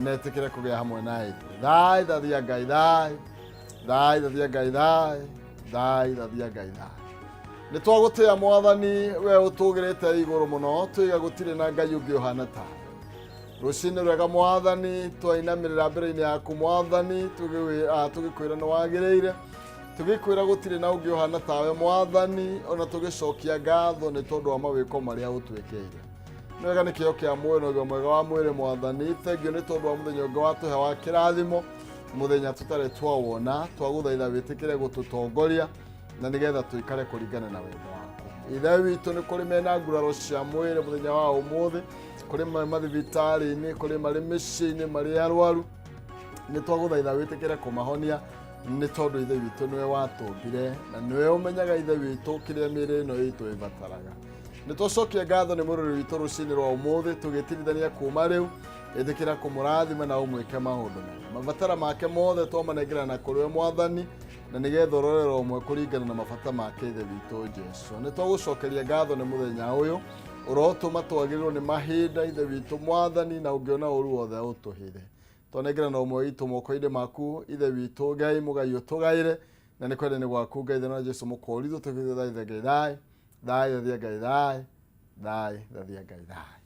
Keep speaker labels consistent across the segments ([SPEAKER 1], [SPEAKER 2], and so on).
[SPEAKER 1] netikire kugia hamwe naye thai thathia ngai thai thai thathia ngai thai thai thathia ngai thai ni twagutia mwathani we utugirite iguru muno twiga gutire na ngai ungi uhana ta rucini rwega mwathani twainamirira mbere-ini yaku mwathani tugikwira ni wagireire tugikwira gutire na ungi uhana tawe mwathani ona tugicokia ngatho ni tondu wa mawiko maria utwikeire nwega ni kio kia mwiri no mwega wa mwiri mwathani thengio ni tondu wa muthenya ungi watuhe wa kirathimo muthenya tutare twawona twaguthaitha witikire gututongoria na nigetha tuikare kuringana na wendo waku ithe witu ni kuri mena nguraro cia mwiri muthenya wa umuthi kuri mathibitari-ini kuri mari micii-ini mari arwaru ni twaguthaitha witikire kumahonia ni tondu ithe witu niwe watumbire na niwe umenyaga ithe witu kiria miri ino itu ibataraga ni twacokia ngatho ni mururi witu rucini rwa umuthi tugitirithania kuma riu ithikira kumurathima na umwike maundu mega mabatara make mothe twamanengera na kuri we mwathani na nigetha urorero umwe kuringana na mabata make ithe witu Jesu ni twagucokeria ngatho ni muthenya uyu urotuma twagirirwo ni mahinda ithe witu mwathani na ungiona uru wothe utuhire twanengera na umwe witu moko-ini maku ithe witu ngai mugai utugaire na ni kwenda ni gwaku ngai thana Jesu mukoritho tukitha ithe ngai thai thai thathia ngai thai thai thathia ngai thai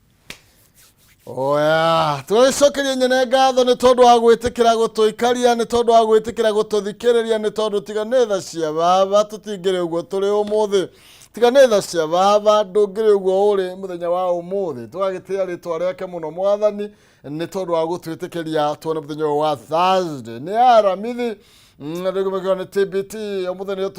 [SPEAKER 1] oya twicokeria nyene ngatho ni tondu wa gwitikira gutuikaria ni tondu wa gwitikira gututhikiriria ni tondu tiga ni tha cia baba tutingire uguo turi umuthi tiga ni tha cia baba ndungire uguo uri muthenya wa umuthi twagitia ritwa riake muno mwathani ni tondu wa gutwitikiria tuone muthenya wa Thursday ni aramithi ndigumekiwa ni TBT umuthenya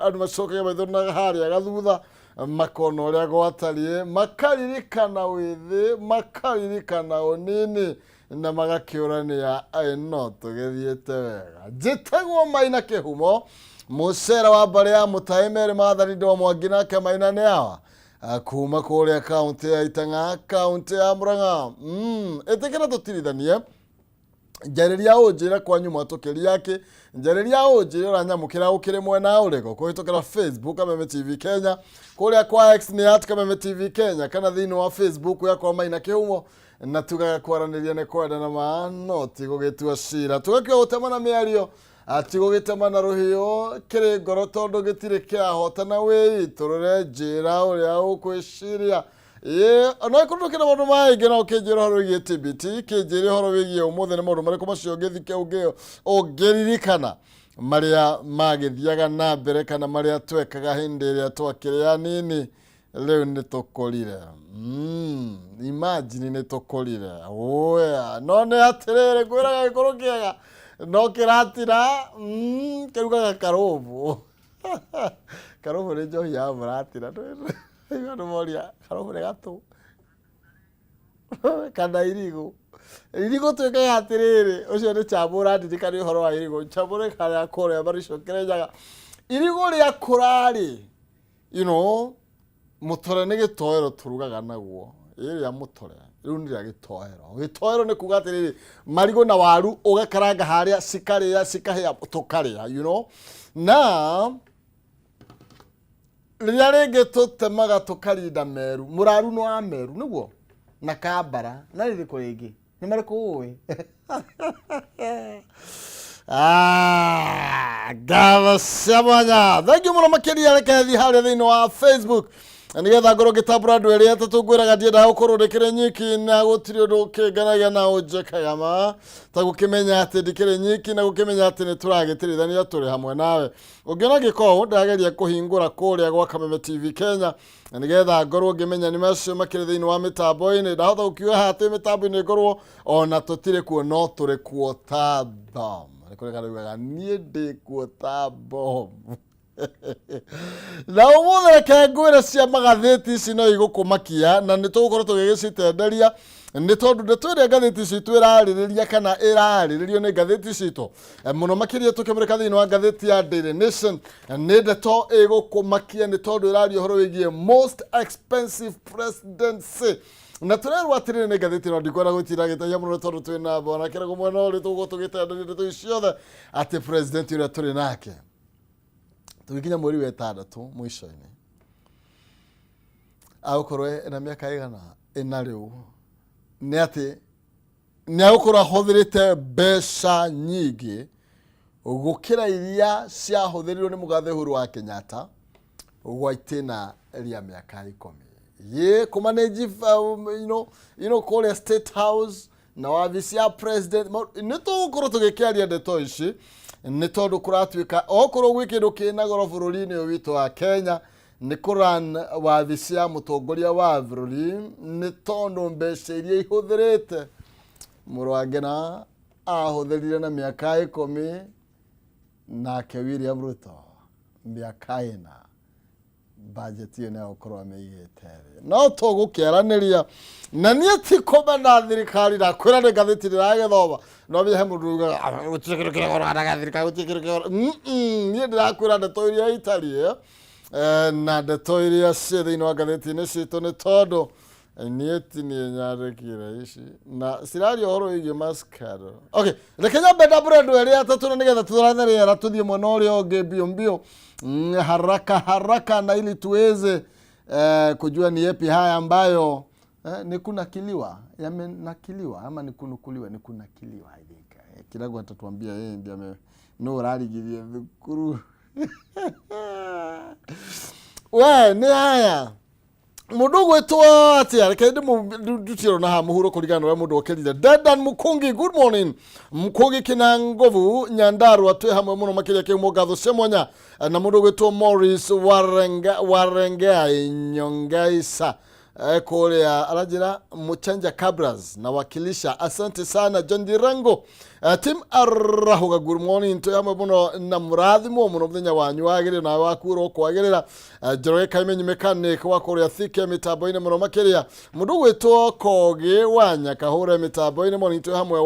[SPEAKER 1] andu macokagia maitho na haria gathutha makona uria gwatarie makaririkana withi makaririkana unini na magakiurania no tugithiete wega njitagwo Maina Kihumo mucera wa mbari ya Mutaimeri Mathari ndo Mwangi nake Maina ni awa kuma kuria kaunti ya Itang'a kaunti ya Murang'a etikira tutirithanie njariria unjira kwa nyuma tukiria yake njariria unjira uranyamukira ukire mwena urego kuhitukira Facebook Kameme TV Kenya kuria kwa X ni @Kameme TV Kenya kana thini wa Facebook yakwa Maina Kihumo na tugakwaraniria ne kwenda na maano tigugitua cira tugakio utemana miario atigugitema ruhio kiri ngoro tondu gitire kia hotana we turore njira uria ukwiciria ona kurukira mundu maingi no kinjira horo gie TBT kinjira horo wigie umuthi ni mundu mariko macio ngithike ungiririkana maria magithiaga na mbere kana maria twekaga hindi iria twakiria nini riu ni tukurire imagine ni tukurire oya no ni atirire gwiraga gikuru kiega no kiratira kirugaga karobu karobu ni njohi ya muratira igano moria karobu ni gatu kana irigo tweka atiriri ucio ni chamura ndikari uhoro wa irigo chamura karia kore baricokerejaga irigo ria kurari mutore ni gitoero turugaga naguo iria mutore riu ni ria gitoero ni kuga atiriri marigo na waru ugakaranga haria sikaria sikahia tukaria na riria ringi tutemaga tukarinda meru muraru no wa meru niguo na kambara na ririko ringi ni mariko uwi gava samanya thank you muno makiria reke thi haria thini wa Facebook nigetha ngoro gitabura andu eri atatu ngwiraga ndienda gukurundikire nyiki na gutiri undu kinganagia na unjekaga ma ta gukimenya ati ndikire nyiki na gukimenya ati ni turagitirithania turi hamwe nawe ungiona giko ndageria kuhingura kuria gwa Kameme TV Kenya nigetha ngorwo ngimenya ni macio makiri thini wa mitambo-ini ndahotha gukiuga hati mitambo-ini ngorwo ona tutire kuo no turi kuo ta bomb arikurega rugaga nie ndi kuo ta bomb na umuthe reke ngwire cia magatheti ici no igukumakia na nitugukorwo tugigicitenderia ni tondu ndeto iria ngatheti citu iraririria kana irariririo ni ngatheti citu muno makiria tukimurika thini wa ngatheti ya Daily Nation ni ndeto igukumakia ni tondu irario horo wigie most expensive presidency na turerwa atiriri ni ngatheti no ndikwenda gutira gitaya muno tondu twina bona kirago mwena uri tuguko tugitenderia ndeto iciothe ati president uria turi nake tugikinya mweri wa 6 mwisho-ini agukorwe na miaka igana ina riu ni ati nä agåkorwo ahåthärä mbeca nyingä gukira iria ciahũthĩrirwo nĩ mũgathe Uhuru wa Kenyatta gwa itĩna rĩa mĩaka 10 kumanage kũrĩa State House na wabici ya president nĩ tũgũkorwo tũgĩkĩaria ndeto ici nĩ tondũ kũratuĩka okorwo gwĩ kĩndũ kĩna goro bũrũri-inĩ ũyũ witũ wa Kenya nĩ kũran wabici ya mũtongoria wa bũrũri nĩ tondũ mbeca iria ihũthĩrĩte mũrũ wa Ngina ahũthĩrire na mĩaka 10 nake William Ruto mĩaka 4 budget ĩyo nĩ gũkorwo amĩigĩte no tũgũkĩaranĩria na niĩ ti kũmena thirikari na kwĩra nĩ ngathĩti ndĩragĩthoma no bihe mũndũ gũtirĩ kĩndũ kĩragũra na thirikari gũtirĩ kĩndũ kĩragũra niĩ ndĩrakwĩra ndeto iria itariĩ na ndeto iria ciĩ thĩinĩ wa ngathĩti-inĩ citũ nĩ tondũ niĩ ti niĩ nyandĩkire ici na ciraria ũhoro wĩgiĩ maskaro. Okay, reke nyambe ndambũre andũ erĩ atatũ na nĩgetha tũtũrathe rĩera tũthiĩ mwena ũrĩa ũngĩ mbio mbio haraka na ili tuweze kujua ni yepi haya ambayo ni kunakiliwa yamenakiliwa ama ni kunukuliwa ni kunakiliwa I think kidogo atatuambia yeye ndiye no raligirie thukuru we ni haya mundu gwitwo atia reke ndutiro na ha muhuro kurigana na mundu okerire Dedan Mukungi. Good morning Mukungi kina ngovu Nyandarua twe hamwe muno makiria ke mugatho semonya na mundu gwitwo Morris Warenga Nyongaisa kuria arajira Muchanja Cabras na wakilisha. Asante sana John Dirango Tim Arahuga. Good morning to hamwe muno na murathimo muno muthenya wanyu wagire na wakuro kwagirira Joroge Kaimenyi mechanic wa kuria thike mitambo-ini muno makiria mundu gwitwo Kogi wa Nyakahura mitambo-ini muno to hamwe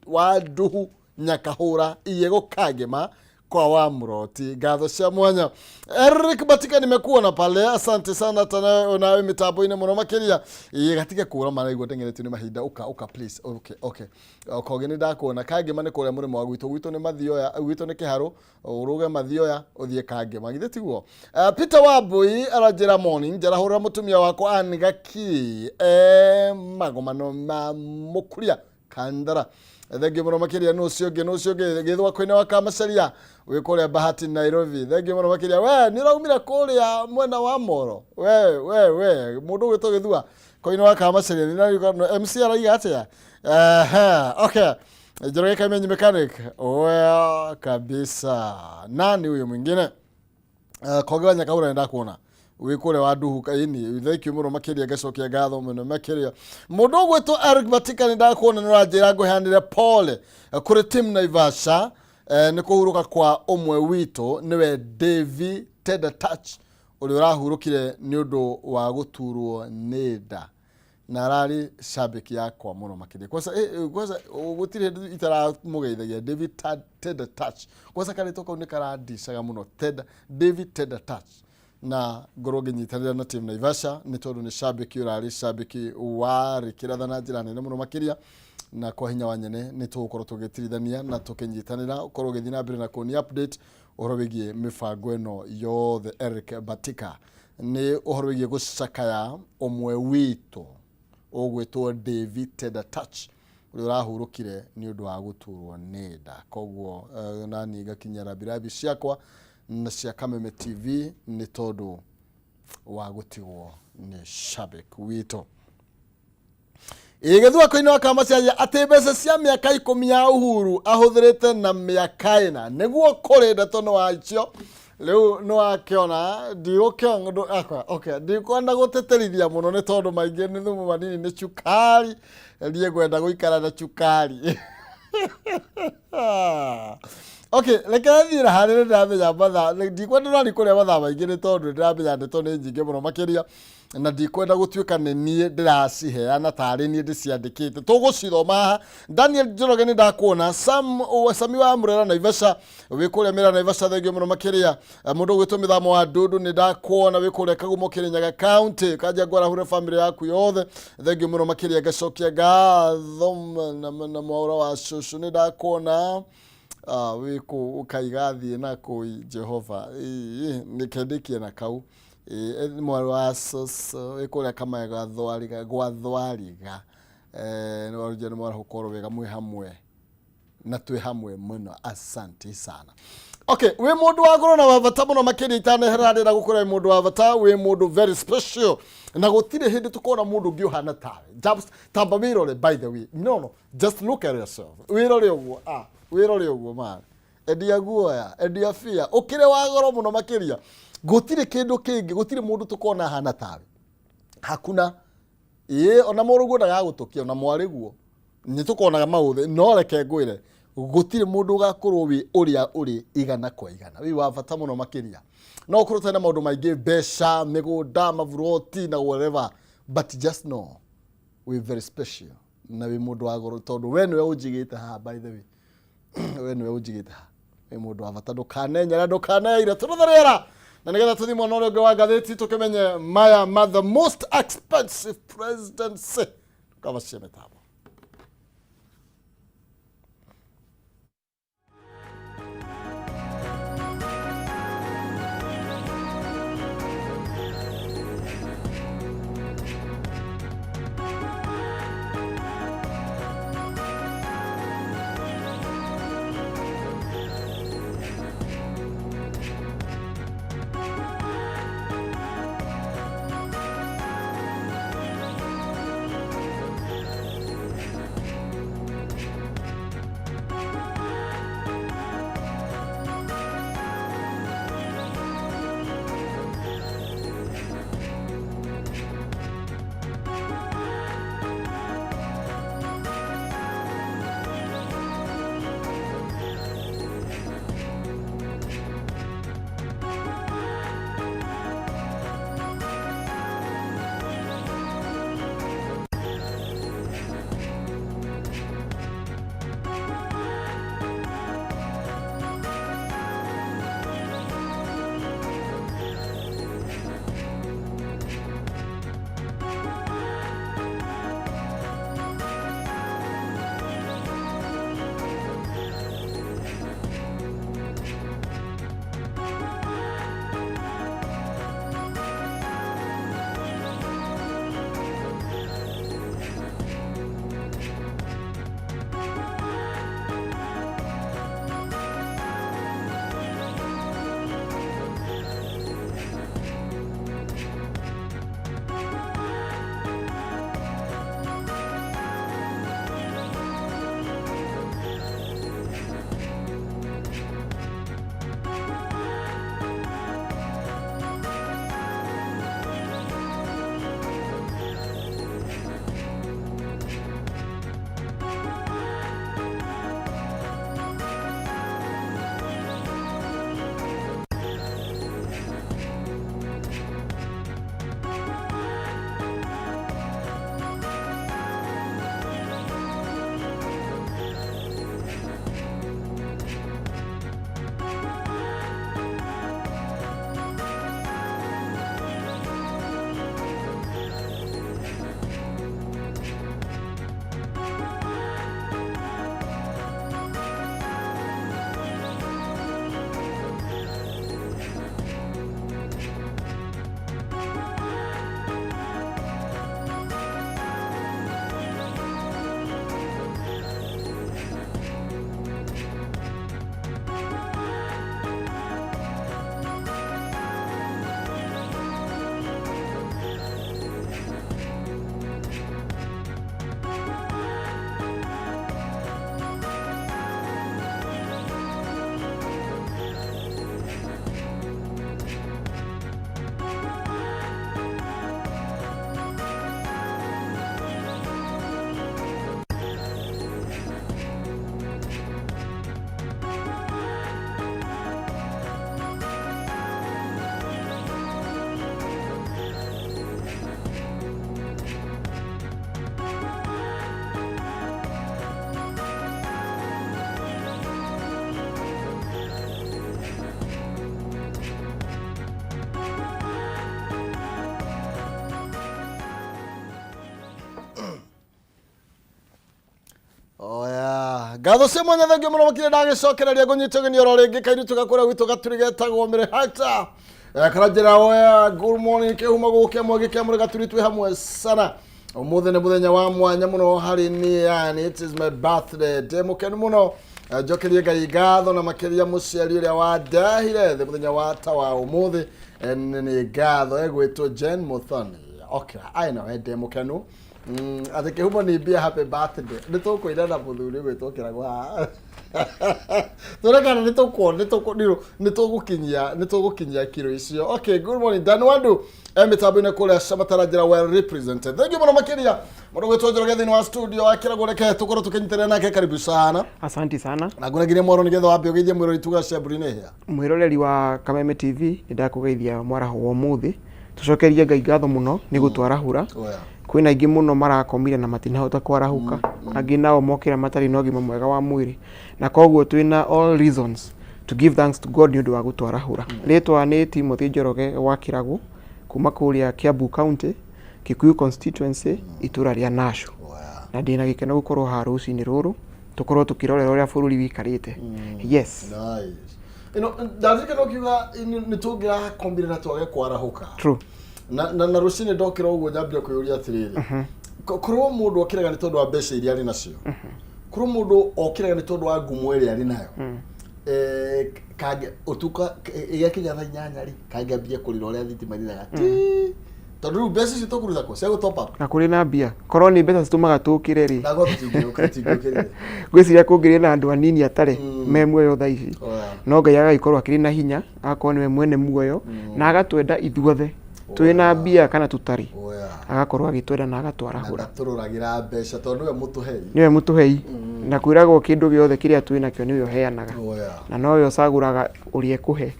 [SPEAKER 1] wa Duhu Nyakahura iyego Kagema kwa wa Muroti gatho cia mwanya. Eric Batika nimekuona pale, asante sana tana nawe mitambo-ini muno makiria igatige kura maraigwa tengerete ni mahinda uka please. Okay Kogi ni ndakuona Kagema ni kuria murimo wa gwitũ ni mathioya gwitũ ni kiharo uruge mathioya uthie Kagema githe tiguo. Peter Wambui arajira morning njarahura mutumia wako Angaki magomano ma mukuria Kandara thengio muno makiria no cio githwa kwina wa Kamacaria wikuria Bahati Nairobi thengio muno makiria we ni raumira kuria mwena wa Moro we mundu gwitwo githua kwina wa Kamacaria ni na MC araiga atia okay Joroge Kaimenyi mechanic we kabisa. Nani huyo mwingine Kogi wa Nyakahura nenda kuona wikure wa Duhu kaini theki muno makiria gacokia gatho muno makiria mundu gwitwo Eric Batika ni ndakuona no ranjira nguhanire pole kuri team Naivasha ni kuhuruka kwa umwe wito niwe David Touch uri urahurukire ni undu wa guturwo nida na arari shabiki yakwa muno makiria kwanza gutire itara mugeithagia David Touch kwanza kale toka unikara muno David Touch na ngoroge nyitanira na team Naivasha ni tondu ni shabiki urari shabiki wari kiratha na njira nene muno makiria na kwa hinya wanyene ni tugukorwo tugitirithania na tukinyitanira ukorwo githina mbere na kuni update uhoro wigie mifango eno yothe. Eric Batika ni uhoro wigie gucakaya umwe wito ogwitwo David Touch uri urahurukire ni undu wa guturwo ni nda koguo nani gakinyara birabi ciakwa na cia Kameme TV ni tondu wa gutigwo ni shabik wito igethwa kwina wa Kamacaria ati mbeca cia mĩaka 10 ya Uhuru ahũthĩrĩte na mĩaka 4 nĩguo kũrĩ ndeto no wacio rĩu no akiona ndigũkĩongo okay ndikwenda gũteterithia mũno nĩ tondũ maingĩ nĩ thumu manini nĩ cukari ndiye kwenda gũikara na cukari okay reke thira harire ndamenya mathaa ndikwenda nani kuria mathaa maingĩ nĩ tondũ ndĩramenya ndeto nĩ nyingĩ mũno makiria na ndikwenda gũtuĩka nĩ niĩ ndĩraciheana tarĩ niĩ ndĩciandĩkĩte tũgũcithoma. Daniel Njoroge nĩ ndakuona Sami wa Murera Naivasha wĩkũrĩa Mĩrera Naivasha thengio mũno makiria mũndũ gwĩtwo Mĩthamo wa Ndundu nĩ ndakuona wĩkũrĩa Kagumo Kĩrĩnyaga County kanja ngwarahure family yaku yothe thengio mũno makiria gacokia gatho na mwaura wa Shushu nĩ ndakuona wiku ukaigathie na koi Jehova nikendikie na kau mwaru wa soso ikuria kama gathwariga Nĩ warũnjia nĩ mwarahũkorwo wega mwĩ hamwe na twĩ hamwe mũno. Asante sana. Okay, wĩ mũndũ wa goro na wa bata mũno makĩria itaneherarĩra gũkũra wĩ mũndũ wa bata, wĩ mũndũ very special, na gũtirĩ hĩndĩ tũkona mũndũ ũngĩ ũhana tawe. Just tamba wĩrore, by the way. No, just look at yourself. Wĩrore ũguo, wĩrore ũguo man. Endia guoya, endia fia. Ũkĩrĩ wa goro mũno makĩria. Gũtirĩ kĩndũ kĩngĩ, gũtirĩ mũndũ tũkona ahana tawe. Hakuna. Ona mũrũguo ndagagũtũkia, ona mwarĩguo. Nĩ tũkonaga maũthĩ, no reke ngwĩre. Gũtirĩ mũndũ ũgakorwo wĩ ũrĩa ũrĩ igana kwa igana. Wĩ wa bata mũno makĩria. No ũkorwo tena maũndũ maingĩ, mbeca, mĩgũnda, maburoti na whatever. But just know, we're very special. Na wĩ mũndũ wa goro tondũ we nĩwe ũnjigĩte haha, by the way. We nĩwe ũnjigĩte haha. Wĩ mũndũ wa bata, ndũkanenyera, ndũkaneire. Tũrũtharĩra. Na nĩgetha tũthiĩ mwena ũrĩa ũngĩ wa ngathĩti tũkĩmenye maya the most expensive presidency. Tukabacie mĩtambo. Gatho cia mwanya thengio muno makire ndagĩcokereria ngũnyitũgeni oro rĩngĩ kairĩtu gakũrĩa gwitũ gaturĩ getagwo mĩrĩhata. Karanjĩra oya good morning kĩhuma gũkĩa mwagĩ kĩa mũrĩ gaturĩ twĩ hamwe sana. Umuthi ni muthenya wa mwanya muno hari ni yani it is my birthday. Demukenu muno njokerie Ngai ngatho na makiria muciari uria wandahire the muthenya wa tawa umuthi ni ngatho egwitwo Jen Muthoni. Okay, I know demukenu. Ati kihumo ni bia happy birthday. Nitukwira na muthuri gwitwo kiragwa. Turekana nitugukinyia kiro icio. Okay, good morning Dan Wandu. Mitambo-inĩ kũrĩa Camatarajĩra well represented. Thank you mũno makĩria. Mũndũ gwĩtwo Njoroge thĩinĩ wa studio akĩragwo reke tũkorwo tũkĩnyitĩrĩra nake, karibu sana.
[SPEAKER 2] Asante sana.
[SPEAKER 1] Na ngũnagire mwaro nĩgetha wambe ũgeithie mwĩrori tuga cia mbũri-inĩ hĩa.
[SPEAKER 2] Mwĩroreri wa Kameme TV nĩndakũgeithia mwaraho wa ũmũthĩ. Tũcokerie Ngai ngatho mũno nĩ gũtwarahũra. Kwĩna aingĩ mũno marakomire na matinahota kwarahuka. Angĩ nao mokĩra matarĩ na ũgima mwega wa mwĩrĩ. Na koguo twĩna all reasons to give thanks to God nĩ ũndũ wa gũtwarahũra. Rĩtwa nĩ Timothy Njoroge wa Kĩragũ kuma kũrĩa Kiambu County, Kikuyu constituency, itũra rĩa Nasho. Na ndĩna gĩkeno gũkorwo haha rũcinĩ rũrũ tũkorwo tũkĩrorera ũrĩa bũrũri wĩikarĩte. Yes.
[SPEAKER 1] Nice. Ndazikana ukiuga nĩtũngĩra kombire na twage kwarahuka.
[SPEAKER 2] True.
[SPEAKER 1] Na rũcinĩ ndokĩra ũguo nyambia kwĩyũria atĩrĩrĩ. Korwo mũndũ okĩraga nĩ tondũ wa mbeca iria arĩ nacio. Korwo mũndũ okĩraga nĩ tondũ wa ngumo ĩrĩa arĩ nayo. Kage utuka igikinya thaa 8 ri kangambia kurira uria thitima iraga tondu rĩu mbeca icio tũkũruta kũ cia gũtop up
[SPEAKER 2] na kũrĩ na mbia korwo nĩ mbeca citũmaga tũkĩre rĩ
[SPEAKER 1] na gũtigĩũkĩrĩre
[SPEAKER 2] gwĩciria kũngĩrĩ na andũ anini atarĩ me muoyo thaa ici no Ngai agagĩkorwo akĩrĩ na hinya agakorwo nĩwe mwene muoyo na agatwenda ithuothe twĩ na mbia kana tũtarĩ agakorwo agĩtwenda na agatwarahũra
[SPEAKER 1] tũrũragĩra mbeca tondu
[SPEAKER 2] niwe mũtũhei na kwĩragwo kĩndũ gĩothe kĩrĩa twĩ nakĩo nĩwe ũheanaga na nowe ũcagũraga ũrĩa ekũhe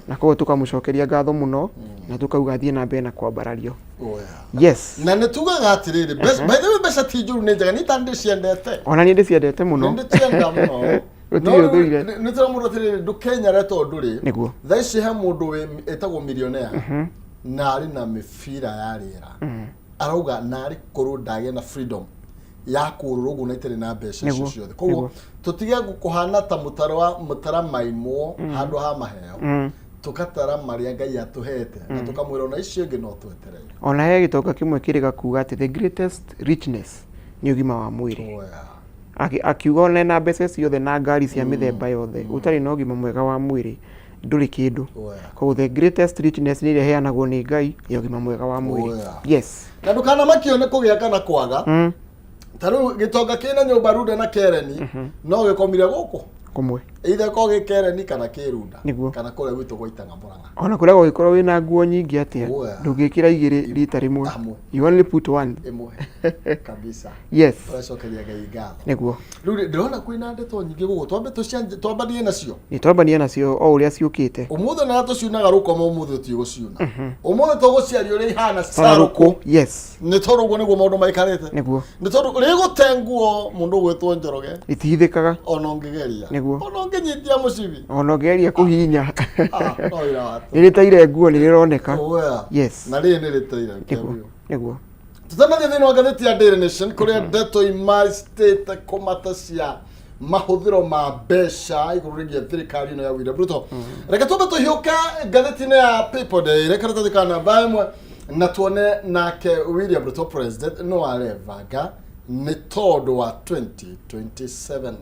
[SPEAKER 2] na koguo tũkamũcokeria ngatho mũno na tũkauga thiĩ na mbere na kwambarario. Yes.
[SPEAKER 1] Na nĩtugaga atĩrĩrĩ by the way mbeca ti njũru nĩ njega nĩtandĩciendete
[SPEAKER 2] ona niĩ ndĩciendete mũno
[SPEAKER 1] ndĩcienda mũno nĩtũramũndũ atĩrĩrĩ ndũkenyare tondũ rĩ thaa ici he mũndũ etagwo millionaire na arĩ na mĩbira ya rĩera arauga na arĩ korwo ndagĩa na freedom ya kũrũrũgwo na itarĩ na mbeca icio ciothe koguo tũtige kũhana ta mũtara maimwo handũ ha maheo tukatara marĩa Ngai atũhete na tukamwĩra ona icio ingĩ no twetereire.
[SPEAKER 2] Ona he gĩtonga kĩmwe kĩrĩga kuga atĩ the greatest richness nĩ ũgima wa mwĩrĩ. Akiuga ona na mbeca ciothe na ngari cia mĩthemba yothe ũtarĩ na ũgima mwega wa mwĩrĩ ndũrĩ kĩndũ. Koguo the greatest richness nĩ ĩrĩa heanagwo nĩ Ngai ya ũgima mwega wa mwĩrĩ. Yes.
[SPEAKER 1] Na ndũkanamakio nĩ kũgĩa kana kwaga. Taru gitonga kina nyumba ruda na kereni no gĩkomire gũkũ
[SPEAKER 2] kumwe
[SPEAKER 1] either ko gĩkereni kana kĩrunda kana kũrĩa gwitũ gwaitanga Murang'a
[SPEAKER 2] ona kũrĩa gũgĩkorwo wĩna nguo nyingĩ atĩa ndũngĩkĩra igĩrĩ rita rĩmwe you only put one
[SPEAKER 1] ĩmwe kabisa.
[SPEAKER 2] Yes.
[SPEAKER 1] Tũcokeria Ngai ngatho
[SPEAKER 2] nĩguo
[SPEAKER 1] rĩu ndĩrona kwĩna ndeto nyingĩ gũkũ twambanie nacio
[SPEAKER 2] twambanie nacio o ũrĩa ciũkĩte
[SPEAKER 1] ũmũthĩ na tũciunaga rũkoma ũmũthĩ tũgũciuna ũmũthĩ tũgũciaria ũrĩa ihana sarũkũ.
[SPEAKER 2] Yes.
[SPEAKER 1] Nĩ tondũ ũguo nĩguo maũndũ maikarĩte
[SPEAKER 2] nĩguo
[SPEAKER 1] nĩ tondũ rĩgũte nguo mũndũ gwĩtwo Njoroge
[SPEAKER 2] itihithĩkaga
[SPEAKER 1] ona ũngĩgeria
[SPEAKER 2] nĩguo
[SPEAKER 1] ona ũngĩnyitia mũcibi
[SPEAKER 2] ona ũngĩgeria kũhihinya
[SPEAKER 1] no wĩra watu
[SPEAKER 2] nĩrĩtaire nguo nĩrĩroneka. Yes.
[SPEAKER 1] Na rĩrĩ nĩrĩtaire
[SPEAKER 2] nĩguo
[SPEAKER 1] tũtanathie thĩinĩ wa ngathĩti ya Daily Nation kũrĩa ndeto imarĩte kũmata cia mahũthĩro ma mbeca igũrũ rĩgiĩ thirikari ĩno ya William Ruto. Reke twambe tũhiũka ngathĩti-inĩ ya People Day reke tũthiĩ namba ĩmwe na tuone nake William Ruto president no arevanga nĩ tondũ wa 2027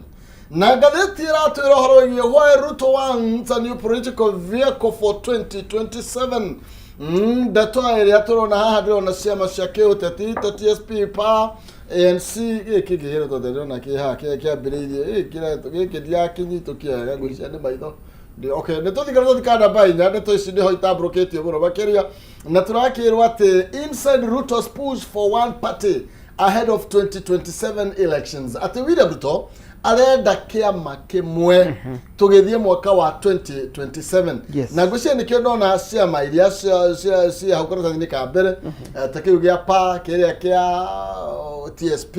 [SPEAKER 1] na ngathĩti ĩratwĩra ũhoro wĩgiĩ why Ruto wants a new political vehicle for 2027. Ndeto ĩrĩa tũrona haha ndĩrona ciama cia kĩũteti ta TSP pa ANC gĩkĩgĩrĩtwo ndĩrona kĩhaha kĩambĩrĩirie gĩkĩ ndiakinyitwo kĩega ngũicia nĩ maitho. Okay, nĩtũthikana namba 4 ndeto ici nĩho itambũrũkĩtio mũno makĩria na tũrakĩrwo atĩ inside Ruto's push for one party ahead of 2027 elections atĩ William Ruto arenda kĩama kĩmwe tũgĩthiĩ mwaka wa 2027. Na ngwĩciria nĩkĩo ndona ciama iria cia hau karatathi-inĩ ka mbere ta kĩu gĩa pa kĩrĩa kĩa TSP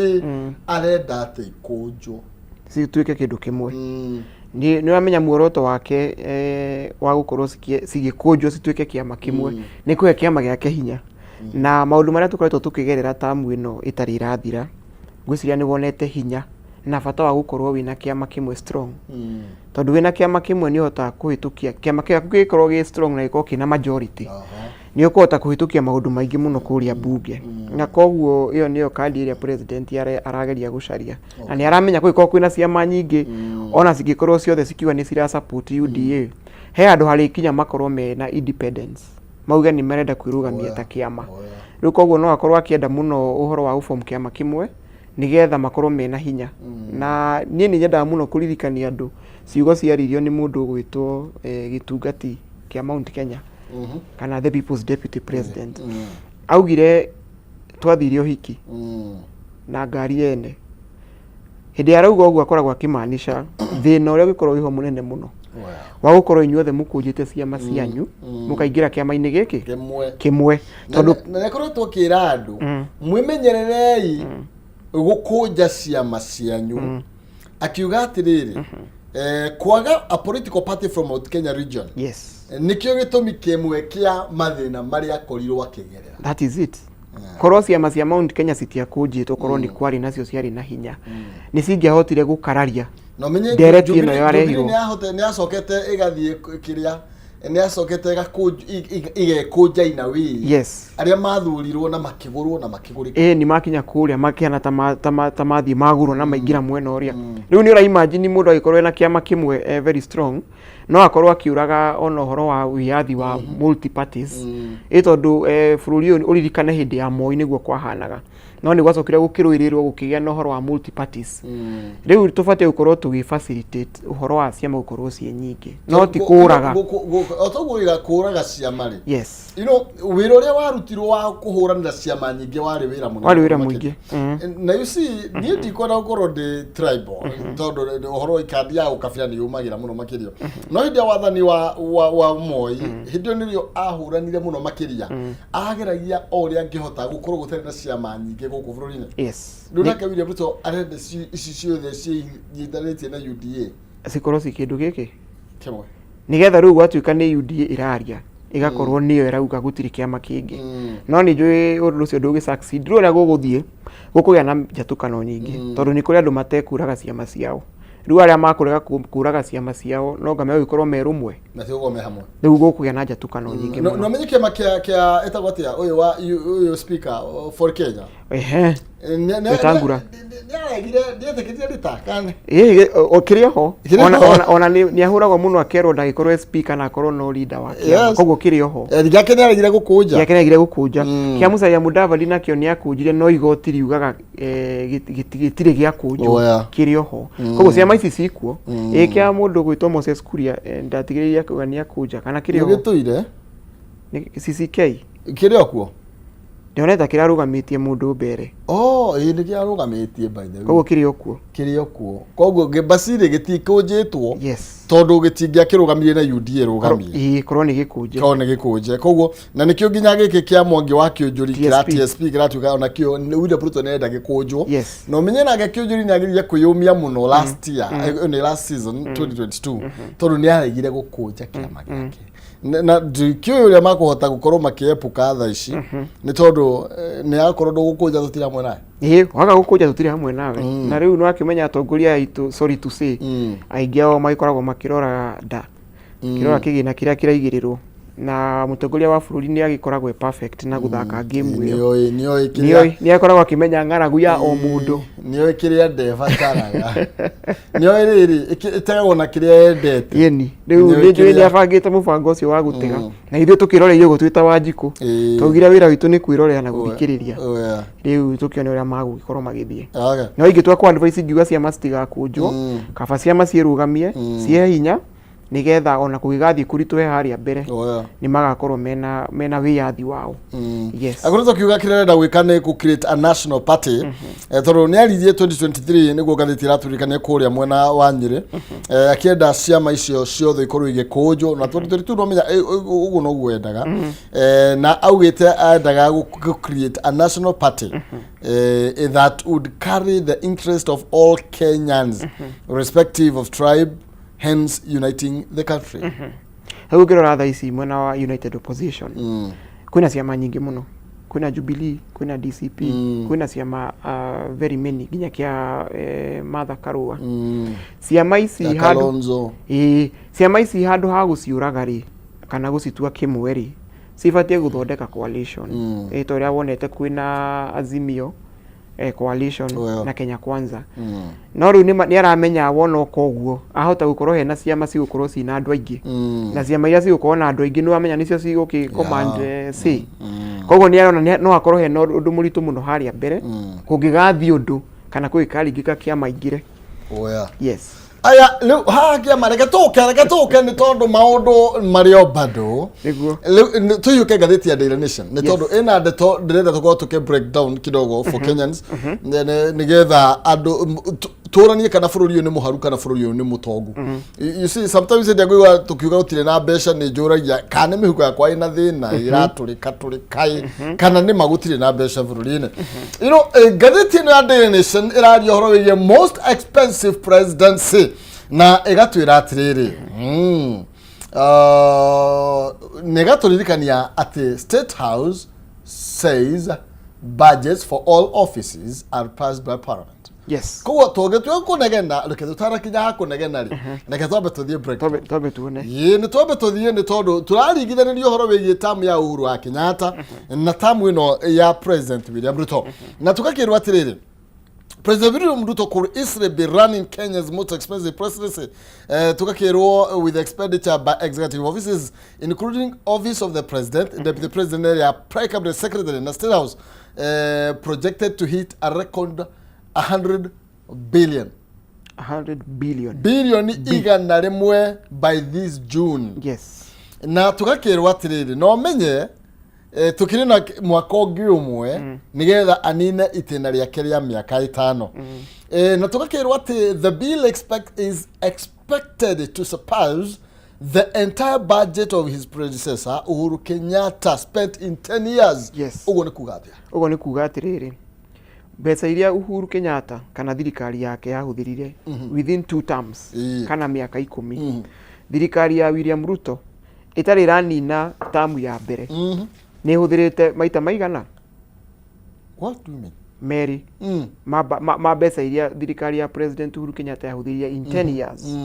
[SPEAKER 1] arenda atĩ ikũnjwo
[SPEAKER 2] cituĩke kĩndũ kĩmwe. Nĩ wamenya muoroto wake wa gũkorwo cigĩkũnjwo cituĩke kĩama kĩmwe nĩ kũhe kĩama gĩake hinya na maũndũ marĩa tũkoretwo tũkĩgerera tamu ĩno ĩtarĩ irathira ngwĩciria nĩ wonete hinya na bata wa gũkorwo wĩna kĩama kĩmwe strong tondũ wĩna kĩama kĩmwe nĩ ũhotaga kũhĩtũkia kĩama gĩaku gĩkorwo gĩ strong na gĩkorwo kĩna majority ni ukota kuhitukia maundu maingi muno kuria bunge na koguo iyo niyo kandi iria president arageria gucaria na ni aramenya kwiko kwina ciama nyingi ona cigikorwo ciothe cikiwa ni cira support UDA he andu hari kinya makorwo mena independence mauga ni marenda kwirugamia ta kiama riu koguo no akorwo akienda muno uhoro wa uform kiama kimwe nigetha makorwo mena hinya na nie ni nyenda muno kuririkania andu ciugo ciaririo ni mundu gwitwo gitungati kia Mount Kenya kana the people's deputy president augire twathirio hiki na ngari ene hindi arauga uguo akoragwo akimaanisha thina uria gikorwo iho munene muno wa gukorwo inyuothe mukunjite ciama cianyu mukaingira kiama-ini giki kimwe
[SPEAKER 1] tondu na nekoretwo kira andu mwimenyererei gukunja ciama cianyu akiuga atiriri kwaga a political party from Mount Kenya region nikio gitumi kimwe kia mathina maria akorirwo akigerera.
[SPEAKER 2] That is it. Korwo ciama cia Mount Kenya citiakunjitwo korwo ni kwari nacio ciari na hinya ni cingehotire gukararia
[SPEAKER 1] no menye
[SPEAKER 2] ndereti ino yarehirwo
[SPEAKER 1] ni acokete igathie kiria ni acokete igekunja ina wi aria mathurirwo na makigurwo na makigurika
[SPEAKER 2] ni makinya kuria makiana ta mathi magurwo na maingira mwena uria riu ni ura imagine mundu agikorwo na kiama kimwe very strong no akorwo akiuraga ona horo wa wiathi wa multi parties tondu bururi uririkane hindi ya Moi niguo kwahanaga no ni gwacokire gukiruirirwo gukigia no horo wa multi parties riu tubatie gukorwo tugi facilitate uhoro wa ciama gukorwo cie nyingi no ti kuraga
[SPEAKER 1] otoguo igakuraga ciama ri wira uria warutirwo wa kuhuranira ciama nyingi wari wira mwingi na you see ni ndikona gukorwo ndi tribal tondu uhoro ikandi ya ukabira ni yumagira muno makirio no hindi wathani wa Moi hindi nirio ahuranire muno makiria ageragia oria angihota gukorwo gutari na ciama nyingi guku bururi-ini ndunake William Ruto arende ici ciothe ciithanĩtie na UDA
[SPEAKER 2] cikorwo ci kindu giki
[SPEAKER 1] kimwe
[SPEAKER 2] nigetha riu gwatuika ni UDA iraria igakorwo niyo irauga gutiri kiama kingi no ni njui undu ucio ndugi succeed riu ria guguthie gukugia na njatukano nyingi tondu ni kuri andu matekuraga ciama ciao riu aria makurega kuraga ciama ciao no ngame gukorwo merumwe
[SPEAKER 1] na tigwo me hamwe
[SPEAKER 2] riu gukugia na njatukano nyingi
[SPEAKER 1] no menye kiama kia etagwatia uyu speaker for Kenya
[SPEAKER 2] Wetangura
[SPEAKER 1] ndiateketie ritakane
[SPEAKER 2] okiria ho ona ni ahuragwo muno akerwo ndagikorwo speaker na akorwo no leader wa kiama koguo kiria ho
[SPEAKER 1] ngakenya arigire gukunja
[SPEAKER 2] kia Musalia Mudavadi nakio ni akunjire no igoti riugaga gitire gia kunjwo kiria ho koguo ciama ici cikuo kia mundu gwitwo Moses Kuria ndatigiriria kuga ni akunja kana kiria ho
[SPEAKER 1] gituire
[SPEAKER 2] ni CCK
[SPEAKER 1] kiria kuo
[SPEAKER 2] ndioneta kirarugamitie mundu mbere
[SPEAKER 1] ni kirarugamitie by the way
[SPEAKER 2] koguo kiria kuo
[SPEAKER 1] koguo gebasire gitikunjitwo tondu gitingia kirugamire na UDA rugamie
[SPEAKER 2] korwo ni gikunje
[SPEAKER 1] koguo na nikio nginya giki kia Mwangi wa Kionjuri kira TSP kiratuga ona kio William Ruto nenda gikunjwo no menye na Kionjuri ni agiriye kuyumia muno last year ni last season 2022 tondu ni arigire gukunja kiama giake na kio uria makuhota gukorwo makiepuka tha ici ni tondu ni akorwo ndugukunja tutira hamwe nawe
[SPEAKER 2] waga gukunja tutira hamwe nawe na riu no akimenya atongoria itu sorry to say aingi ao magikoragwo makirora kirora kigina kiria kiraigirirwo na mutongoria wa bururi ni agikoragwo perfect na guthaka game iyo ni akoragwo akimenya ng'aragu ya o mundu
[SPEAKER 1] niyo kiria ndebataraga niyo riri itegwo na kiria endete
[SPEAKER 2] yeni riu ni abangite mubango ucio wa gutega na ithuĩ tukiroreire uguo twita Wanjiku tugire wira witu ni kwirorera na guthikiriria riu tukione uria magugikorwo magithie no ingitwa kwa advice ngiuga ciama citigakunjwo kaba ciama cirugamie cie hinya nigetha ona kugigathi kurituhe haria mbere ni magakorwo mena wiyathi wao
[SPEAKER 1] akorwo kiuga kirenda gwikane ku create a national party tondu ni aririe 2023 niguo gathiti raturikane kuria mwena wa Nyeri akienda ciama icio ciothe ikorwo igikunjwo na 2022 no menya uguo no gwendaga na augite endaga ku create a national party that would carry the interest of all Kenyans irrespective of tribe, hence uniting the country.
[SPEAKER 2] Hau ngirora tha ici mwena wa United Opposition kwina ciama nyingi muno, kwina Jubilee, kwina DCP, kwina ciama very many nginya kia Martha Karua. Ciama ici handu ciama ici handu ha guciuraga ri kana gucitua kimwe ri cibatie guthondeka coalition ito ria wonete kwina Azimio coalition na Kenya Kwanza no riu ni aramenya wona koguo ahota gukorwo hena ciama cigukorwo cina andu aingi na ciama iria cigukorwo na andu aingi no amenya nicio ciguki command C koguo ni arona no akorwo hena undu muritu muno haria mbere kungigathi undu kana kwikaringika kiama ingire yes
[SPEAKER 1] aya leo hagia mareke toke ni tondu maundu mario bado tuyuke gatheti ya Daily Nation ni tondu ina ndeto ndirenda tukorwo tuke break down kidogo for Kenyans nigetha andu turanie kana bururi uyu ni muharu kana bururi uyu ni mutongu you see sometimes ndigwa tukiuga utire na mbeca ni njuragia kana mihuko yakwa ina thina iraturika turikai kana ni magutire na mbeca bururi-ini you know gatheti ya Daily Nation irario horo wigie most expensive presidency na igatwira atiriri negaturirikania ati State House says budgets for all offices are passed by Parliament.
[SPEAKER 2] Yes.
[SPEAKER 1] Ko toge tu kunegena reke tutarakinya hakunegena ri reke twambe tuthie break
[SPEAKER 2] tobe tuone
[SPEAKER 1] ni twambe tuthie ni tondu turarigithanirio horo wigie tamu ya Uhuru wa Kenyatta na tamu ino ya President William Ruto na tukakirwa atiriri President William Ruto could easily be running Kenya's most expensive presidency tukakirwa with expenditure by executive offices including office of the president, deputy president area, cabinet secretary and State House projected to hit a record 100 billion.
[SPEAKER 2] 100 billion.
[SPEAKER 1] Billion igana rimwe by this June.
[SPEAKER 2] Yes.
[SPEAKER 1] Na tukakirwa atiriri no menye tukiri na mwaka ungi umwe nigetha anine itena riake ria miaka 5 na tukakirwa ati the bill is expected to surpass the entire budget of his predecessor Uhuru Kenyatta spent in 10 years.
[SPEAKER 2] Yes.
[SPEAKER 1] Ugo ni kuga
[SPEAKER 2] atiriri mbeca iria Uhuru Kenyatta kana thirikari yake yahuthirire within 2 terms kana miaka 10 thirikari ya William Ruto itari ranina tamu ya mbere ni huthirite maita maigana.
[SPEAKER 1] What do you mean?
[SPEAKER 2] Mary ma mbeca iria thirikari ya President Uhuru Kenyatta yahuthirie in 10 years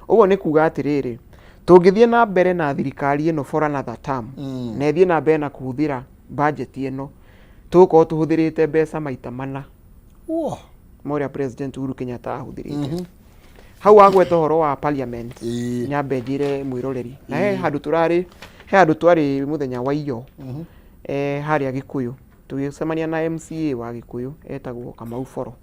[SPEAKER 2] ugo ni kuga atiriri tungithie na mbere na thirikari ino for another term na ithie na mbere na kuhuthira budget ino tuko tuhuthirite mbeca maita mana moria President Uhuru Kenyatta ahuthirite hau agweta horo wa parliament nyambe njire mwiroreri na he handu twari muthenya wa iyo haria Gikuyu tugisemania na MCA wa Gikuyu etagwo Kamau Foro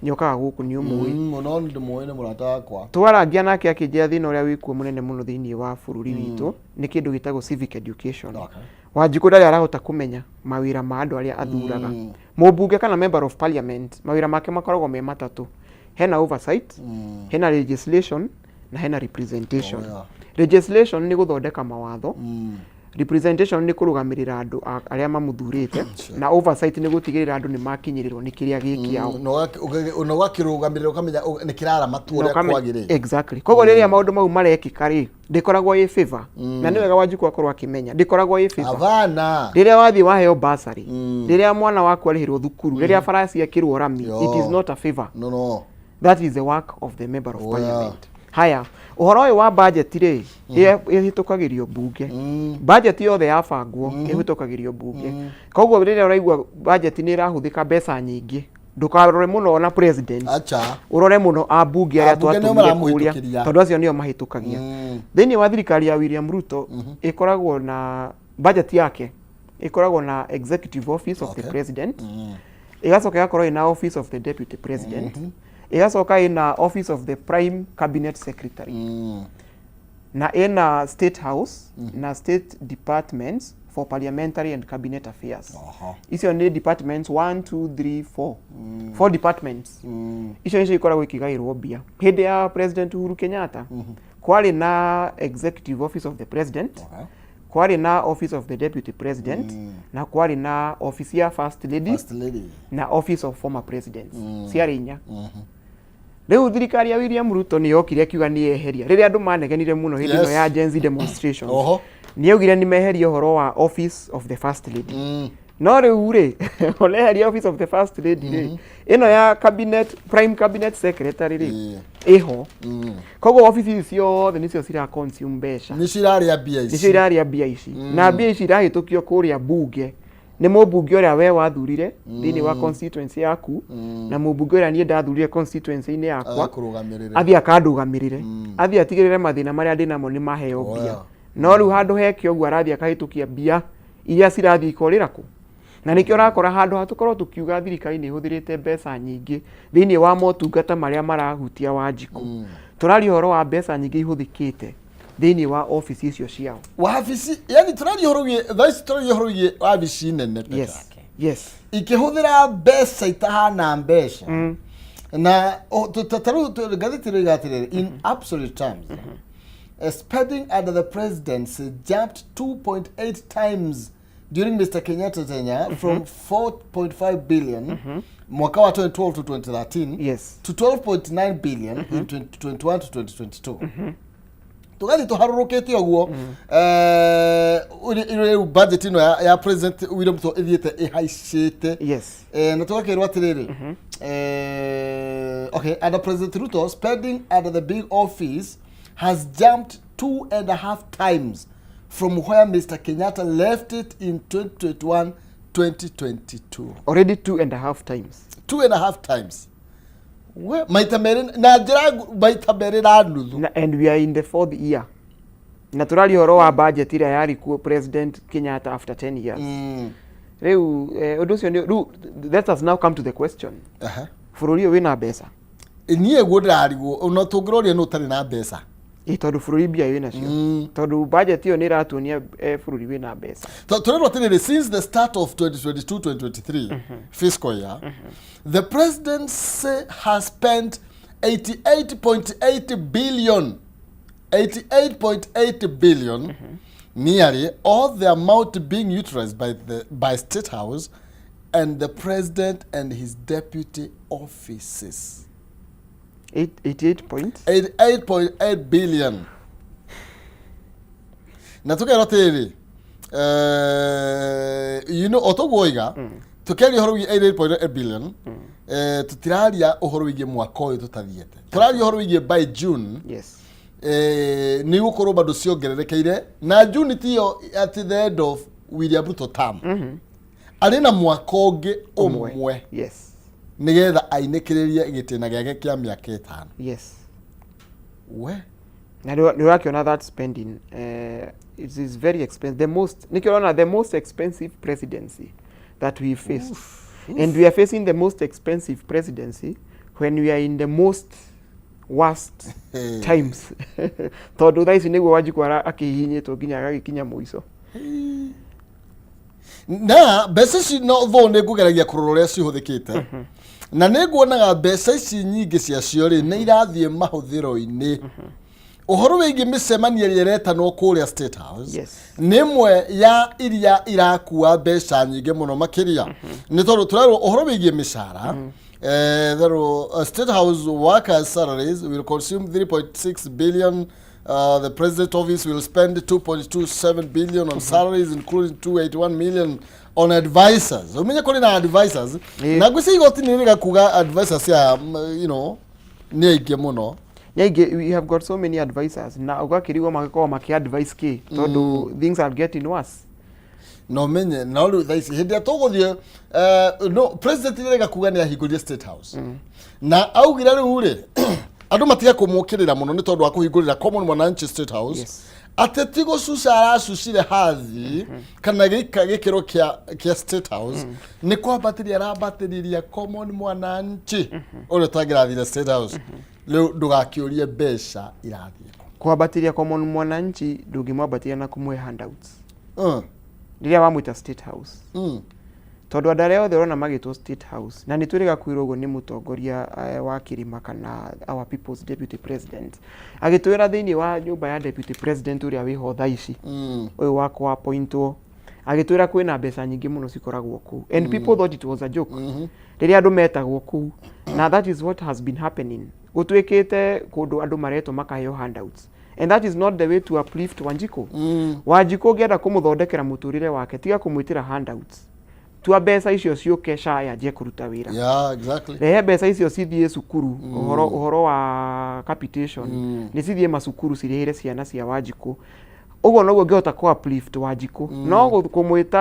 [SPEAKER 2] nyokaga guku ni umui
[SPEAKER 1] muno ndimwe ni murata wakwa
[SPEAKER 2] twaragia nake akinjia thina uria wikuo munene muno thiini wa bururi witu ni kindu gitagwo civic education Wanjiku ndari arahota kumenya mawira ma andu aria athuraga mubunge kana member of parliament mawira make makoragwo me matatu hena oversight hena legislation na hena representation legislation ni guthondeka mawatho representation ni kurugamirira andu aria mamuthurite na oversight ni gutigirira andu ni makinyirirwo ni kiria gikiao
[SPEAKER 1] no gakirugamirira ukamenya ni kirara mature kwagire
[SPEAKER 2] exactly kogo riria maundu mau marekika ri ndikoragwo i favor na ni wega Wanjiku akorwo akimenya ndikoragwo i favor
[SPEAKER 1] avana
[SPEAKER 2] riria wathi waheo bursary riria mwana waku arihirwo thukuru riria farasi akirwo rami it is not a favor
[SPEAKER 1] no
[SPEAKER 2] that is the work of the member of parliament haya uhoro uyu wa budget ri ihitukagirio bunge budget yothe yabangwo ihitukagirio bunge koguo riria uraigua budget ni irahuthika mbeca nyingi ndukarore muno na president urore muno abunge aria twatumire kuria tondu acio nio mahitukagia thiini wa thirikari ya William Ruto ikoragwo na budget yake ikoragwo na executive office of the president igacoka igakorwo ina office of the deputy president igacoka ina office of the prime cabinet secretary na ina state house na state departments for parliamentary and cabinet affairs icio ni departments 1 2 3 4 4 departments icio ikoragwo ikigairwo mbia hindi ya President Uhuru Kenyatta kwari na executive office of the president kwari na office of the deputy president na kwari na office ya first lady na office of former presidents ciari inya Riu thirikari ya William Ruto ni yokire kiuga ni eheria riria andu manegenire muno hindi no ya Gen Z demonstrations ni yogire ni meheria horo wa office of the first lady no riu ri ole hari office of the first lady ri ino ya cabinet prime cabinet secretary ri iho kogo office icio the nicio cira consume mbeca
[SPEAKER 1] ni ciraria bia ici
[SPEAKER 2] na bia ici rahitukio kuria bunge ni mubunge uria we wathurire thini wa constituency yaku na mubunge uria nie ndathurire constituency ini yakwa athi akandugamirire athi atigirire mathina maria ndina mo ni maheo bia no riu handu heke ogwo arathi akahitukia bia iria cirathi ikorira ku na nikio rakora handu hatukorwo tukiuga thirikari ni ihuthirite mbeca nyingi thini wa motungata maria marahutia Wanjiku turari horo wa mbeca nyingi ihuthikite thini wa office icio ciao
[SPEAKER 1] wabici yani turari horo ye wabici nene peke yake
[SPEAKER 2] yes
[SPEAKER 1] ikihuthira mbeca itahana mbeca na tataru gathitire gatirire in absolute terms spending under the presidency jumped 2.8 times during Mr. Kenyatta's tenure from 4.5 billion mwaka wa 2012 to 2013 to 12.9 billion in 2021 to 2022. Tugathi tuharurukite ogwo ire budget ino ya President William Ruto ithiete ihaicite na tugakirwa atiriri okay, under President Ruto spending under the big office has jumped 2.5 times from where Mr. Kenyatta left it in 2021-2022.
[SPEAKER 2] Already 2.5 times.
[SPEAKER 1] 2.5 times. Well,
[SPEAKER 2] and we are in the 4th year. Naturally, horo wa budget ira yari ku President Kenyatta after 10 years. Let us now come to the question. Fururi wina besa.
[SPEAKER 1] Niye gudrarigo unatugororia no tari na besa.
[SPEAKER 2] Tondu fururi bia wina cio. Tondu budget iyo ni ratunia fururi wina besa.
[SPEAKER 1] Turero tene since the start of 2022-2023 fiscal year, the presidency has spent 88.8 billion. 88.8 billion, nearly all the amount being utilized by State House and the president and his deputy offices. 88.8 billion. Natuka roteri. You know otogoiga tukeri horo wi 88.8 billion. Tutiraria ohoro wi mwaka uyu tutathiete. Turaria ohoro wi by June.
[SPEAKER 2] Yes.
[SPEAKER 1] Ni gukoro bado ciongererekeire na June tiyo at the end of William Ruto term. Ari na mwaka ungi umwe.
[SPEAKER 2] Yes.
[SPEAKER 1] Nigetha ainekererie gitina giake kia miaka 5.
[SPEAKER 2] Yes.
[SPEAKER 1] We
[SPEAKER 2] na niwakiona that spending it is very expensive, the most expensive presidency that we faced. And we are facing the most expensive presidency when we are in the most worst times. Tondu thaa ici niguo Wanjiku akihinyitwo nginya agagikinya muico.
[SPEAKER 1] Na mbeca ici no tho nĩ ngũgeragia kũrora ũrĩa cihuthĩkĩte na nĩ nguonaga mbeca ici nyingĩ ciacio rĩ nĩ irathiĩ mahũthĩro-inĩ. Ũhoro wĩgiĩ mĩcemanio ĩrĩa ĩretanwo kũrĩa State House nĩ ĩmwe ya iria irakuua mbeca nyingĩ mũno makĩria nĩ tondũ tũrerwo ũhoro wĩgiĩ mĩcara. The State House workers' salaries will consume 3.6 billion. The president's office will spend 2.27 billion on salaries, including 281 million on advisors. Umenya kuri na advisors. Na gwisi igoti ni rega kuga advisors ya, you know, ni aige muno.
[SPEAKER 2] We have got so many advisors. Na ugakiriwa makako maki-advise ki. Tondu things are getting worse.
[SPEAKER 1] No menye na ulu thaisi hindi atogothie no president ni rega kuga ni ahingũrire State House. Na augira riu ri andu matiga kumukirira muno ni tondu wa kuhingurira common mwananchi State House. Ateti gucuca aracucire hathi kana gikiro kia State House ni kwambatiria arabatiriria common mwananchi ule twagirathire State House leo ndugakiurie mbeca irathie
[SPEAKER 2] kwambatiria common mwananchi ndungimwambatiria na kumwe handouts ndiria wamwita State House tondu andare othe urona magitwo State House na nitwiriga kwirwo uguo ni mutongoria wa kirima kana our people's deputy president agitwira thiini wa nyumba ya deputy president uria wiho thaici uyu wako appointwo agitwira kwina mbeca nyingi muno cikoragwo ku and people thought it was a joke riria andu metagwo ku na that is what has been happening gutwikite kundu andu maretwo makaheo handouts and that is not the way to uplift Wanjiku. Wanjiku ngienda kumuthondekera muturire wake tiga kumwitira handouts tua mbeca icio ciuke SHA yanjie kuruta wira.
[SPEAKER 1] Yeah, exactly.
[SPEAKER 2] Rehe mbeca icio cithie cukuru, uhoro wa capitation, ni cithie macukuru cirihire ciana cia Wanjiku. Uguo noguo ngihota ku uplift Wanjiku. No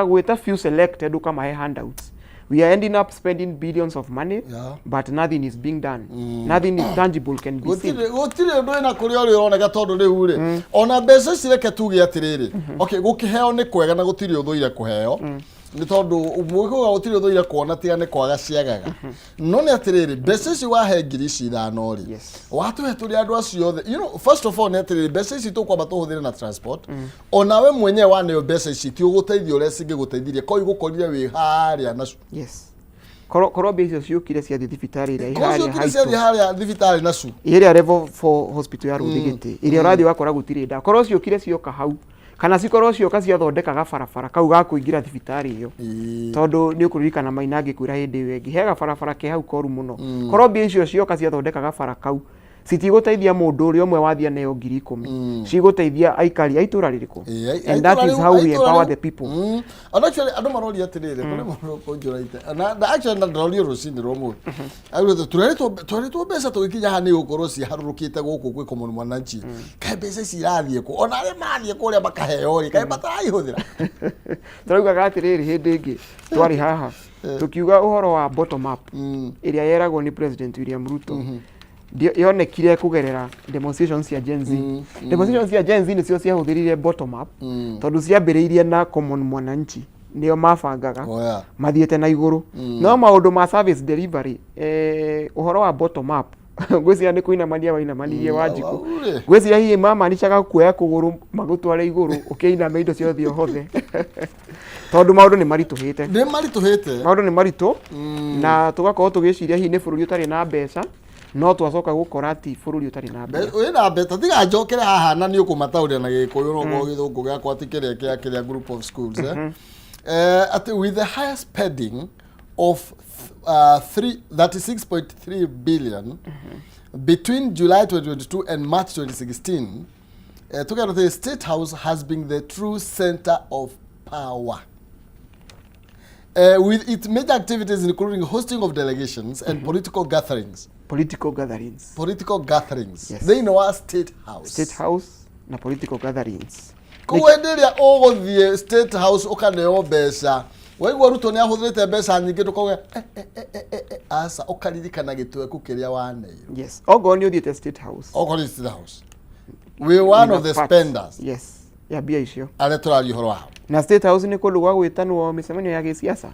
[SPEAKER 2] gwita few selected ukamahe handouts. We are ending up spending billions of money, but nothing is being done. Nothing is tangible can be seen.
[SPEAKER 1] Gutire ndo ina kuri ori uroneka tondu riu ri. Ona mbeca cireke tuge atiriri. Okay, gukiheo ni kwega na gutire uthuire kuheo. Ni tondu umwiko gutire uthuire kuona tiga ni kwaga ciagaga. No ni atiriri mbeca ici wahe ngiri ici ithano ri. Watu heturi andu acio othe. You know, first of all ni atiriri mbeca ici tukwamba tuhuthire na transport. Ona we mwenyewe wane mbeca ici ti uguteithia uria cingiguteithirie ko igukorire wi haria nacio.
[SPEAKER 2] Yes. Koro mbeca ciukire cia thibitari iria
[SPEAKER 1] iharia haria thibitari nacio.
[SPEAKER 2] Iria level 4 hospital ya Ruthigiti. Iria urathi wakora gutire nda. Koro ciukire cioka hau. Kana cikorwo cioka ciathondekaga barabara kau ga kuingira thibitari iyo. Tondu ni ukuririkana mainangi kwira hindi wengi. Hega barabara ke hau koru muno. Koro mbeca icio cioka ciathondekaga bara kau. Citigũteithia mũndũ ũrĩa ũmwe wathia nayo 10,000 cigũteithia aikari aitura ririku. And that is how we empower the people.
[SPEAKER 1] And actually andu marori atirire kuri mũndũ konjuraite na actually ndorori rucini romu agwethe tureretwo mbeca tugikinya hani gukorwo ci harurukite guku gwi common mwananchi kai mbeca cirathie ku ona ari mathie kuria makaheo ri kai bataraihũthĩra
[SPEAKER 2] turaugaga atiriri hindi ingi twari haha tukiuga uhoro wa bottom up iria yeragwo ni President William Ruto yonekire kugerera demonstrations cia Gen Z. Demonstrations cia Gen Z nicio ciahũthĩrire bottom up tondu ciambĩrĩirie na common mwananchi nio mabangaga mathiete na iguru no maundu ma service delivery uhoro wa bottom up gwĩciria nĩ kũinamania wainamanirie Wanjiku gwĩciria hihi mamanicaga kuoya kũgũrũ magũtware igũrũ ũkĩinama indo ciothe hothe tondu maundu nĩ maritũhĩte maundu nĩ maritũ na tugakorwo tũgĩciria hihi nĩ bũrũri ũtarĩ na mbeca no twacoka gukora ati bururi utari na mbeca
[SPEAKER 1] wina mbeca tiga njokere haha na ni ukumataurira na gikuyu no githungu giakwa tikire kia group of schools at with the highest spending of 36.3 billion between July 2022 and March 2016 together the State House has been the true center of power. With its major activities including hosting of delegations and political gatherings.
[SPEAKER 2] Yes.
[SPEAKER 1] They know our State House.
[SPEAKER 2] State House na political gatherings.
[SPEAKER 1] Kuwenderia ogothie State House ukaneo mbeca. Waigua Ruto ni ahuthirite mbeca nyingi tukoge asa ukaririkana gitweku kiria waneyo.
[SPEAKER 2] Yes. Ogo ni uthiete State House.
[SPEAKER 1] We one of the spenders.
[SPEAKER 2] Yes. Ya bia icio.
[SPEAKER 1] Ale turari horo wao.
[SPEAKER 2] Na State House ni kundu gwa gwitanwo micemanio ya gisiasa.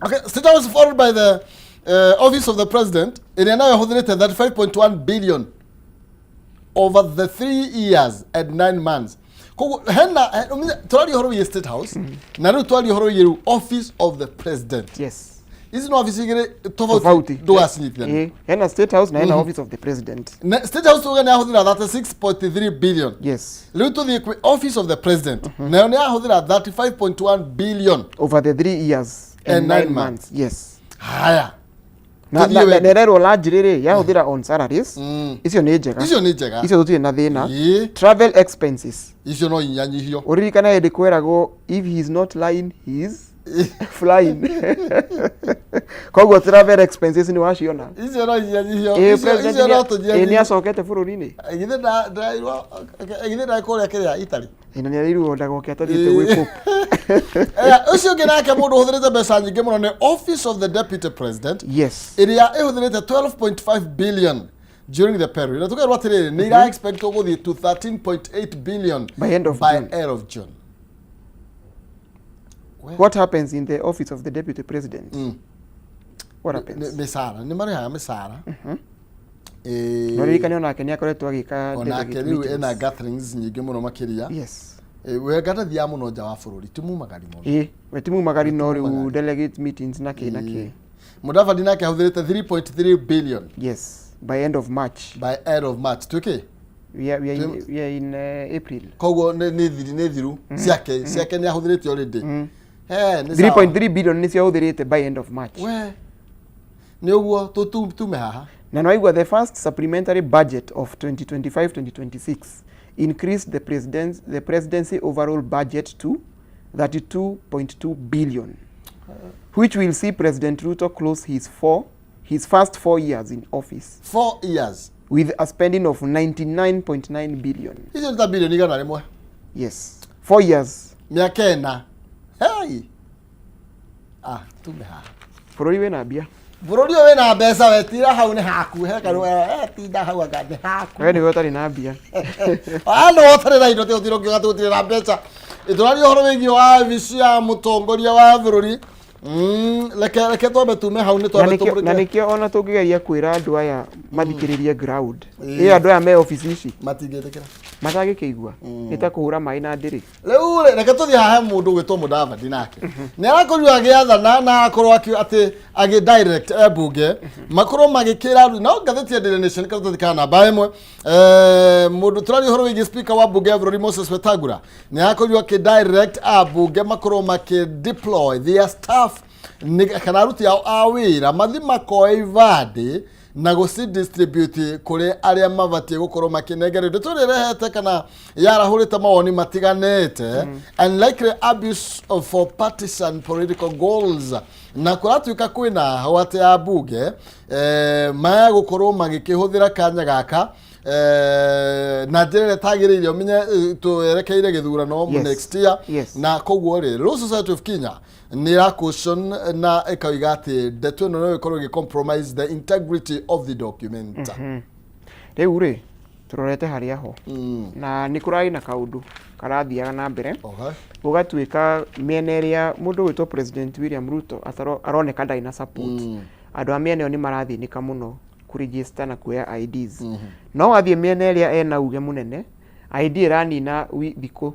[SPEAKER 1] Okay, State House followed by the Office of the President. Ina nayo ahuthirite 35.1 billion over the 3 years and 9 months. Kogo hena turari horo ye State House. Na ru turari horo ye Office of the President.
[SPEAKER 2] Yes.
[SPEAKER 1] Izi no office igire tofauti do asinyitirana.
[SPEAKER 2] Hena State House na hena Office of the President.
[SPEAKER 1] State House tuga na ahuthira 36.3 billion.
[SPEAKER 2] Yes.
[SPEAKER 1] Leo to the Office of the President. Na ne ahuthira 35.1 billion
[SPEAKER 2] over the 3 years and 9 months. Yes.
[SPEAKER 1] Haya.
[SPEAKER 2] Na nerero la njiriri ya huthira on salaries. Icio ni njega. Icio tutire na thina. Travel expenses.
[SPEAKER 1] Icio no inyanyihio.
[SPEAKER 2] Uririkana hindi kwerago if he is not lying he is flying. Koguo travel expenses ni waciona.
[SPEAKER 1] Icio no inyanyihio. Icio no tunyanyihio.
[SPEAKER 2] Ni acokete bururi-ini.
[SPEAKER 1] Igithe ndaikuria kiria Italy.
[SPEAKER 2] Ina ni ariru ndagoke athiete gwi pop.
[SPEAKER 1] Ucio nginake mundu uthirite mbeca nyingi muno ni Office of the Deputy President.
[SPEAKER 2] Yes.
[SPEAKER 1] Iria ihuthirite 12.5 billion during the period. Na tukerwa atiriri ni ira expect to go to 13.8 billion
[SPEAKER 2] by end of
[SPEAKER 1] June.
[SPEAKER 2] What happens in the Office of the Deputy President? What happens?
[SPEAKER 1] Misara ni mariha misara.
[SPEAKER 2] Noririkane ona Kenya akoretwo agika
[SPEAKER 1] delegate meetings. Ena gatherings nyingi muno makiria.
[SPEAKER 2] Yes.
[SPEAKER 1] We gatathia muno nja wa bururi timu magari muno.
[SPEAKER 2] We timu magari no riu delegate meetings na ke.
[SPEAKER 1] Mudavadi nake ahuthirite 3.3 billion.
[SPEAKER 2] Yes, by end of March.
[SPEAKER 1] Tuke.
[SPEAKER 2] We are in April.
[SPEAKER 1] Kogo ne thiru ciake ni ahuthirite already.
[SPEAKER 2] 3.3 billion ni ciahuthirite by end of March.
[SPEAKER 1] We ni uguo tume haha.
[SPEAKER 2] Na noigwa the first supplementary budget of 2025-2026 increased the presidency overall budget to 32.2 billion, which will see President Ruto close his first 4 years in office
[SPEAKER 1] 4 years
[SPEAKER 2] with a spending of 99.9 billion.
[SPEAKER 1] hizo ni bilioni gana rimwe?
[SPEAKER 2] Yes, 4 years.
[SPEAKER 1] Miaka ena. Hey, tumeha
[SPEAKER 2] Bururi we na mbia.
[SPEAKER 1] Bururi we na mbeca wetira hau ni haku he karu tinda hau anga ni haku.
[SPEAKER 2] We ni gotari na mbia.
[SPEAKER 1] No wotare na indo te utiro kyo gatutire na mbeca. Iturari horo wigi wa visia mutongoria wa bururi. Leke twambe tume hau ni twambe tumurike.
[SPEAKER 2] Na nikio ona tungigeria kwira andu aya mathikiririe ground. Andu aya me office ici
[SPEAKER 1] matingetekera.
[SPEAKER 2] Matagikigua. Ita kuhura mai na ndiri.
[SPEAKER 1] Riu reke tuthie hahe mundu gwitwo Mudavadi nake. Ni arakorwo agiathana na akorwo ati agi direct bunge makorwo magikira no ngatheti ya Daily Nation kathikana namba imwe mundu turari horo wigi speaker wa bunge Everori Moses Wetangula ni arakorwo aki direct bunge makorwo maki deploy their staff kana aruti a wira mathi makoe ivadi na guci distribute kuri aria mabatie gukorwo makinengere ndu turirehete kana yarahurite mawoni matiganete unlikely abuse for partisan political goals na kuratuika kwina hawate ya bunge maya gukorwo magikihuthira kanya gaka na njĩra tagĩrĩire umenye twerekeire gĩthurano next year na koguo rĩ Law Society of Kenya nĩ caution na ĩkauga atĩ ndeto ĩno no ĩkorwo ĩgĩ-compromise the integrity of the document.
[SPEAKER 2] Rĩu rĩ turorete harĩa ho na nĩ kũrarĩ na kaũndũ karathiaga na mbere gũgatuĩka mĩena ĩrĩa mũndũ wĩtwo President William Ruto aroneka ndarĩ na support. Andũ a mĩena ĩyo nĩ marathiĩnĩka mũno kuregister na kuoya IDs. No wathiĩ mĩena ĩrĩa ena uge mũnene ID ĩranina thikũ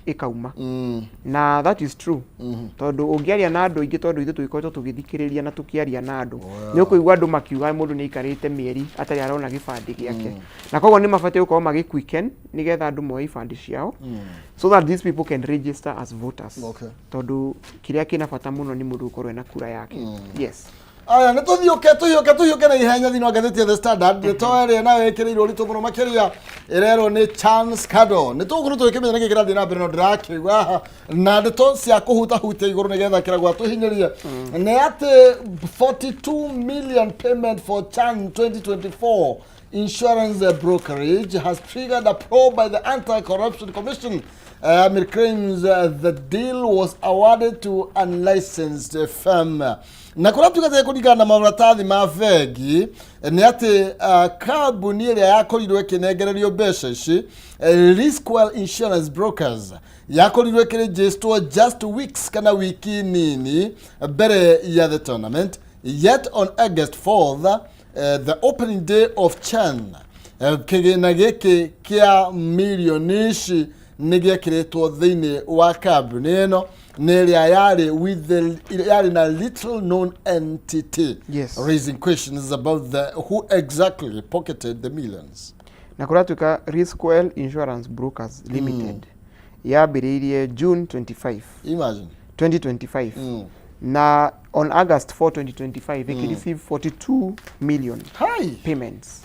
[SPEAKER 2] ikauma. Na that is true. Tondu ũngĩaria na andũ aingĩ tondu ithuĩ tũgĩkoretwo tũgĩthikĩrĩria na tũkĩaria na andũ nĩ ũkũigua andũ makiuga mũndũ nĩ aikarĩte mĩeri atarĩ arona gĩbandĩ gĩake. Na koguo nĩ mabatiĩ gũkorwo magĩ-quicken nĩgetha andũ moe ibandĩ ciao so that these people can register as voters. Tondu kĩrĩa kĩna bata mũno nĩ mũndũ gũkorwo ena kura yake. Yes.
[SPEAKER 1] Aya nĩ tũhiũke na ihenya thĩinĩ wa ngathĩti ya The Standard ndeto ĩrĩa nayo ĩkĩrĩirwo ũritũ mũno makĩria ĩrerwo nĩ Chance Kado. Nĩ tũgũkorwo tũgĩkĩmenya nĩkĩ kĩrathiĩ na mbere no ndĩrakĩigua haha na ndeto cia kũhutahutia igũrũ nĩgetha kĩragwa tũhinyĩrie nĩ atĩ 42 million payment for Chan 2024 insurance brokerage has triggered a probe by the Anti-Corruption Commission. It claims the deal was awarded to unlicensed firm. Na kũrĩa tũgathiĩ kũringana na maratathi ma bengi nĩ atĩ kambuni ĩrĩa yakorirwo ĩkĩnengererio mbeca ici Riskwell Insurance Brokers yakorirwo ĩkĩrĩnjĩstwo just weeks kana wiki nini mbere ya the tournament. Yet on August 4th the opening day of Chan kĩgĩna gĩkĩ kĩa milioni ici nĩ gĩekĩrĩtwo thĩinĩ wa kambuni ĩno yari na little known entity raising questions about who exactly pocketed the millions.
[SPEAKER 2] Na kũratuĩka Riskwell Insurance Brokers Limited yambĩrĩirie June 25.
[SPEAKER 1] Imagine.
[SPEAKER 2] 2025. Na on August 4, 2025 they received 42 million payments.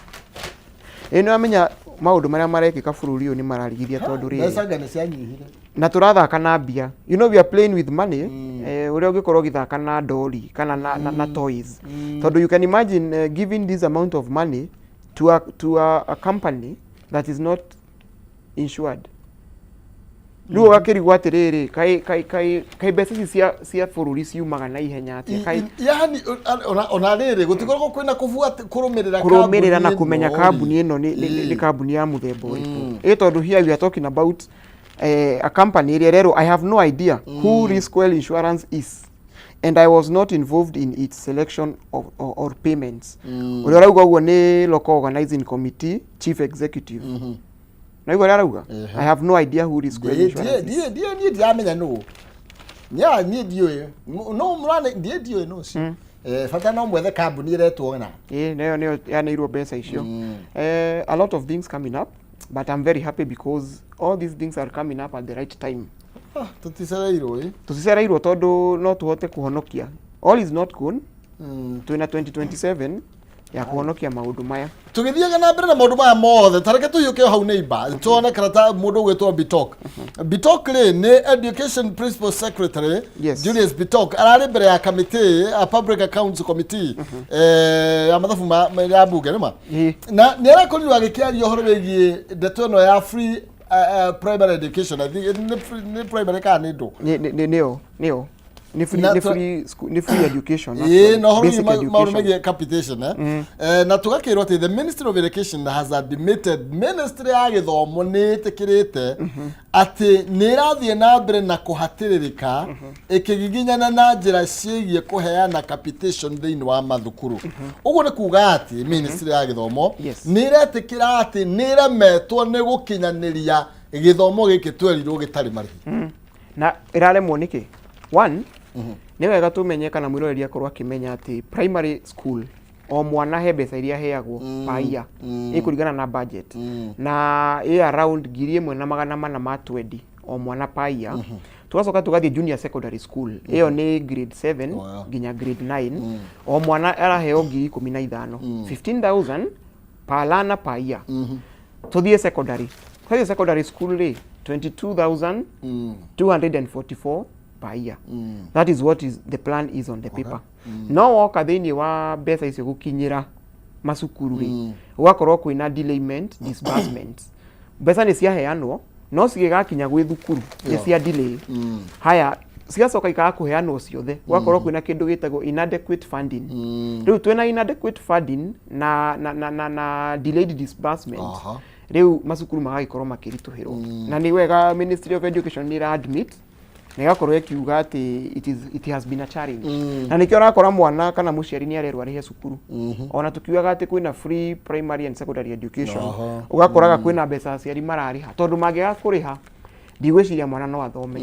[SPEAKER 2] Eno amenya maundu maria marekika bũrũri ũyũ nĩ mararigithia tondu rĩ na tũrathaka na mbia. You know we are playing with money. Ũrĩa ũngĩkorwo ũgĩthaka na ndori kana na toys. Tondu you can imagine giving this amount of money to a company that is not insured. Rĩu ũgakĩrigwo atĩrĩrĩ kai mbeca ici cia bũrũri ciumaga na ihenya atĩa
[SPEAKER 1] yani ona rĩrĩ gũtikoragwo kwĩna
[SPEAKER 2] kũrũmĩrĩra na kũmenya kambuni ĩno nĩ kambuni ya mũthemba ũrĩkũ. Tondu here we are talking about a company ĩrĩa I have no idea who Riskwell Insurance is and I was not involved in its selection or payments. Ũrĩa ũrauga ũguo nĩ local organizing committee chief executive. Na igora rauga I have no idea who Riskwell Insurance is.
[SPEAKER 1] Die diamenya no. Nya ni dio no mrane dio no si. Fata no mwethe kambuni iretwo na.
[SPEAKER 2] Nayo yaneirwo mbeca icio. A lot of things coming up but I'm very happy because all these things are coming up at the right time. Tuticereirwo tondu no tuhote kuhonokia. All is not gone. Twina 2027 ya kuhonokia maundu maya
[SPEAKER 1] tugithiaga na mbere na maundu maya mothe tareke tuhiuke hau neighbor tuone karata mundu gwitwo Bitok Bitok ni Education Principal Secretary Julius Bitok arari mbere ya committee a Public Accounts Committee ya mathabu ya bunge nima na ni arakorirwo agikiaria horo wigie ndeto ino ya free primary education I think ni primary ka ni ndo
[SPEAKER 2] nio ni free education
[SPEAKER 1] no horo capitation na tugakirwo ati the Ministry of Education has admitted ministry ya githomo ni tikirite ati ni rathie na mbere na kuhatiririka ikigiginyana na njira ciegie kuheana capitation thiini wa mathukuru uguo ni kuga ati ministry ya githomo ni retikira ati ni remetwo ni gukinyaniria githomo giki twerirwo gitari marihi
[SPEAKER 2] na iraremwo niki one ni wega tumenye kana mwiroreria korwa kimenya ati primary school o mwana he mbeca iria heagwo paia ikuringana na budget na around 1,420 o mwana paia tugacoka tugathie junior secondary school iyo ni grade 7 ginya grade 9 o mwana araheo 15,000 15,000 per lana paia tuthie secondary school ri 22,244 per year. That is what is the plan is on the paper. No woka thiini wa mbeca icio gukinyira masukuru ri ugakorwo kwina delayment disbursement mbeca ni ciaheanwo no cigigakinya gwi thukuru ni cia delay haya cigacoka ikaga kuheanwo ciothe ugakorwo kwina kindu gitagwo inadequate funding riu twina inadequate funding na delayed disbursement riu masukuru magagikorwo makirituhirwo na ni wega Ministry of Education ni admit negakorwo ekiuga ati it has been a challenge na nikio rakora mwana kana muciari ni arerwa rihe cukuru ona tukiuga ati kwina free primary and secondary education ugakoraga kwina mbeca aciari marariha tondu mangiga kuriha ndigwiciria mwana no athome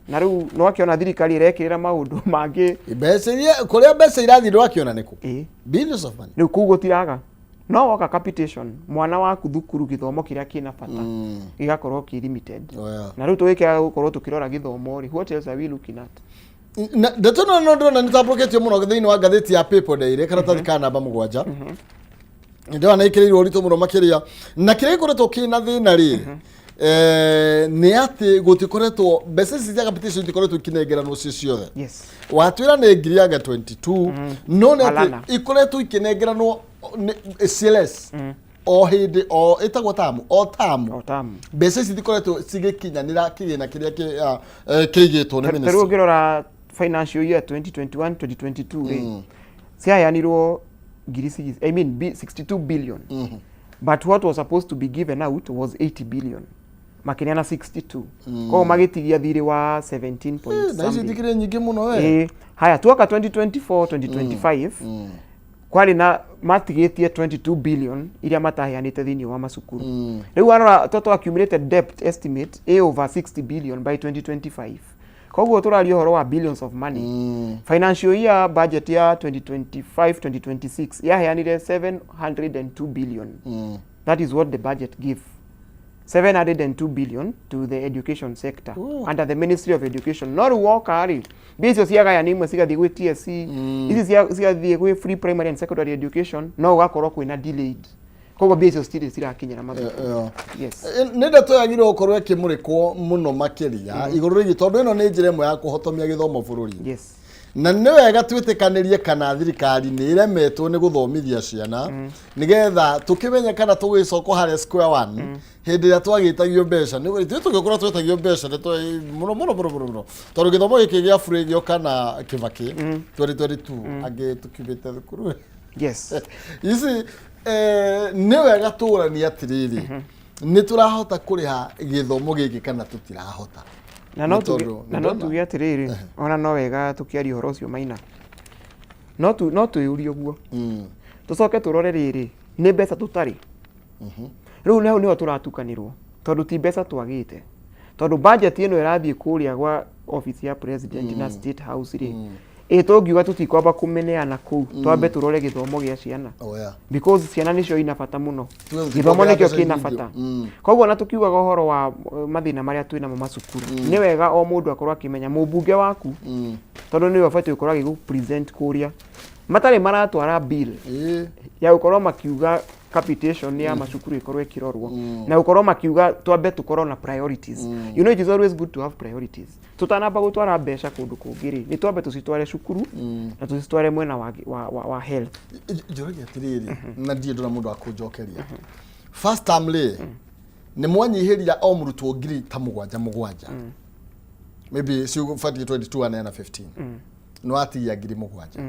[SPEAKER 2] na riu no akiona thirikari irekirira maundu mangi
[SPEAKER 1] mbeca iria kuria mbeca irathi ndo akiona niku billions of money
[SPEAKER 2] riu kugo tiraga no woka capitation mwana waku thukuru githomo kiria kina bata igakorwo ki limited na riu tuwike gukorwo tukirora githomo ri what else are we looking at
[SPEAKER 1] na ndeto no ndona nitabroketio muno thiini wa gatheti ya People Daily karatathi ka namba 7 ndio anaikirirwo rito muno makiria na kiria ikoretwo kina thina ri ni ati gutikoretwo mbeca cia capitation ikoretwo ikinengeranwo ciothe watwira ni ngiri ya 22 no ni ati ikoretwo ikinengeranwo CLS o hindi o itagwo tamu mbeca ici ikoretwo cigikinyanira kigina kiria kigitwo ni ministry
[SPEAKER 2] pero ngirora financial year 2021 2022 ri ciayanirwo ngiri 62 billion but what was supposed to be given out was 80 billion makiniana 62 kwa magitigia thiri wa 17
[SPEAKER 1] na ici dikire nyingi muno
[SPEAKER 2] haya tuoka 2024 2025 kwali na matigetie 22 billion iria mataheanite thiini wa masukuru riu arora total accumulated debt estimate over 60 billion by 2025 koguo turario horo wa billions of money financial year budget ya 2025 2026 yaheanire 702 billion that is what the budget give 702 billion to the education sector under the Ministry of Education. Not work ari. Bizo siaga ya nimwe siga thigwe TSC. Izi siga thigwe free primary and secondary education. No gakoro kwina delayed. Kogo bizo still sira kinyana matho. Yes.
[SPEAKER 1] Nenda to yagiro okorwe kimurikwo muno makiria. Iguru rigi tondu ino ni njire mwe ya kuhotomia githomo bururi.
[SPEAKER 2] Yes.
[SPEAKER 1] Na nĩ wega twĩtĩkanĩrie kana thirikari nĩ iremetwo nĩ gũthomithia ciana nigetha tukimenya kana tũgĩcoka harĩa square one hĩndĩ ĩrĩa twagĩtagio mbeca nĩ ithuĩ tũngĩkorwo twĩtagio mbeca nĩ mũno tondũ gĩthomo gĩkĩ gĩa free gĩoka na Kĩbakĩ 2022 angĩ tukibĩte thukuru ici nĩ wega tũrania atĩrĩrĩ nĩ tũrahota kũrĩha gĩthomo gĩkĩ kana tũtirahota
[SPEAKER 2] na no tuge atiriri ona no wega tukiaria horo cio maina no tuyurio guo tucoke turore riri ni mbeca tutari riu niho turatukanirwo tondu ti mbeca twagite tondu budget ino irathie kuria gwa office ya president na state house ri tungiuga tutikwamba kumeneana kuu twambe turore githomo gia ciana because ciana nicio ina bata muno githomo nikio kina bata koguo na tukiuga horo wa mathina maria twina masukuru ni wega o mundu akorwo akimenya mubunge waku tondu ni wabati ukorwo agigu present kuria matari maratwara bill ya gukorwo makiuga capitation ya macukuru ikorwo ikirorwo na gukorwo makiuga twambe tukorwo na priorities. You know, it is always good to have priorities. Tutanamba gutwara mbeca kundu kungiri ni twambe tucitware cukuru na tucitware mwena wa health.
[SPEAKER 1] Njoroge atiriri na ndie ndona mundu akunjokeria first termly ni mwanyihiria o murutwo ngiri ta mugwanja maybe si ufati 22 na 15 no atigia ngiri mugwanja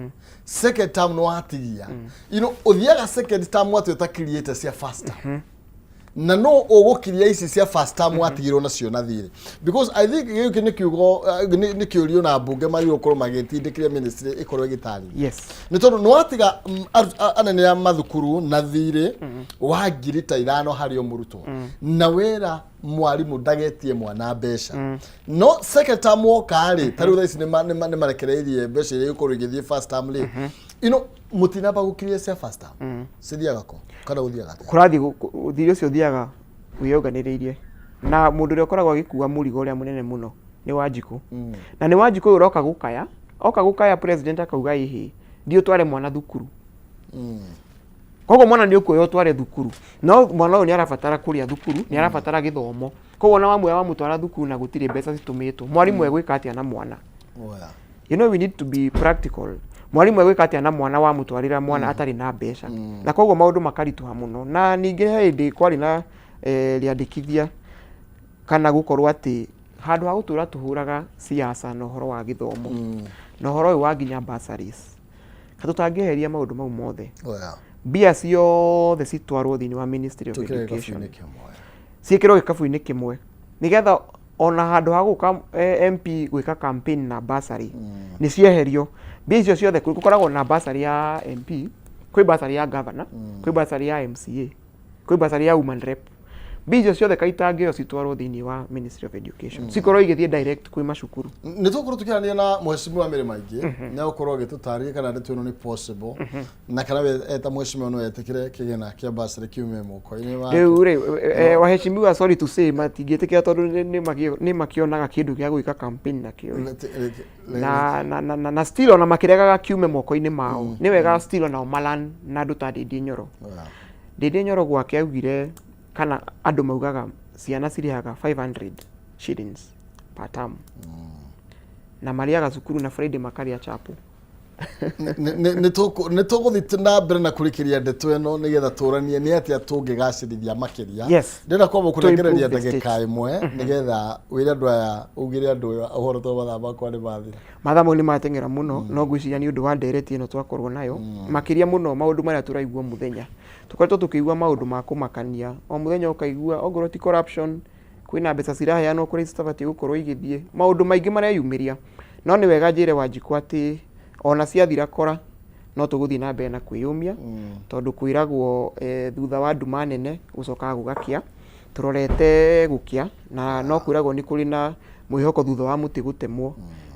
[SPEAKER 1] second term no atigia you know uthiaga second term watu ta creator cia first term na no ugukiria ici cia first term watigirwo nacio na thire because I think giki ni kiugo ni kiurio na bunge mari ukorwo magitindikire ministry ikorwo igitari
[SPEAKER 2] yes
[SPEAKER 1] ni tondu no atiga anene ya mathukuru na thire wa ngiri ta ithano hari omurutwo na wera mwarimu ndagetie mwana mbeca no second term okari taru thaici ni marekereirie mbeca ile ikorwo igithie first term li you know mutina ba gukiria cia first term sithiaga ko kana uthiaga
[SPEAKER 2] kurathi uthiri ucio thiaga wiyoganireirie na mundu uri ukoragwo agikuwa murigo uria munene muno ni Wanjiku na ni Wanjiku uroka gukaya president akauga ihi ndio tware mwana thukuru kogo mwana ni ukuyo tware thukuru no mwana uyu ni arabatara kuria thukuru ni arabatara githomo kogo na wamwe wa mutwara thukuru na gutire mbeca citumitwo mwarimu egwika atia na mwana you know we need to be practical. Mwalimu egwika atia na mwana wa mutwarira mwana atari na mbeca na koguo maundu makarituha muno na ningi hindi kwari na riandikithia kana gukorwo ati handu ha gutura tuhuraga siasa na horo wa githomo na horo uyu wa nginya bursaries katutangiheria maundu mau mothe bia ciothe citwarwo thini wa Ministry of Education ciikirwo gikabu-ini kimwe nigetha ona handu ha guka MP gwika campaign na bursary ni cieherio bia icio ciothe gukoragwo na bursary ya MP kwi bursary ya governor kwi bursary ya MCA kwi bursary ya woman rep bia icio ciothe kaitangio citwarwo thini wa Ministry of Education cikorwo igithie direct kwi macukuru
[SPEAKER 1] ni tukorwo tukirania na mheshimiwa mere maingi na gukorwo gitutaria kana ndi tuno ni possible na kana we eta mheshimiwa no yetekire kigena kia bursary kiume moko-ini wa
[SPEAKER 2] waheshimiwa sorry to say matingitikia tondu ni makionaga kindu gia gwika campaign na kio na still ona makiregaga kiume moko-ini mao ni wega still ona malan na nduta Ndindi Nyoro Ndindi Nyoro gwake augire kana andu maugaga ciana cirihaga 500 shillings per term na mariaga cukuru na Friday makaria chapo
[SPEAKER 1] ni tuguthi na mbere na kurikiria ndeto eno nigetha turanie ni atia tungigacirithia makiria ndina kwamba kurengereria ndagika imwe nigetha wira andu aya ugire andu uhoro to mathamba kwa ni mathira
[SPEAKER 2] mathamo ni matengera muno no gwiciria ni undu wa ndereti eno twakorwo nayo makiria muno maundu maria turaigua muthenya tukoretwo tukigua maundu ma kumakania o muthenya ukaigua ongoro ti corruption kwina mbeca ciraheanwo kuri citabati gukorwo igithie maundu maingi maria yumiria no ni wega njire Wanjiku ati ona ciathira kora no tuguthii na mbere na kwiyumia tondu kwiragwo thutha wa nduma nene gucoka gugakia turorete gukia na no kwiragwo ni kuri na mwihoko thutha wa muti gutemwo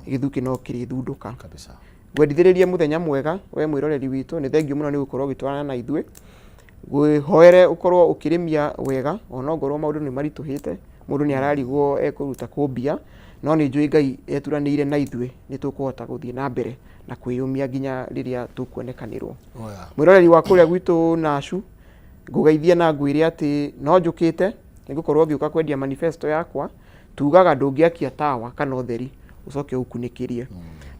[SPEAKER 2] githuki no kirithunduka kabisa gwendithiririe muthenya mwega we mwiroreri witu ni thengiu muno ni gukorwo gitwarana na ithue gwihoere ukorwo ukirimia wega ona ngorwo maundu ni marituhite mundu ni ararigwo ekuruta kumbia no ni njui Ngai eturanire na ithue ni tukuhota guthii na mbere na kwiyumia nginya riria tukuonekanirwo mwiroreri wa kuria gwitu Nashu ngugeithia na ngwire ati no njukite nigukorwo ngiuka kwendia manifesto yakwa tugaga ndungiakia tawa kana utheri ucoke ukunikirie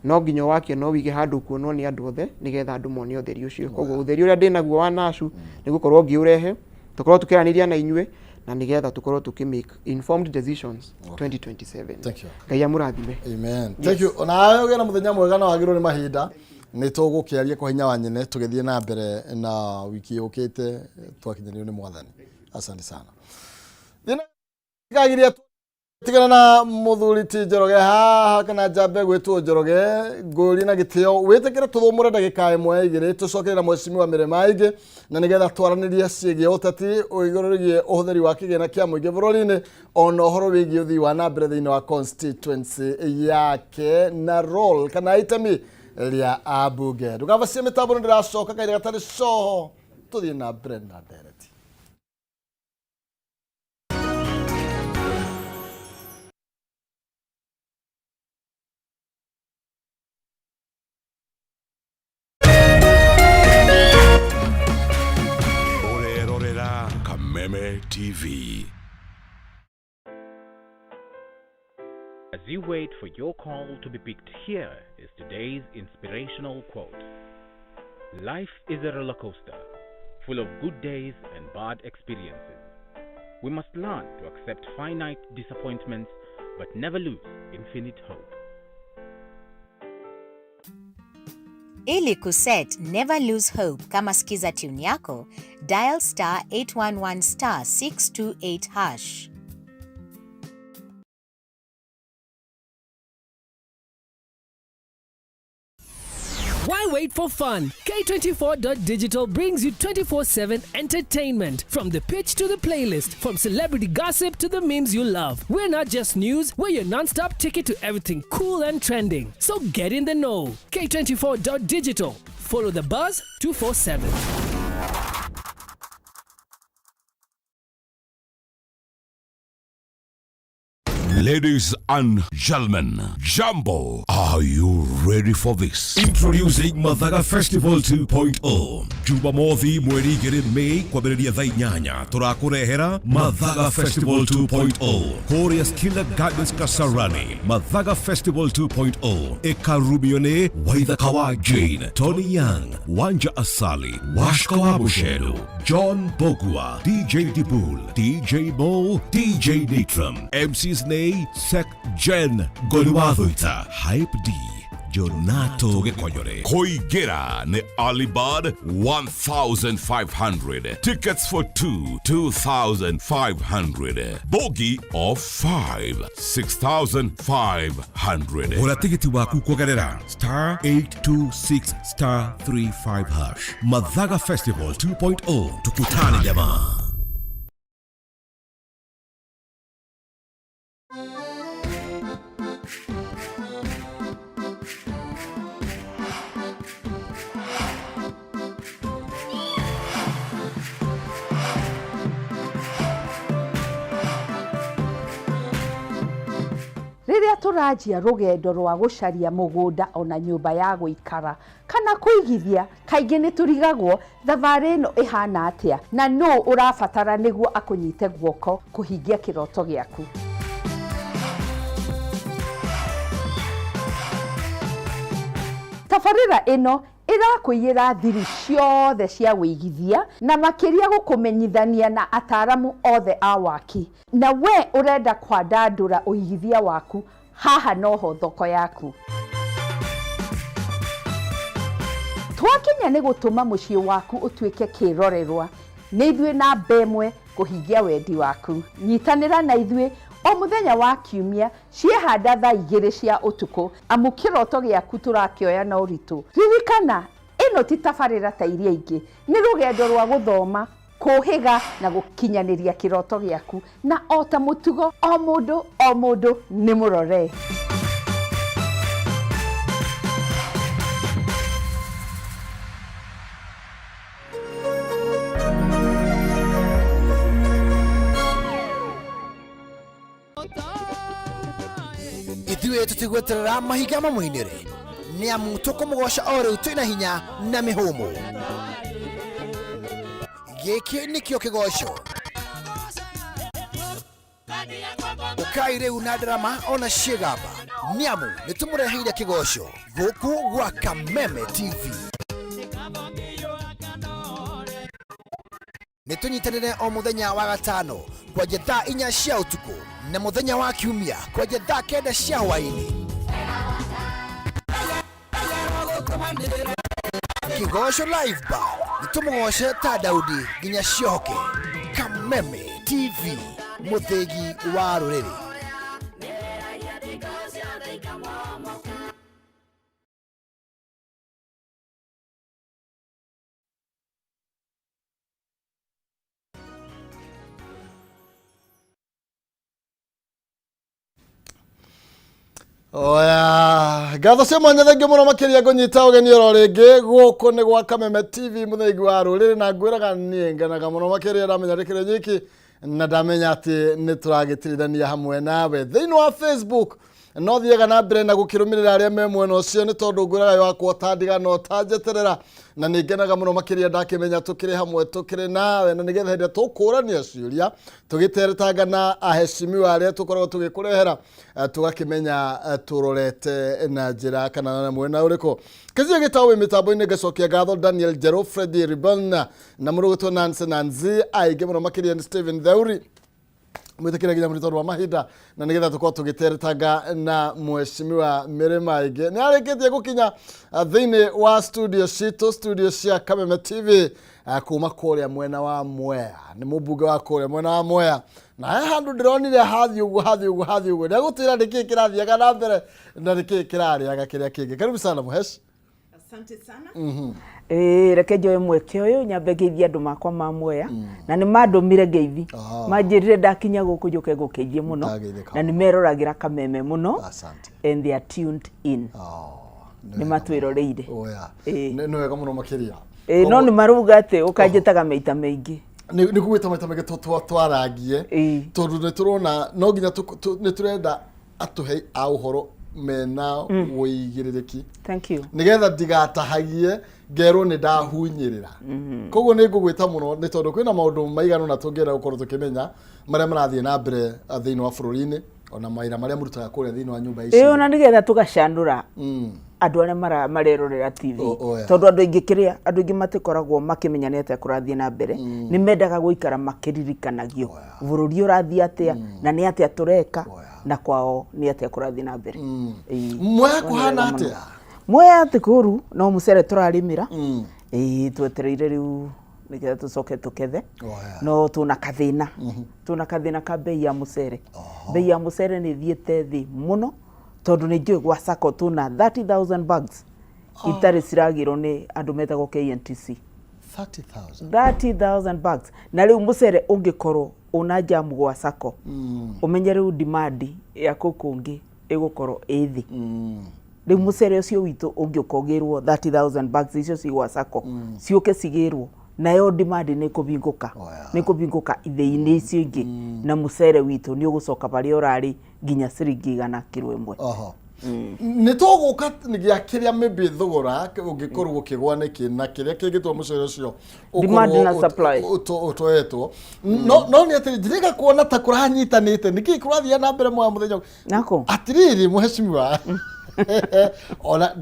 [SPEAKER 2] no nginya wakie no wige handu kuonwo ni andu othe nigetha andu mone utheri ucio koguo utheri uria ndinaguo wa Nashu nigukorwo ngiurehe tukorwo tukiraniria na inyue na nigetha tukorwo tukimake informed decisions 2027.
[SPEAKER 1] Thank you.
[SPEAKER 2] Ngai amurathime.
[SPEAKER 1] Amen. Thank you. Ona ayo na muthenya mwega na wagirwo ni mahinda ni tugukiaria kwa hinya wa nyene tugithie na mbere na wiki yukite twakinyanio ni mwathani. Asante sana. Thina gagiria tigana na muthuri ti Njoroge haha kana njambe gwitwo Njoroge nguri na gitio witikira tuthumure ndagika imwe igiri tucokere na mheshimiwa mere maingi na nigetha twaranirie ciege utati uigororigie uhutheri wa kigena kia muingi bururi-ini ona uhoro wigie uthii wa na mbere thiini wa constituency yake na role kana itemi ria abunge ndugavacie mitambo ndiracoka kaire gatari coho tuthie na mbere na ndereti.
[SPEAKER 3] Kameme TV.
[SPEAKER 4] As you wait for your call to be picked, here is today's inspirational quote. Life is a roller coaster, full of good days and bad experiences. We must learn to accept finite disappointments, but never lose infinite hope.
[SPEAKER 5] Ili kuset never lose hope kama skiza tune yako, dial *811 *628#.
[SPEAKER 6] Why wait for fun? K24.digital brings you 24/7 entertainment. From the pitch to the playlist, from celebrity gossip to the memes you love. We're not just news, we're your non-stop ticket to everything cool and trending. So get in the know. K24.digital. Follow the buzz 247.
[SPEAKER 3] Ladies and gentlemen, Jumbo, are you ready for this? Introducing Mathaga Festival 2.0. Jumamothi mweri gere Mei kwambĩrĩria thaa 8 tũrakũrehera Mathaga Festival 2.0 Korea's Killer Gardens Kasarani. Mathaga Festival 2.0 ĩkarumione Waithaka wa Jane, Tony Young, Wanja Asali, Washka wa Bushedo, John Bogua, DJ Dibul, DJ Mo, DJ Nitram, MC's name Sek Jen Goluwathuita, Hype D, Jonato Gekonyore. Koigera ne Alibad 1,500. Tickets for 2,500. Bogie of 5, 6,500. Hora tiketi waku kugerera *826 *35#. Mathaga Festival 2.0. Tukutane jamaa.
[SPEAKER 7] Rĩrĩa tũranjia rũgendo rwa gũcaria mũgũnda ona nyũmba ya gũikara kana kũigithia, kaingĩ nĩ tũrigagwo thabarĩ ĩno ĩhana atĩa na nũ ũrabatara nĩguo akũnyite guoko kũhingia kĩroto gĩaku. Tabarĩra ĩno ĩrakũiyĩra thiri ciothe cia wĩigithia na makĩria gũkũmenyithania na ataaramu othe a waki. Na we ũrenda kwandandũra ũigithia waku, haha noho thoko yaku. Twakinya nĩ gũtũma mũciĩ waku ũtuĩke kĩrorerwa. Nĩ ithuĩ na mbemwe kũhingia wendi waku. Nyitanĩra na ithuĩ o mũthenya wa kiumia ciehanda thaa 2 cia ũtukũ, amu kĩroto gĩaku tũrakĩoya na ũritũ. Ririkana, ĩno ti tabarĩra ta iria ingĩ, nĩ rũgendo rwa gũthoma, kũhĩga na gũkinyanĩria kĩroto gĩaku, na o ta mũtugo o mũndũ nĩ mũrore.
[SPEAKER 8] Ithuĩ tũtigweterera mahiga mamũinĩre, nĩ amu tũkũmũgoca o rĩu twĩna hinya na mĩhũmũ. Gĩkĩ nĩkĩo kĩgoco. Ũkai rĩu na ndarama ona ciĩgamba, nĩ amu nĩ tũmũreheire kĩgoco gũkũ gwa Kameme TV. Nĩ tũnyitanĩre o mũthenya wa gatano kwanjia thaa 4 cia ũtukũ na mũthenya wa kiumia kwanjia thaa 9 cia hwaĩ-inĩ. Kĩgoco live bar, nĩ tũmũgoce ta Daudi nginya cioke. Kameme TV, mũthĩgi wa rũrĩrĩ.
[SPEAKER 1] Oya, gatho cia mwanya thengi muno makiria kunyita ugeni oro ringi guku ni gwa Kameme TV muthegi wa ruriri na ngwiraga nie nganaga muno makiria ramenya rikire nyiki na ndamenya ati ni turagitirithania hamwe nawe thiini wa Facebook no thiega na mbere na gukirumirira aria me mwena ucio ni tondu ngwiraga yakwa tandiga no tanjeterera na ningenaga muno makiria ndakimenya tukiri hamwe tukiri nawe na nigetha hĩndĩ tukurania ciuria tugiteretanga na aheshimiwa aria tukoragwo tugikurehera tugakimenya turorete na njira kana na mwena uriko kizi gitawe mitambo-ini ngacokia ngatho Daniel Jero, Freddy Ribona na murugutwo Nancy Nanzi aige muno makiria ni Steven Theuri mwitekira ginya muritorwa wa mahinda na nigetha tukwa tugiteretanga na mheshimiwa Mirima Ige ni areketie gukinya thini wa studio cia Kameme TV kuma kuria mwena wa Mwea ni mubunge wa kuria mwena wa Mwea na handu ndironire hathi uguo ni gutira ndiki kirathiaga na mbere na ndiki kirariaga kiria kingi. Karibu sana muhesh.
[SPEAKER 9] Asante sana. Reke njoe mweke uyu nyambe ngeithia andu makwa ma Mwea na ni mandumire ngeithi manjirire ndakinya guku njuke ngukeithie muno na ni meroragira Kameme muno and they are tuned in. Ni matwiroreire
[SPEAKER 1] ni wega muno makiria
[SPEAKER 9] no ni maruga ati ukanjitaga meita meingi
[SPEAKER 1] ni kugwita maita meingi twarangie tondu ni turona no nginya ni turenda atuhe a uhoro mena wigiririki.
[SPEAKER 9] Thank you.
[SPEAKER 1] Nigetha ndigatahagie ngero ni ndahunyirira koguo ni ngugwita muno ni tondu kwina maundu maigano na tungera gukorwo tukimenya maria marathie na mbere thiini wa bururi-ini ona maira maria murutaga kuria thiini wa nyumba ici
[SPEAKER 9] ona nigetha tugacandura andu aria marerorera TV tondu andu aingi matikoragwo makimenya ni atia kurathie na mbere ni mendaga guikara makiririkanagia bururi urathie atia na ni atia tureka na kwao ni atia kurathie na mbere.
[SPEAKER 1] Mwea kuhana atia
[SPEAKER 9] Mwea ati kuru no mucere turarimira twetereire riu nigetha tucoke tukethe no tuna kathina ka bei ya mucere. Bei ya mucere ni thiete thi muno tondu ni njui gwa sako tuna 30,000 bags itari ciragirwo ni andu metagwo KNTC 30,000 bags na riu mucere ungikorwo una jamu gwa sako umenye riu demand ya kukungi igukorwo ithi riu mucere ucio witu ungikogirwo 30,000 bags icio cigwa sako ciuke cigirwo nayo demand ni kubinguka ithei-ini icio ingi na mucere witu ni ugucoka bari urari nginya ciringi 100 kilo imwe.
[SPEAKER 1] Ni tuguka nigia kiria maybe thogora ungikorwo ukigwa niki na kiria kingitwa mucere ucio
[SPEAKER 9] demand na supply
[SPEAKER 1] utoetwo no ni ati ndiriga kuona ta kuranyitanite niki kurathia na mbere mwa muthenya
[SPEAKER 9] nako
[SPEAKER 1] atiriri muheshimiwa ona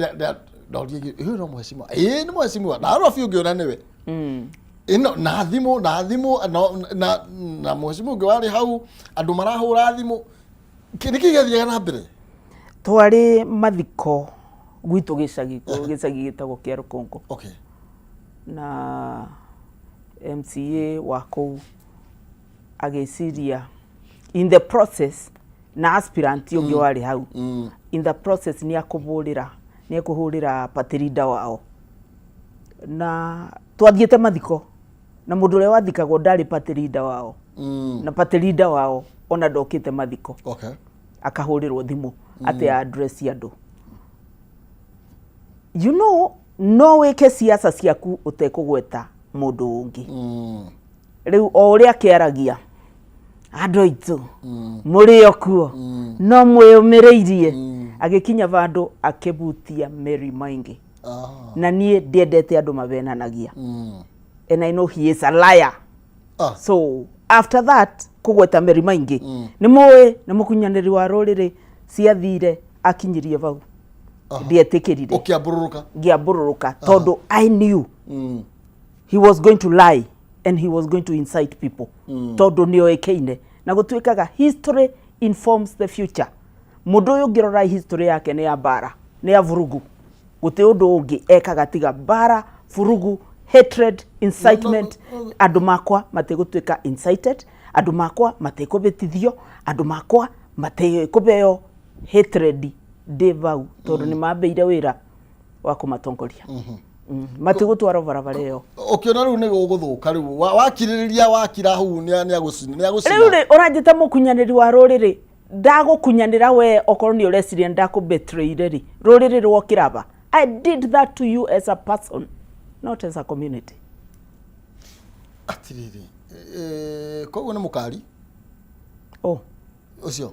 [SPEAKER 1] ndori hiyo no muheshimiwa ni muheshimiwa na arafi ungiona niwe ino na thimu na muheshimiwa ngwari hau andu marahura thimu niki gathia na mbere
[SPEAKER 9] twari mathiko gwitu gicagi gitagwo kia Rukongo na MCA wako ageciria in the process na aspirant ungi wari hau in the process ni akuhurira patirida wao na twathiete mathiko na mundu uria wathikagwo ndari patirida wao na patirida wao ona ndokite mathiko akahurirwo thimu ati address andu you know no weke siasa ciaku utekugweta mundu ungi riu o uria kiaragia andu aitu muri okuo no mwiyumiriirie agikinya vandu akibutia Mary Maingi na nie ndiendete andu mabenanagia and I know he is a liar so after that kugweta Mary Maingi ni mukunyaniri wa ruriri ciathire akinyirie vau ndietikirire ngiambururuka tondu I knew he was going to lie and he was going to incite people tondu nioekeine na gutwikaga history informs the future mundu uyu ngirora history yake ni ya bara ni ya vurugu guti undu ungi ekaga tiga bara vurugu hatred incitement andu makwa matigutwika incited andu makwa matikubitithio andu makwa matikubeo hatred devau tondu ni mambeire wira wa kumatongoria matigutwara barabara iyo
[SPEAKER 1] ukiona riu ni guguthuka riu wakiririria wakira hu ni agucina
[SPEAKER 9] riu uranjita mukunyaniri wa ruriri ndagukunyanira we okorwo ni ureciria ndakubetray ri ruriri rwokiraba I did that to you as a person not as a community.
[SPEAKER 1] Atiriri koguo ni mukari
[SPEAKER 9] ucio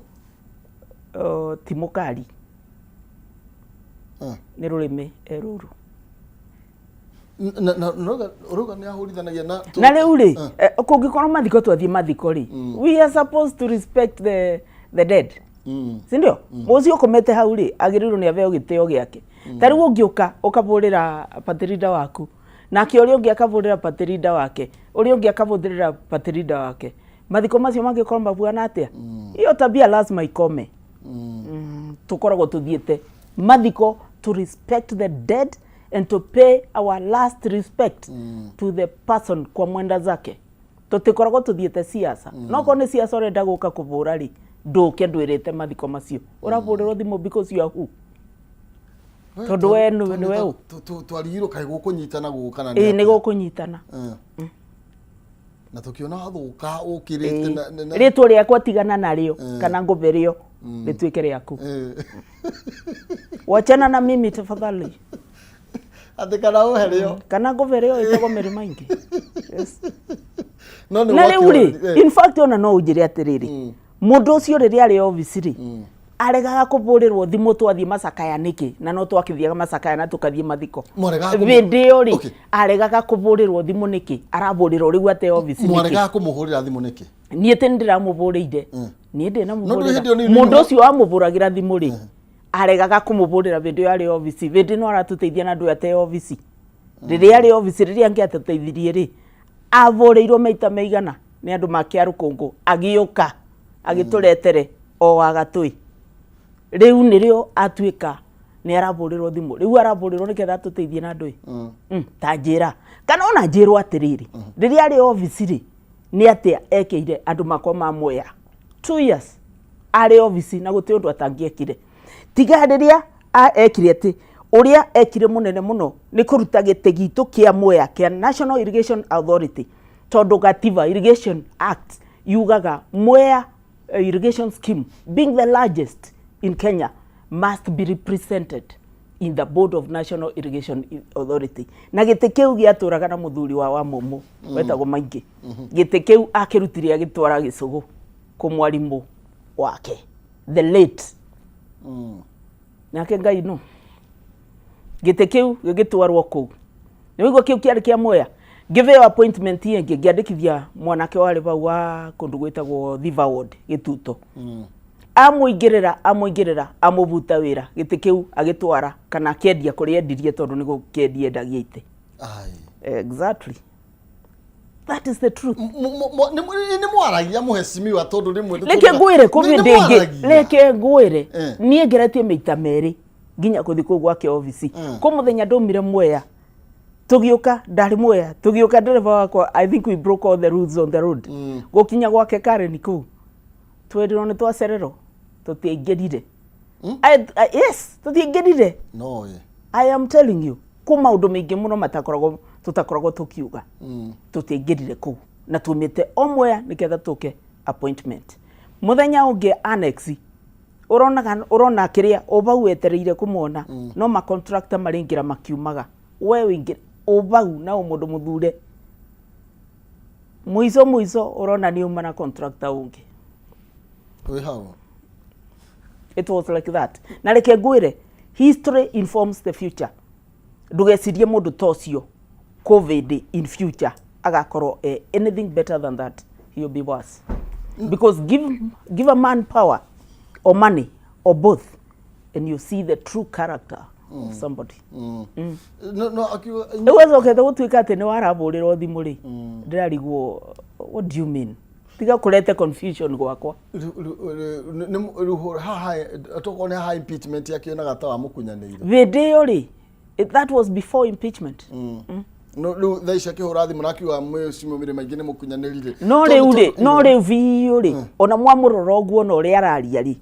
[SPEAKER 9] ti mukari nä rå rä mä rå rå
[SPEAKER 1] Uruga ni ahurithanagia na
[SPEAKER 9] rä u rä kå ngä korwo mathiko twathiä mathiko rä we are supposed to respect the dead sindio må cio komete hau rä agä rä irwo nä aveo gä tä o gä ake ta rä u å ngä å ka å kabå rä ra patirida waku nake å rä a å ngä akabå rä ra patirida wake å rä a å ngä akabå rä ra patirida wake mathiko macio mangä korwo mabuana atä a iyo tabia lazima ikome tå koragwo tå thiä te mathiko to respect the dead and to pay our last respect to the person kwa mwenda zake tutikoragwo tuthiete siasa no ko ni siasa urenda guka kuvura ri nduke ndwirite mathiko macio uravuriro thimu because you are who tondu we ni we
[SPEAKER 1] twarigirwo kai gukunyitana gukana
[SPEAKER 9] ni gukunyitana
[SPEAKER 1] na tukiona hathuka ukirite
[SPEAKER 9] ritwa riakwa tigana nario kana nguverio rituike riaku wachana na mimi tafadhali
[SPEAKER 1] ati kana uherio
[SPEAKER 9] kana nguverio itago mirima ingi yes no ni waki in fact ona no ujire atiriri mundu ucio riri ari office ri aregaga kuvurirwo thimu twathie macakaya niki na no twakithiaga macakaya na tukathie mathiko video ri aregaga kuvurirwo thimu niki aravurirwo riu ate office niki
[SPEAKER 1] mwaregaga kumuhurira thimu niki
[SPEAKER 9] nie te ndiramuvurire nie ndi na muvurira mundu ucio amuvuragira thimu ri aregaga kumuvurira video ari office video no aratuteithia na ndu ate office riri ari office riri angi atuteithirie ri avuriirwo maita meigana ni andu makia rukungu agiuka agituretere o agatui riu nirio atuika ni aravurirwo thimu riu aravurirwo niketha atuteithie na ndu ta njira kana ona njirwo atiriri riri ari office ri ni atia ekeire andu makwa mamwea 2 years ari office na guti undu atangiekire tiga riria ekire ati uria ekire munene muno ni kuruta gite gitu kia mwea kia National Irrigation Authority tondu gatiba Irrigation Act yugaga mwea irrigation scheme being the largest in Kenya must be represented in the board of National Irrigation Authority na gite kiu giaturaga na muthuri wa mumu wetagwo maingi gite kiu akirutire agitwara gicugu ku mwarimu wake the late nake ngai no gite kiu gigitwarwo ku nigo kiu kiari kia moya give your appointment yengi giandikithia mwanake wari ba wa kundu gwitagwo Thiva Ward gituto amuingirira amubuta wira gite kiu agitwara kana kendia kuri endirie tondu nigo kendie ndagia ite exactly that is the truth
[SPEAKER 1] ni mwaragia muhesimi wa tondu rimwe
[SPEAKER 9] leke ngwire kuvindengi leke ngwire nie ngeretie meita meri nginya kuthi ku gwake office ku muthenya ndomire mwea tugiuka ndari mwea tugiuka driver wakwa I think we broke all the rules on the road gukinya gwake Karen ku twediro ni twacerero tutiingirire yes tutiingirire
[SPEAKER 1] no
[SPEAKER 9] I am telling you kuma undu mingi muno matakoragwo tutakoragwo tukiuga tutiingirire ku na tumite omwea niketha tuke appointment muthenya ungi annex urona kiria obau wetereire kumona no ma contractor maringira makiumaga we wingira obau na mundu muthure muizo urona ni umana contractor ungi
[SPEAKER 1] we how
[SPEAKER 9] it was like that na reke ngwire history informs the future ndugecirie mundu tocio covid in future agakorwo anything better than that he'll be worse because give a man power or money or both and you see the true character of somebody
[SPEAKER 1] no akiwa
[SPEAKER 9] ewezo ketha gutuika ati ni waravurirwo thimu ri ndirarigwo what do you mean tiga kurete confusion gwakwa
[SPEAKER 1] ha atoko ne ha impeachment yake na gata wa mukunyanire
[SPEAKER 9] video ri that was before impeachment
[SPEAKER 1] no thaisha kihura thimu nakiwa mwecimo mire maingi ni mukunyanirire
[SPEAKER 9] no ri video ri ona mwamuroro guo no ri araria ri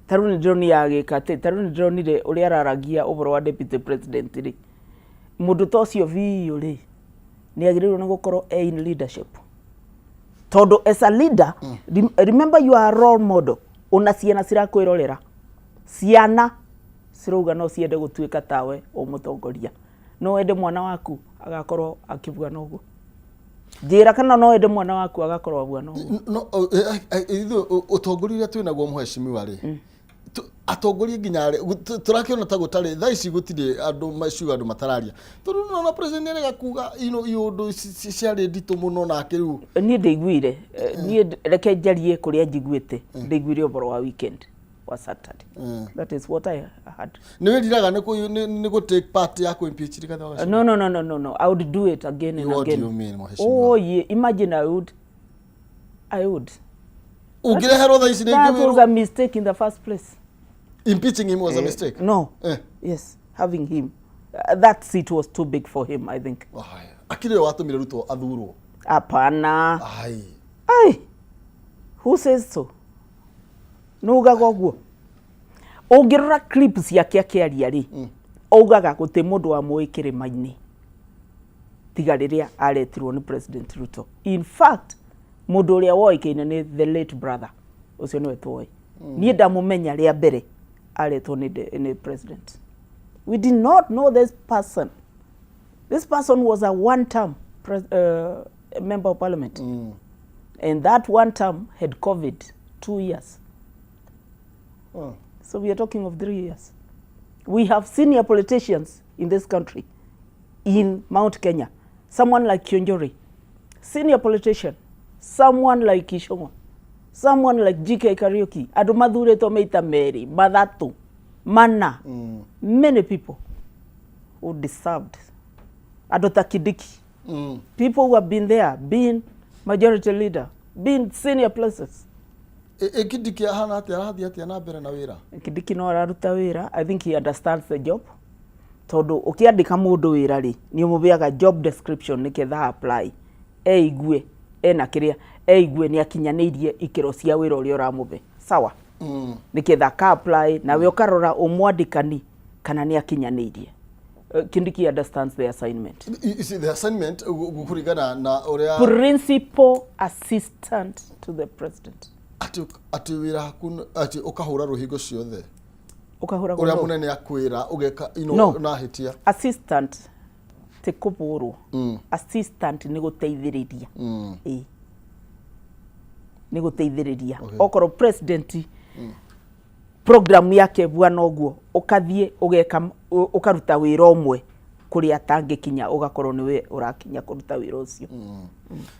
[SPEAKER 9] taruni drone ya gikate taruni drone ri uri araragia uboro wa deputy president ri mundu tocio video ri ni agirirwo na gukorwo in leadership tondu as a leader remember you are a role model una ciana cirakwirorera ciana ciruga no ciende gutuika tawe umutongoria no ende mwana waku agakorwo akivuga noguo njira kana no ende mwana waku agakorwo avuga noguo
[SPEAKER 1] no utongoria twina guo muheshimiwa ri atongoria nginya turakiona ta gutari thaa ici gutire andu maciuga andu matararia tondu nona president erega kuga iundu ciari nditu muno na akiru
[SPEAKER 9] ni ndeiguire ni reke njarie kuria njiguite ndeiguire oboro wa weekend wa Saturday that is what I had.
[SPEAKER 1] Ni wendiraga ni go take part ya ku impeach rikatha
[SPEAKER 9] no I would do it again and
[SPEAKER 1] what
[SPEAKER 9] again.
[SPEAKER 1] Do you mean, mheshimiwa?
[SPEAKER 9] Oh yeah, imagine I would
[SPEAKER 1] ugirehero thaa ici
[SPEAKER 9] that was a mistake in the first place.
[SPEAKER 1] Impeaching him was a mistake.
[SPEAKER 9] No. Yes, having him. That seat was too big for him, I think.
[SPEAKER 1] Akire watumire Ruto athurwo.
[SPEAKER 9] Apana.
[SPEAKER 1] Ai.
[SPEAKER 9] Who says so? Nugaga guo. Ungirora clips yake akiaria ri. Ougaga guti mundu wa muikire maini. Tiga riria aretirwo ni President Ruto. In fact, mundu uria woikaine ni the late brother. Ucio niwe twoi. Ni ndamumenya ria mbere. The president. We did not know this person. This person was a one-term member of parliament. And that one term had COVID 2 years. So we are talking of 3 years. We have senior politicians in this country, in Mount Kenya. Someone like Kionjori, senior politician. Someone like Kishongo. Someone like GK Karaoke, adumadhure to meita Mary, Madatu, Mana, many people who deserved. Adota Kidiki, people who have been there, being majority leader, being senior places.
[SPEAKER 1] Kidiki ahana ati arathi ati na mbere na wira.
[SPEAKER 9] Kidiki no araruta wira. I think he understands the job. Tondu ukiandika mundu wira ri, ni umubeaga job description niketha apply. Eigue ena kiria eigue ni akinyaneirie ikiro cia wira uri uramube sawa niketha ka apply na we ukarora umwandikani kana ni akinyaneirie. Kindiki understands the assignment.
[SPEAKER 1] Is it the assignment gukurigana na uria
[SPEAKER 9] principal assistant to the president.
[SPEAKER 1] Ati wira kun ati ukahura ruhigo ciothe
[SPEAKER 9] ukahura
[SPEAKER 1] uria munene akwira ugeka na hitia
[SPEAKER 9] assistant te kuburu assistant ni guteithiriria ni guteithiriria okoro president program yake bwana oguo ukathie ugeka ukaruta wira omwe kuri atangikinya ugakorwo niwe urakinya kuruta wira ucio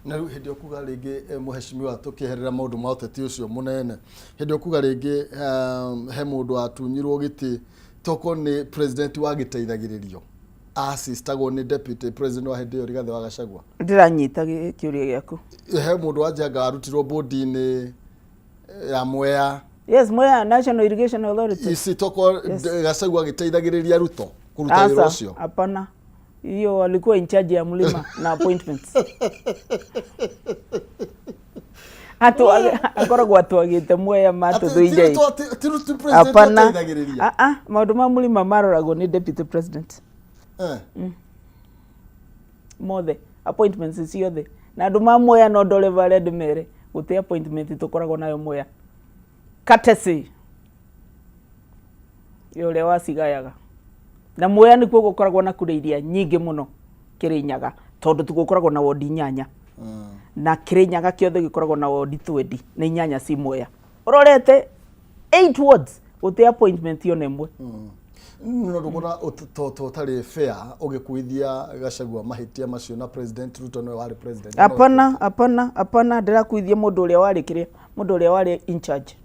[SPEAKER 1] na riu hindi okuga ringi muheshimiwa tukiherera maundu ma uteti ucio munene hindi okuga ringi he mundu atunyirwo giti toko ni president wa giteithagiririo assistagwo ni deputy president wa hindi Rigathi wa Gachagua.
[SPEAKER 9] Ndiranyita kiuria giaku.
[SPEAKER 1] He mundu wajanga arutirwo bodi ni ya Mwea.
[SPEAKER 9] Yes, Mwea National Irrigation Authority.
[SPEAKER 1] Isi toko Gachagua giteithagiriria Ruto kuruta wira ucio.
[SPEAKER 9] Hapana. Hiyo alikuwa in charge ya mlima na appointments. Hatu akoragwo atwagite Mwea matu thuijai. Hapana. Maundu ma mlima maroragwo ni deputy president. Mothe appointments ciothe na andu ma Mwea no ndore valid mere guti appointment tukoragwo nayo Mwea courtesy yole wasigayaga na Mwea ni kuo gukoragwo na kureiria nyingi muno Kirinyaga tondu tugukoragwo na wodi 8 na Kirinyaga kiothe gikoragwo na wodi 20 na 8 si Mwea urorete 8 wards guti appointment yo nemwe
[SPEAKER 1] no ndugona totally fair ugikuithia Gachagua mahitia macio na president Ruto no wari president. Hapana ndirakuithia mundu uria wari kiria mundu uria wari in charge.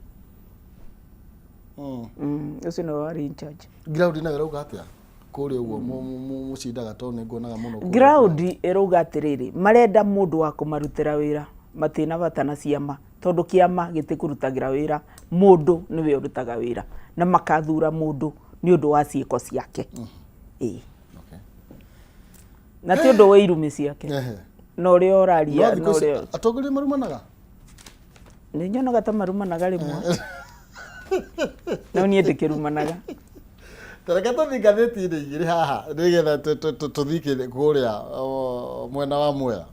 [SPEAKER 1] Ucio no wari in charge. Ground na garauga atia kuri uguo mucindaga to ni ngonaga muno
[SPEAKER 9] ground eruga atiriri marenda mundu wa kumarutira wira matina batana ciama tondu kiama gitikurutagira wira mundu niwe urutaga wira na makathura mundu ni undu wa ciiko ciake. Okay. Na ti undu wa irumi ciake. No ri oraria no ri
[SPEAKER 1] atongoria marumanaga.
[SPEAKER 9] Ni nyonaga ta marumanaga rimwe. No ni ndikirumanaga.
[SPEAKER 1] Tareka tuthingathiti ni igiri haha nigetha tuthikire kuria mwena wa Mwea.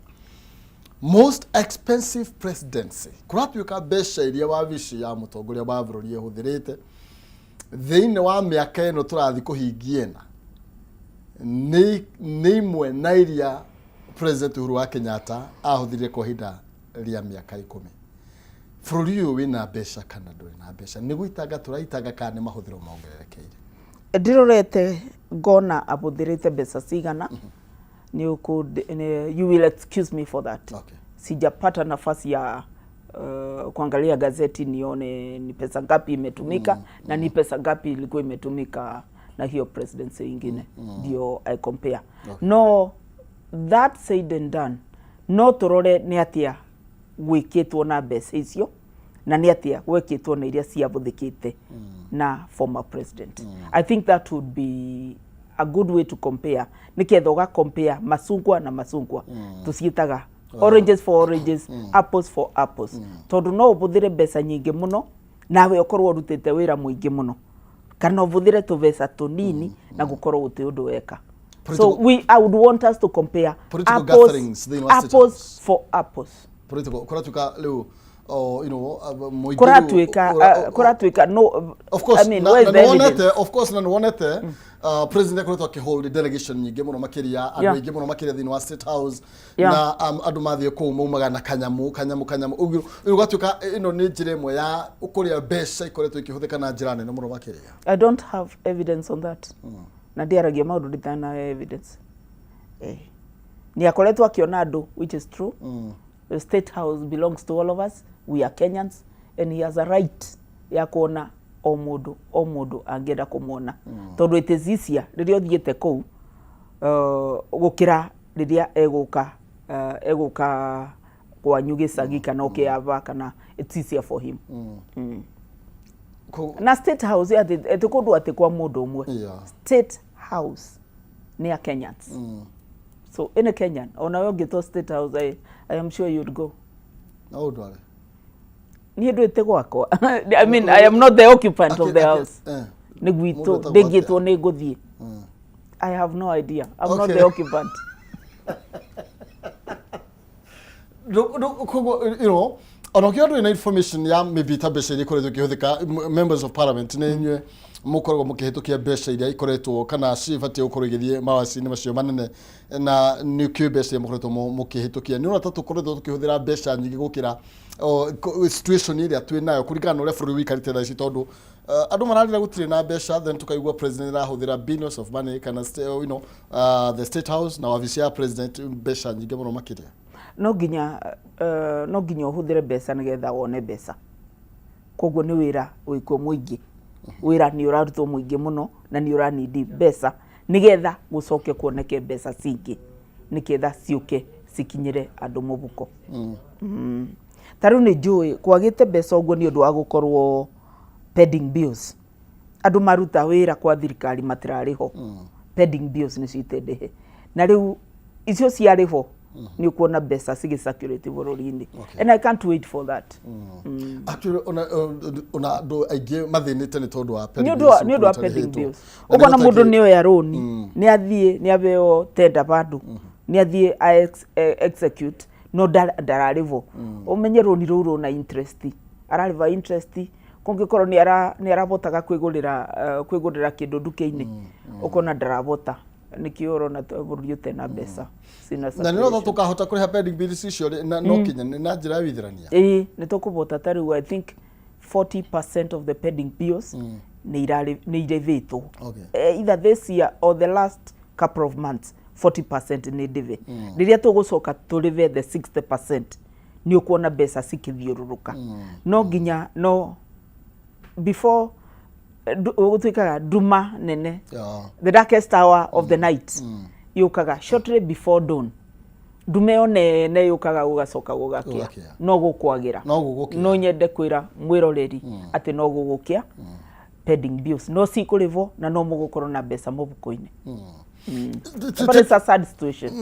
[SPEAKER 1] Most expensive presidency kuratuika besha iria wabici ya mutongoria wa bururi ehuthirite thiine wa miaka ino turathi kuhingiena ni imwe na iria president Uhuru wa Kenyatta ahuthire kwa hinda ria miaka 10. Bũrũri ũyũ wĩna mbeca kana ndũrĩ na mbeca nĩ gũitanga tũraitanga kana nĩ mahũthĩro mongererekeire
[SPEAKER 9] ndirorete ngona abũthĩrĩte mbeca cigana you will excuse me for that.
[SPEAKER 1] Okay.
[SPEAKER 9] Sijapata nafasi ya kuangalia gazeti nione ni pesa ngapi imetumika na ni pesa ngapi ilikuwa imetumika na hiyo presidency ingine ndio I compare.
[SPEAKER 1] Okay.
[SPEAKER 9] No, that said and done, no turore ni atia gwikitwo na mbeca icio na ni atia gwikitwo na iria ciabuthikite na former president. I think that would be a good way to compare. Niketha uga compare masungwa na masungwa. Tuciitaga oranges for oranges, apples for apples. Tondu no ubuthire mbeca nyingi muno nawe ukorwo urutite wira muingi muno. Kana ubuthire tubeca tunini na gukorwo guti undu weka. So I would want us to compare apples for apples.
[SPEAKER 1] Kuratuka leo you know
[SPEAKER 9] kuratuika no,
[SPEAKER 1] of course,
[SPEAKER 9] I mean where is the evidence?
[SPEAKER 1] Of course na wonete president kuratuka ke hold delegation nyingi muno makiria andu ingi muno makiria thini wa State House na andu mathie ku mumaga na kanyamu ugatuka ino ni njira imwe ya ukuria mbeca ikoretwo ikihuthika na njira nene muno makiria.
[SPEAKER 9] I don't have evidence on that. Na ndiaragia maundu nditana evidence. Ni akoretwo akiona andu, which is true. The State House belongs to all of us. We are Kenyans and he has a right ya kuona o mundu angenda kumwona. Tondu it is easier riria othiete kou gukira riria eguka kwanyu gicagi kana ukiava kana it's easier for him. Na State House ati kundu ati kwa mundu umwe. State House ni a Kenyans. So in a Kenyan, on our get to State House, I am sure you'd go.
[SPEAKER 1] No, do
[SPEAKER 9] I mean, I am not the occupant of the house. They get on a good. I have no idea. I'm not the occupant.
[SPEAKER 1] You know, on okyo information ya maybe tabesha ikoretwo kihuthika members of parliament ne mukorwo mukihitukia besha iria ikoretwo kana cibati ukorwo igithie mawacini macio manene na nuclear besha mukoretwo mukihitukia ni urata tukoretwo tukihuthira besha nyingi gukira situation iria twinayo kurigana uria bũrũri wikarite thaa ici tondu andu mararira gutire na besha then tukaigua president arahuthira billions of money kana you know the State House na wabici ya president besha nyingi muno makiria.
[SPEAKER 9] No nginya uhuthire mbeca nigetha wone mbeca. Koguo ni wira wiko muingi. Wira ni urarutwo muingi muno na ni uranidi mbeca nigetha gucoke kuoneke mbeca cingi nigetha ciuke cikinyire andu mubuko. Taru ni njui kwagite mbeca uguo ni undu wa gukorwo pending bills. Andu maruta wira kwa thirikari matirariho. Pending bills ni citendehe. Na riu icio ciariho ni kuona mbeca cigicirculate bururi-ini. And I can't wait for that.
[SPEAKER 1] Actually ona do aige mathinite ni tondu wa pending
[SPEAKER 9] bills. Ni undu wa pending bills. Ukona mundu ni oya loan ni athie ni aveo tender bandu ni athie execute no dararivo. Umenye loan ruru na interest. Arariva interest kungikorwo ni arabotaga kwigurira kindu nduke-ini. Ukona darabota nikio urona bururi utena mbeca.
[SPEAKER 1] Na nino tukahota kuriha pending bills icio no kinya na njira withirania.
[SPEAKER 9] Ni tukubota tariu I think 40% of the pending bills ni irevitwo. Either this year or the last couple of months 40% ni dive. Riria tugucoka turive the 60% ni ukuona mbeca cikithiururuka. No ginya no before utuikaga duma nene. The darkest hour of the night. Yukaga shortly before dawn. Dumeo nene yukaga ugacoka gugakia. No gukwagira. No nyende kwira mwiroreri ati no gugukia pending bills. No cikurivo na no mugukorwo na mbeca mubuko-ini. But it's a sad situation.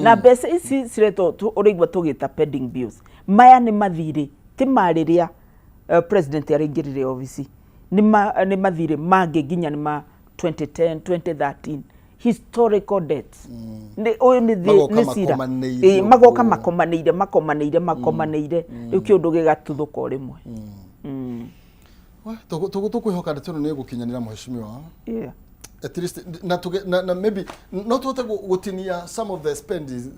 [SPEAKER 9] Na mbeca ici cireto urigwa tugita pending bills. Maya ni mathiri ti mariria president yaringirire office. Ni mathiri mange ginya ni ma 2010 2013 historical debts. Ni sira magoka makomaneire ikio nduge gatuthuko rimwe.
[SPEAKER 1] Tukuihoka ndetero ni gukinyanira muheshimiwa. at least na maybe not what gotinia some of the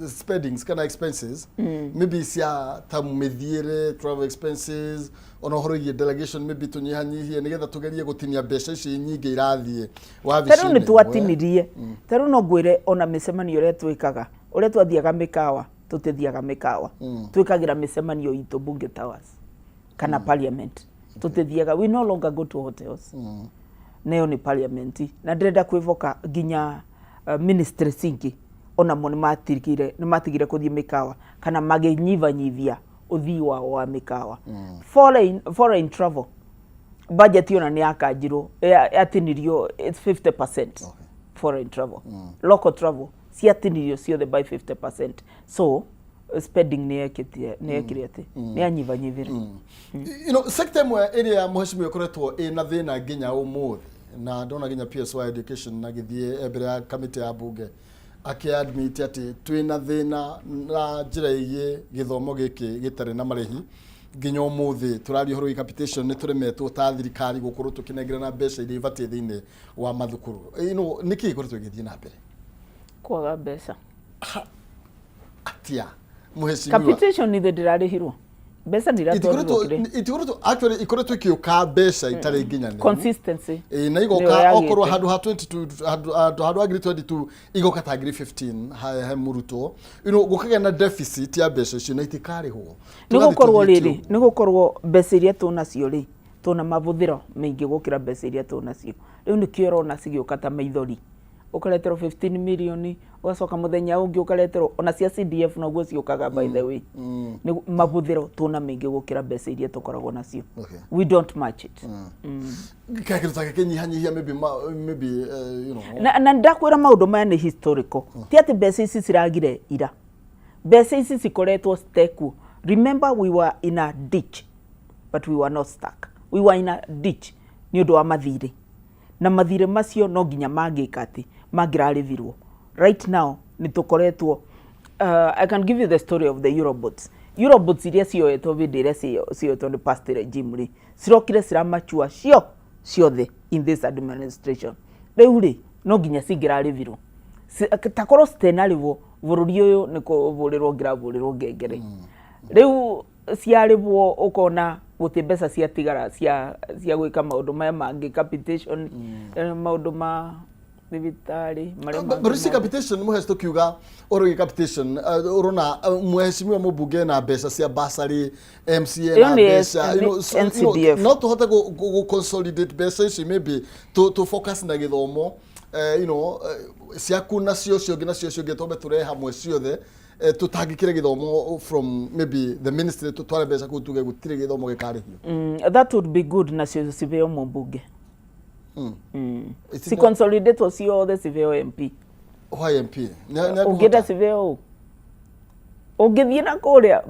[SPEAKER 1] spendings kana expenses maybe sia tamumethire travel expenses ona horogie delegation maybe tunyihanyihie nigetha tugerie gotinia mbeca ici nyingi irathie wabici
[SPEAKER 9] tero ni twatinirie tero no ngwire ona micemanio ria twikaga uria twathiaga mikawa tutithiaga mikawa twikagira micemanio itu bunge towers kana parliament tutithiaga we no longer go to hotels neo ni parliament na ndĩrenda kwivoka ginya ministry singi ona mo ni matigire kuthii mikawa kana maginyivanyivia uthii wa mikawa foreign travel budget yona ni akanjirwo atinirio it's 50% foreign travel local travel siatinirio ciothe by 50% so spending ni ekirete ni anyivanyivire
[SPEAKER 1] you know sector mwe area muheshimiwa koretwo ina thina ginya umuthi na ndona ginya PSY education na githie ebere ya committee ya bunge akiadmit ati twina thina na njira igie githomo giki gitare na marehi ginya umuthi turari horo capitation ni turemetwo ta thirikari gukuru tukinegera na mbeca iria ibatie thiine wa mathukuru you know niki koretwo githie na mbere
[SPEAKER 9] kwaga mbeca
[SPEAKER 1] atia muheshimiwa
[SPEAKER 9] capitation ni ndirarihirwo mbeca ndiratwarire
[SPEAKER 1] itikoretwo actually ikoretwo kiuka mbeca itari nginya ni
[SPEAKER 9] consistency
[SPEAKER 1] na igoka okorwo handu ha 22 handu agri 22 igoka ta agri 15 ha muruto you know gukagĩa na deficit ya mbeca icio na itikarĩhwo
[SPEAKER 9] nigukorwo mbeca iria tunacio ri tuna mavuthiro maingi gukira mbeca iria tunacio riu ni kioro na cigĩũka ta maithori ukareterwo 15 million ugacoka muthenya ungi ukareterwo ona cia CDF naguo ciukaga by the way ni mavuthiro tuna maingi gukira mbeca iria tukoragwo nacio we don't match it
[SPEAKER 1] kakirutaka kinyihanyihia maybe you know
[SPEAKER 9] na ndakwira maundu maya ni historical ti ati mbeca ici ciragire ira mbeca ici cikoretwo steku remember we were in a ditch but we were not stuck we were in a ditch ni undu wa mathire na mathire macio no nginya mangika ati mangirarivirwo right now ni tukoretwo I can give you the story of the Eurobots iria cioetwo vindi iria cioetwo ni past regime ri cirokire ciramachua ciothe in this administration riu ri no nginya cingirarivirwo takorwo stenarivo bururi uyu ni kuvurirwo ngiravurirwo ngengere riu ciarivwo ukona guti mbeca cia tigara cia gwika maundu maya mangi capitation maundu ma thibitari maria
[SPEAKER 1] barisi capitation muhesto kiuga oro capitation urona muheshimiwa mubunge na mbeca cia basari MCA na mbeca you know not to hote go consolidate mbeca ici maybe to focus na githomo you know cia kuna cio ngi tombe tureha hamwe ciothe tutangikire githomo from maybe the ministry to tware mbeca ku tuge gutire githomo gikarihio
[SPEAKER 9] that would be good na cio civeo mubunge si consolidate ciothe civeo MP
[SPEAKER 1] why MP
[SPEAKER 9] ugida civeo ugithie na kuria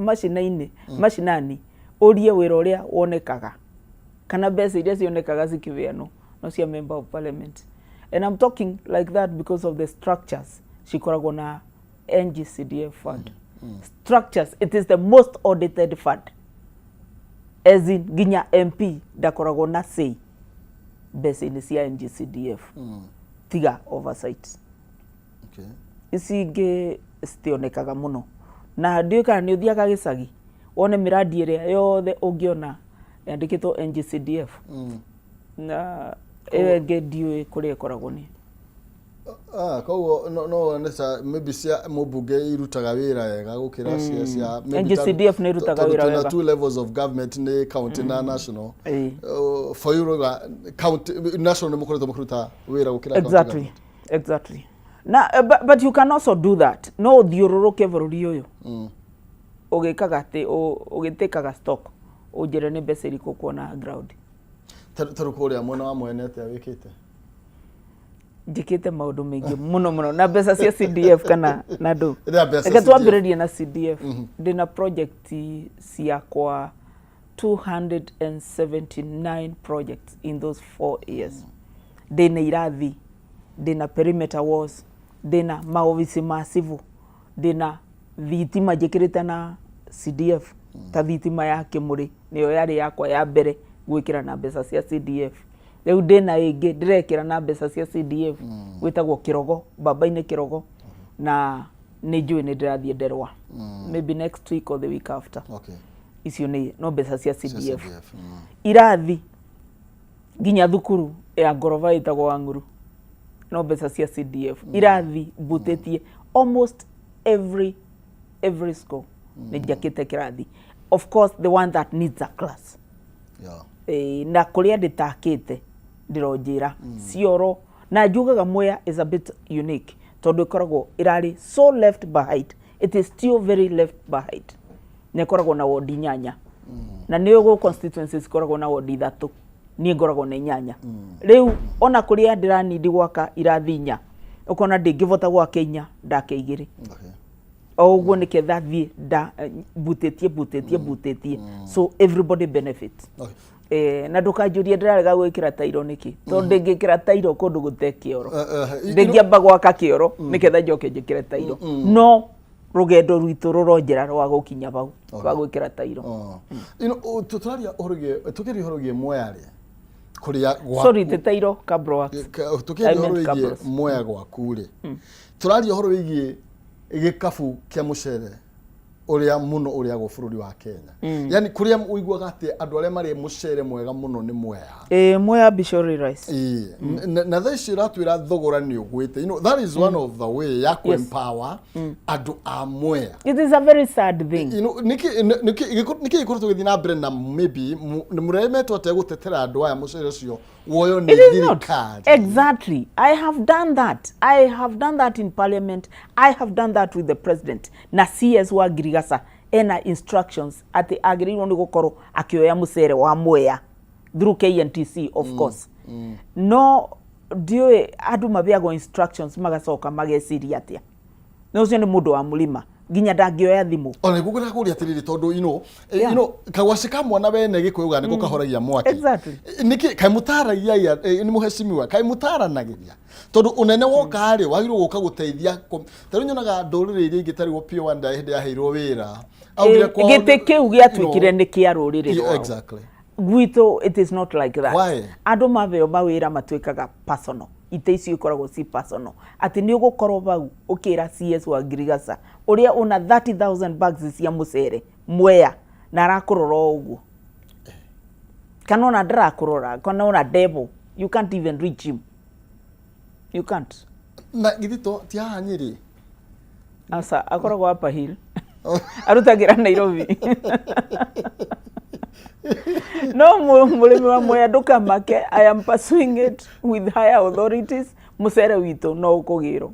[SPEAKER 9] mashinani urie wira uria wonekaga kana mbeca iria cionekaga cikiveano no cia member of parliament and I'm talking like that because of the structures cikoragwo na NGCDF fund structures it is the most audited fund as in ginya MP dakoragwo na say base in cia NGCDF tiga oversight icinge stionekaga muno na ndiuka ni uthiaga gicagi wone miradi iria yothe ungiona yandikitwo NGCDF na ege ndiwe kuria ikoragwo ni
[SPEAKER 1] koguo no nesa maybe cia mubunge irutaga wira wega gukira cia
[SPEAKER 9] NGCDF ni irutaga wira wega
[SPEAKER 1] two levels of government ni county na national for you county national mukuruta wira gukira
[SPEAKER 9] exactly na but you can also do that no thiururuke bururi uyu ugikaga ati ugitekaga stock ujire ni mbeca iriku kuona ground
[SPEAKER 1] tarukuria mwana wa mwenete awikite
[SPEAKER 9] njikite maundu maingi muno na mbeca cia CDF kana na ndu twambiririe na CDF ndina project ciakwa 279 projects in those 4 years ndina irathi ndina perimeter walls ndina maovici masivu ndina thitima njikirite na CDF ta thitima ya Kimuri niyo yari yakwa ya mbere gwikira na mbeca cia CDF Rĩu ndĩna ĩngĩ ndĩrekĩra na mbeca cia CDF gwĩtagwo Kĩrogo, Baba-inĩ Kĩrogo, na nĩ njũĩ nĩ ndĩrathiĩ Nderwa. Maybe next week or the week after.
[SPEAKER 1] Okay.
[SPEAKER 9] Icio no mbeca cia CDF. Irathi nginya thukuru ya ngoroba ĩtagwo Wang'uru no mbeca cia CDF. Irathi mbutĩtie almost every school nĩ njakĩte kĩrathi. Of course the one that needs a class. Na kũrĩa ndĩtakĩte ndĩronjĩra cioro na njugaga Mwea is a bit unique tondũ ĩkoragwo ĩrarĩ so left behind, it is still very left behind. Nĩ ĩkoragwo na ward 8 na nĩ ũguo constituencies ĩkoragwo na ward 3, niĩ ngoragwo na 8. Rĩu ona kũrĩa ndĩranindi gwaka irathi 4 ũkona ndĩngĩvota gwaka 4 ndake 2. O ũguo nĩ ketha thiĩ mbutĩtie so everybody benefits. Na ndũkanjũrie ndĩrarega gwĩkĩra tairo nĩkĩ tondũ ndĩngĩkĩra tairo kũndũ gũte kĩoro, ndĩngĩamba gwaka kĩoro nĩketha njoke njĩkĩre tairo, no rũgendo rwitũ rũronjera rwa gũkinya bau rwa gwĩkĩra tairo.
[SPEAKER 1] Tũtararia ũhoro Mwea rĩ kũrĩa
[SPEAKER 9] sorry the tairo Cabro Works
[SPEAKER 1] tũkĩaria ũhoro wĩgiĩ Mwea gwaku rĩ tũraria ũhoro wĩgiĩ gĩkabu kĩa mũcere ũrĩa mũno ũrĩa go bũrũri wa Kenya. Yani kũrĩa ũiguaga atĩ andũ arĩa marĩ mũcere mwega mũno nĩ Mwea.
[SPEAKER 9] Mwea Bishori Rice.
[SPEAKER 1] Na thaa ici ratwĩra thogora nĩ ũgwĩte. That is one of the way ya empower andũ a Mwea.
[SPEAKER 9] It is a very sad thing.
[SPEAKER 1] Niki ikoru tũgĩthiĩ na mbere na maybe nĩ mũremetwo atĩ gũtetera andũ aya mũcere ũcio woyo nĩ thirikari.
[SPEAKER 9] Exactly. I have done that in parliament. I have done that with the president. Na CS wa Girigasa ena instructions ati agĩrĩirwo nĩ gũkorwo akĩoya mũcere wa Mwea through KNTC of course. No ndiũĩ andũ mabeagwo instructions magacoka mageciria atĩa. No ũcio nĩ mũndũ wa mũrima nginya ndangĩoya thimũ.
[SPEAKER 1] Ona ngũgũra kũrĩa atĩrĩrĩ tondũ you know kagwaci ka mwana bene gĩkũyũga nĩ gũkahoragia mwaki.
[SPEAKER 9] Exactly.
[SPEAKER 1] Niki kai mutaragia nĩ muheshimiwa kai mutaranagiria tondũ unene woka harĩ wagĩrĩirwo gũka gũteithia tarĩ nyonaga ndũrĩrĩ iria ingĩ tarĩ Pio Wanda hĩndĩ yaheirwo wĩra augire kwa
[SPEAKER 9] gĩtĩ kĩu gĩatuĩkire nĩ kĩa rũrĩrĩ rwao.
[SPEAKER 1] Exactly.
[SPEAKER 9] Gwitũ it is not like that.
[SPEAKER 1] Why?
[SPEAKER 9] Andũ mabeo mawĩra matuĩkaga personal. Ite icio ikoragwo si personal. Ati nĩ ũgũkorwo bau ũkĩra CS wa Girigasa ũrĩa una 30,000 bags cia mũcere Mwea na arakũrora ũguo. Kana ona ndarakũrora, kana ona devil, you can't even reach him. You can't.
[SPEAKER 1] Na githito ti haha Nyeri.
[SPEAKER 9] Asa akoragwo Upper Hill. Arutagira Nairobi. No mũrĩmi wa Mwea ndũkamake. I am pursuing it with higher authorities. Mũcere witũ no ũkũgĩrwo.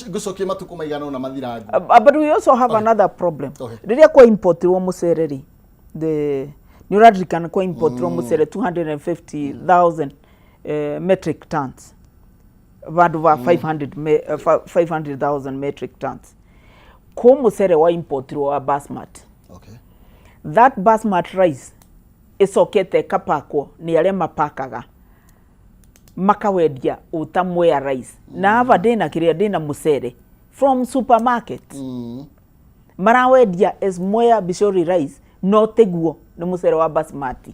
[SPEAKER 1] Gũcokia matuko maigana na mathirangu.
[SPEAKER 9] But we also have another problem. Rĩrĩa kwa importirwo mũcere rĩ, the Neuradrican kwa importirwo mũcere 250,000 metric tons. About 500,000 metric tons. Kwa mũcere wa importirwo wa basmati.
[SPEAKER 1] Okay.
[SPEAKER 9] That basmati rice icokete kapakwo ni arĩa mapakaga makawendia uta Mwea rice. Na ava ndĩna kĩrĩa ndĩna mũcere from supermarket. Marawendia as Mwea Bishori rice no teguo nĩ mũcere wa basmati.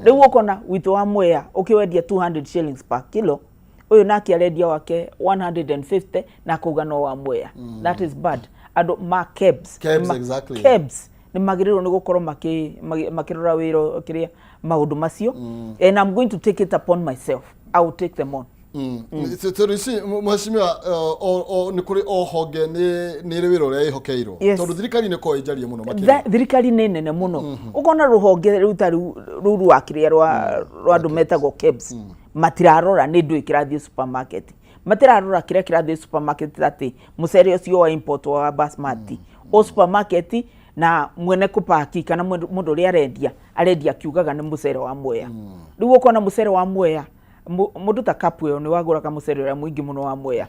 [SPEAKER 9] Rĩu ũkona witũ wa Mwea ũkĩwendia 200 shillings per kilo, ũyũ nake arendia wake 150 na kuga no wa Mwea. That is bad. Andũ ma kebs.
[SPEAKER 1] Exactly.
[SPEAKER 9] Kebs ni magĩrĩirwo nĩ gũkorwo makĩrora wĩra kĩrĩa maũndũ macio. And I'm going to take it upon myself. I will take them on.
[SPEAKER 1] Teresi mheshimiwa nĩ kũrĩ honge nĩ rĩ wĩra ũrĩa ĩhokeirwo tondũ thirikari nĩ kwa ijaria mũno makĩria.
[SPEAKER 9] Thirikari nĩ nene mũno. Ũkona rũhonge rũu ta rũu rwa kĩrĩa rwa andũ metagwo kebs matirarora nĩ ndũ ĩkĩrathiĩ supermarket. Matirarora kĩrĩa kĩrathiĩ supermarket atĩ mũcere ũcio wa import wa basmati o supermarket na mwene kupaki kana mũndũ ũrĩa arendia kiugaga nĩ mũcere wa Mwea. Rĩu ũkona mũcere wa Mwea mũndũ ta Kapwe nĩ wagũraga mũcere ũrĩa mũingĩ mũno wa Mwea.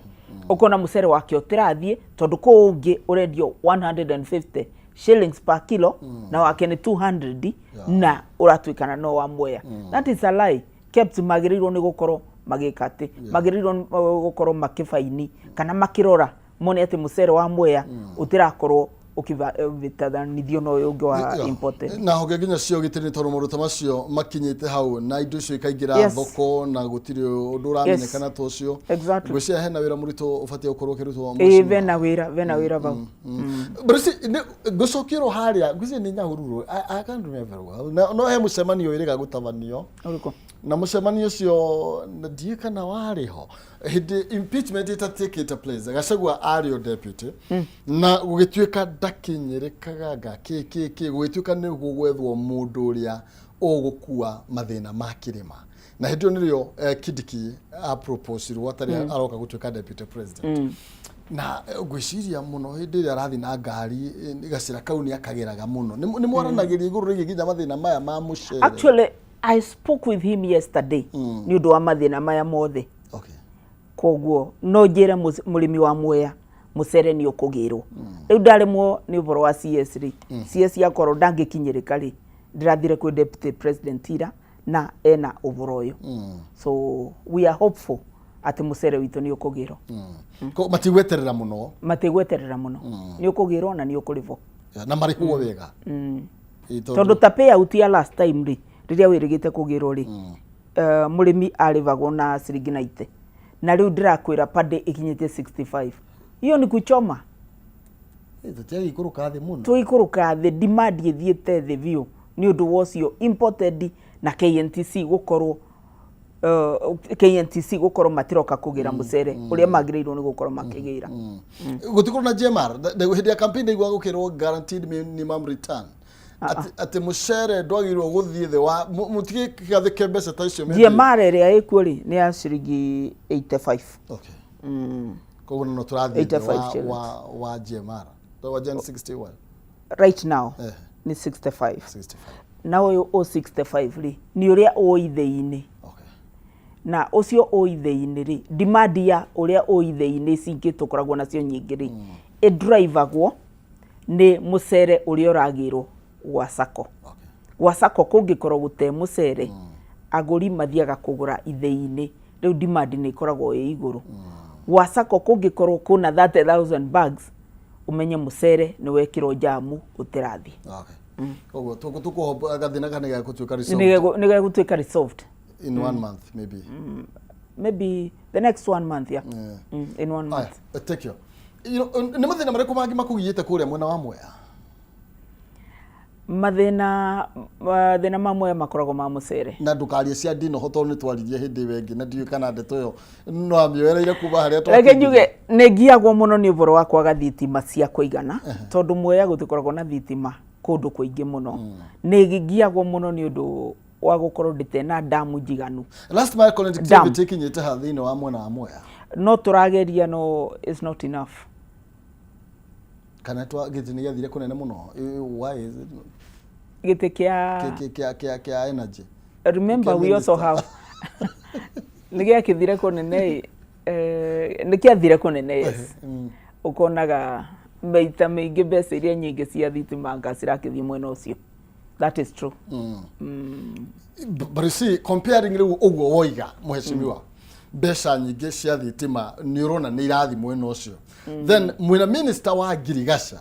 [SPEAKER 9] Ũkona mũcere wake ũtirathiĩ tondũ kũu ũngĩ ũrendio 150 shillings per kilo na wake nĩ 200 na ũratuĩkana no wa Mwea. That is a lie. Kept magĩrĩirwo nĩ gũkorwo magĩkatĩ magĩrĩirwo gũkorwo makĩbaini kana makĩrora mone atĩ mũcere wa Mwea ũtirakorwo ukivitadanithio no yungi wa important
[SPEAKER 1] na hoge nginya cio gitini toru mundu tamacio makinyite hau na indo icio ikaingira thoko na gutiri undu uramenyekana tocio ngwiciria hena wira murito ubatie gukorwo kirutwo
[SPEAKER 9] vena wira vau
[SPEAKER 1] Bruce ngocokiro haria ngwiciria ni nyahururu I can't remember well no he mucemanio iriga gutavanio uriko na mucemanio ucio ndie kana wariho hindi impeachment itatikite place Gachagua ario deputy na gugituika ndakinyirikaga kiki gugituika ni gugwethwo mundu uria ugukua mathina ma kirima na hindi nirio Kidiki a propose rwatari aroka gutuika deputy president na gwiciria muno hindi ria arathi na ngari gacira kau ni akageraga muno ni mwaranagiria iguru rigi nginya mathina maya ma mucere
[SPEAKER 9] actually I spoke with him yesterday ni undu wa mathina maya mothe koguo no njire murimi wa Mwea mucere ni ukugirwo riu ndaremwo ni uboro wa CS3 CS yakoro ndangikinyirika ri ndirathire kwi deputy president ira na ena uboro uyu so we are hopeful ati mucere witu ni ukugirwo
[SPEAKER 1] ko matigweterera muno
[SPEAKER 9] ni ukugirwo na ni ukurivo
[SPEAKER 1] na marihuo wega
[SPEAKER 9] tondu tapea utia last time ri riria wirigite kugirwo ri murimi arivagwo na ciringi 90 na riu ndirakwira pade ikinyite 65 hiyo ni kuchoma
[SPEAKER 1] tatiagi kuruka thi muno
[SPEAKER 9] tuikuruka thi demand ithiete thi view ni undu wocio imported na KNTC gukorwo matiroka kugira mucere uria magirirwo ni gukorwo makigira
[SPEAKER 1] gutikorwo na JMR hindi ya campaign igwa gukirwo guaranteed minimum return ati mucere ndwagirwo guthie thi wa mutigi gathike mbeca ta icio
[SPEAKER 9] JMR ria ikuo ri ni ya ciringi 85
[SPEAKER 1] koguo no turathie wa JMR to wa Gen 61
[SPEAKER 9] right now ni 65 na uyu o 65 ri ni uria oithei-ini na ucio oithei-ini ri demand ya uria oithei-ini cingitukoragwo nacio nyingi ri drivagwo ni mucere uria uragirwo gwa sako kungikorwo gute mucere aguri mathiaga kugura ithei-ini riu demand ni ikoragwo i iguru gwa sako kungikorwo kuna 30,000 bags umenye mucere ni wekirwo jamu utirathi
[SPEAKER 1] koguo tuko gathina kana ga gutuika resolved
[SPEAKER 9] ni ga gutuika resolved
[SPEAKER 1] in 1 month
[SPEAKER 9] maybe the next 1 month in 1 month
[SPEAKER 1] take you ni mathina mariko mangi makugiyete kuria mwena wa Mwea
[SPEAKER 9] mathina mamwe makoragwo ma mucere
[SPEAKER 1] na ndukarie cia ndino hoto ni twaririe hindi wengi na ndiu kana ndeto yo no amioereire kuba haria
[SPEAKER 9] to reke njuge ne giagwo muno ni uboro wa kwaga thitima cia kuigana tondu Mwea gutikoragwo na thitima kundu kuingi muno ne giagwo muno ni undu wa gukorwo nditena damu njiganu
[SPEAKER 1] last mile connectivity kinyite ha thino wa mwena wa Mwea
[SPEAKER 9] no turageria no is not enough
[SPEAKER 1] kana twa gitini gathire kunene muno why is it
[SPEAKER 9] gite
[SPEAKER 1] kia energy
[SPEAKER 9] remember we also have nigia kithire kunene nikia thire kunene yes ukonaga meita mingi mbeca iria nyingi cia thitima ngacirakithie mwena ucio that is true
[SPEAKER 1] but you see comparing riu uguo woiga muheshimiwa mbeca nyingi cia thitima ni urona ni irathi mwena ucio then mwena minister wa Girigasha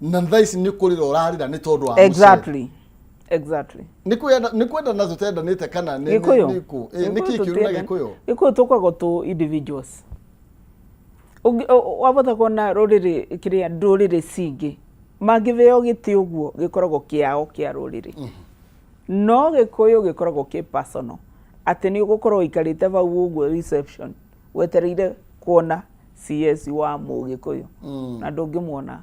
[SPEAKER 1] na thaici ni kurira urarira ni tondu wa
[SPEAKER 9] exactly
[SPEAKER 1] ni kwenda nazo tenda nite kana ni niki kiuna gikuyo
[SPEAKER 9] iko tukwago tu individuals wabota kona ruriri kiria nduriri cingi magiveo giti uguo gikoragwo kiao kia ruriri no gikuyu gikoragwo ki personal ati ni ugukorwo ikarite vau uguo reception wetereire kuona CS wa Mugikuyu na ndungimuona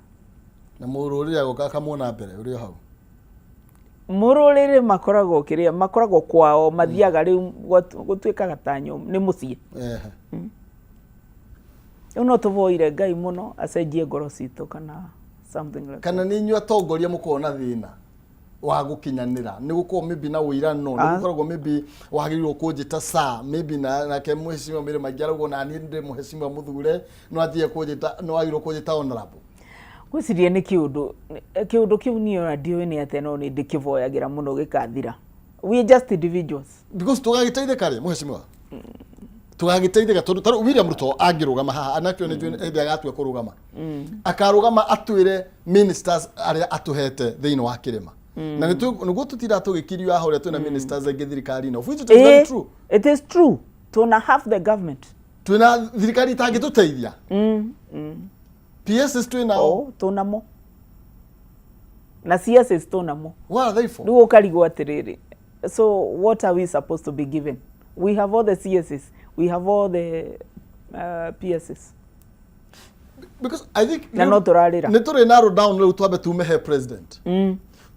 [SPEAKER 1] na mururire agukaka muona mbere uri hau
[SPEAKER 9] mururire makoragwo kwao mathiaga riu gutuika gatanyo ni mucie uno tuvoire Ngai muno acenjie ngoro citu kana something like
[SPEAKER 1] kana ni nyua tongoria mukuona thina wa gukinyanira ni guko maybe na uirano ni gukoragwo maybe wagirirwo kunjita saa maybe na ke muheshimiwa mbere magiaragwo na ni ndi muheshimiwa muthure no athie kunjita no wagirirwo kunjita honorable
[SPEAKER 9] gwicirie ni kiundu kiu ni ona ndiwe ni ateno ni ndikivoyagira muno gikathira we just individuals
[SPEAKER 1] because tugagiteithia kare muheshimiwa tugagiteithika tondu William Ruto angirugama haha anakio ni ndi agatua kurugama akarugama atwire ministers aria atuhete thiini wa kirima na niguo tutira tugikirio aho ria twina ministers aingi thirikari no which is very true.
[SPEAKER 9] It is true. Tuna half the government.
[SPEAKER 1] Twina thirikari tangi tuteithia PSs twina
[SPEAKER 9] tuna mo na CSs tuna mo.
[SPEAKER 1] What are they for?
[SPEAKER 9] Niguo karigwo atiriri. So what are we supposed to be given? We have all the CSs, we have all the PSs.
[SPEAKER 1] Because I think
[SPEAKER 9] Netorira.
[SPEAKER 1] narrow down leo twabe tumehe president.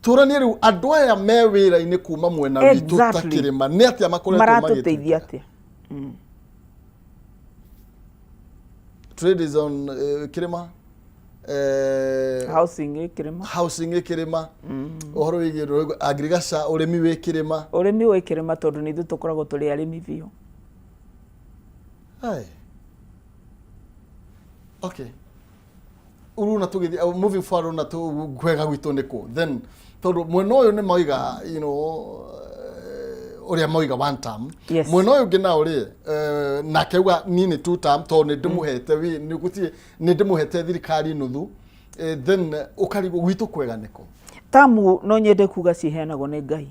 [SPEAKER 1] Turani riu andu aya me wira-ini kuma mwena witu takirima ni atia makoretwo
[SPEAKER 9] maratuteithia atia.
[SPEAKER 1] Trade is on kirima.
[SPEAKER 9] Housing
[SPEAKER 1] kirima. Ohoro wigi agriculture urimi wi kirima.
[SPEAKER 9] Urimi wi kirima tondu ni tukoragwo tuli arimi biu.
[SPEAKER 1] Hai. Okay. Uruna tugithi moving forward na tu gwega gwitu niko. Then tondu mwena uyu ni moiga, you know, uria moiga one term. Mwena uyu ngina uri na keuga nini two term tondu ndimuhete wi nigutie ni ndimuhete thirikari nuthu. Then ukarigo gwitu kwega niko.
[SPEAKER 9] Tamu no nyende kuga ciheanagwo ni Ngai.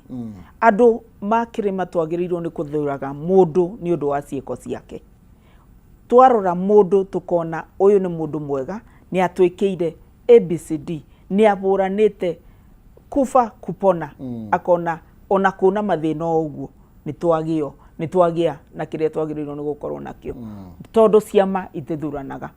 [SPEAKER 9] Andu makirima twagirirwo ni kuthuraga mundu ni undu wa ciiko ciake. Twarora mundu tukona uyu ni mundu mwega ni atwikiire ABCD ni aburanite kufa kupona akona ona kuna mathina uguo ni twagia na kiria twagirirwo ni gukorwo nakio tondu ciama itithuranaga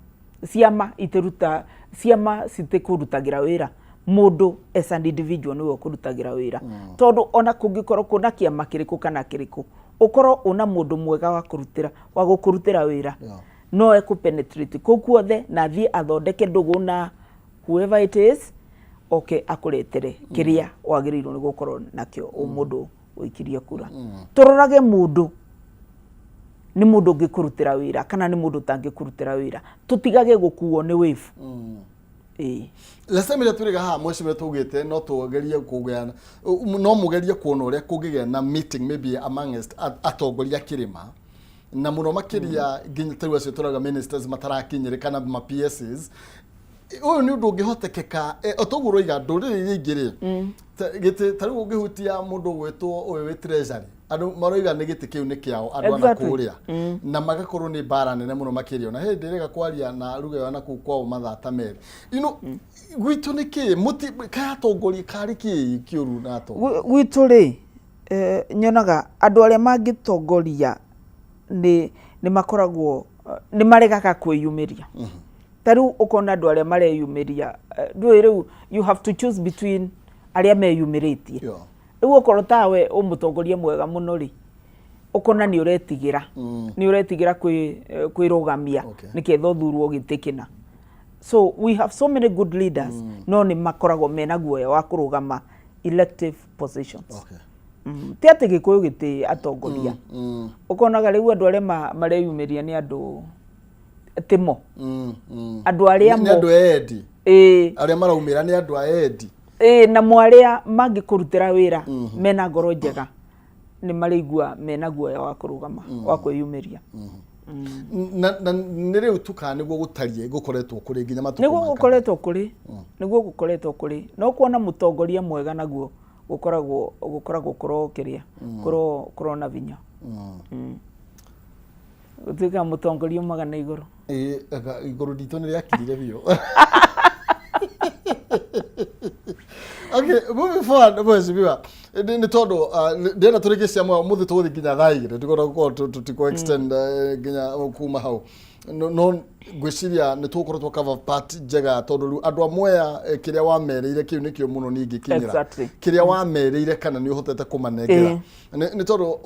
[SPEAKER 9] ciama citikurutagira wira mundu as an individual niwe kurutagira wira tondu ona kungikorwo kuna kiama kiriku kana kiriku ukorwo una mundu mwega wa gukurutira wira no ekupenetrate kukuothe na thie athondeke ndugu na whoever it is akuretere kiria wagirirwo ni gukorwo nakio umundu wikirie kura turorage mundu ni mundu ngikurutira wira kana ni mundu tangikurutira wira tutigage gukuo ni wave
[SPEAKER 1] Lasemira turiga ha mweshime tugite no tugerie kugana no mugerie kuona uria kugige na meeting maybe amongst atongoria kirima na muno makiria ginya tariwa cituraga ministers matarakinyirikana ma PSs uyu ni undu ngihotekeka otoguro iga nduriri ingiri gite tariwa ngihutia mundu gwetwo uyu wi treasury andu maroiga ni gite kiu ni kiao andu ana kuria na magakorwo ni bara nene muno makiria na hindi rega kwaria na ruga wana ku kwao mathata meri gwitu ni ki muti ka tongori kari ki kiuru na to
[SPEAKER 9] gwitu ri nyonaga andu aria mangitongoria ni makoragwo ni maregaga kwiyumiria taru ukona andu aria mareyumiria riu you have to choose between aria meyumiritie riu ukorwo tawe umutongoria mwega muno ri ukona ni uretigira kwirugamia niketho thurwo gitikina. So we have so many good leaders no ni makoragwo mena guoya wa kurugama elective positions. Tiate gikuyu giti atongoria ukonaga riu andu aria mareyumiria ni andu timo andu aria
[SPEAKER 1] ni andu edi aria maraumira ni andu edi
[SPEAKER 9] na mwaria mangikurutira wira mena ngoro njega ni marigua mena guoya wa kurugama wa kwiyumiria
[SPEAKER 1] na nire utuka niguo gutarie gukoretwo kuri nginya matuko
[SPEAKER 9] niguo gukoretwo kuri no kuona mutongoria mwega naguo gukoragwo kurokeria kurona vinya utika mutongoria magana iguru
[SPEAKER 1] iguru dito ni yakirire bio. Okay, moving forward, boys, biwa. Ni todo ndena turikisia mwa muthi tuthi ginya thaigire ndikora ko tutiko extend ginya kuma hau. No gwiciria ni tukorwo cover part jega tondu andu amwe kiria wamereire kiu nikio muno ningi kinyira kiria wamereire kana ni uhotete kumanengera ni tondu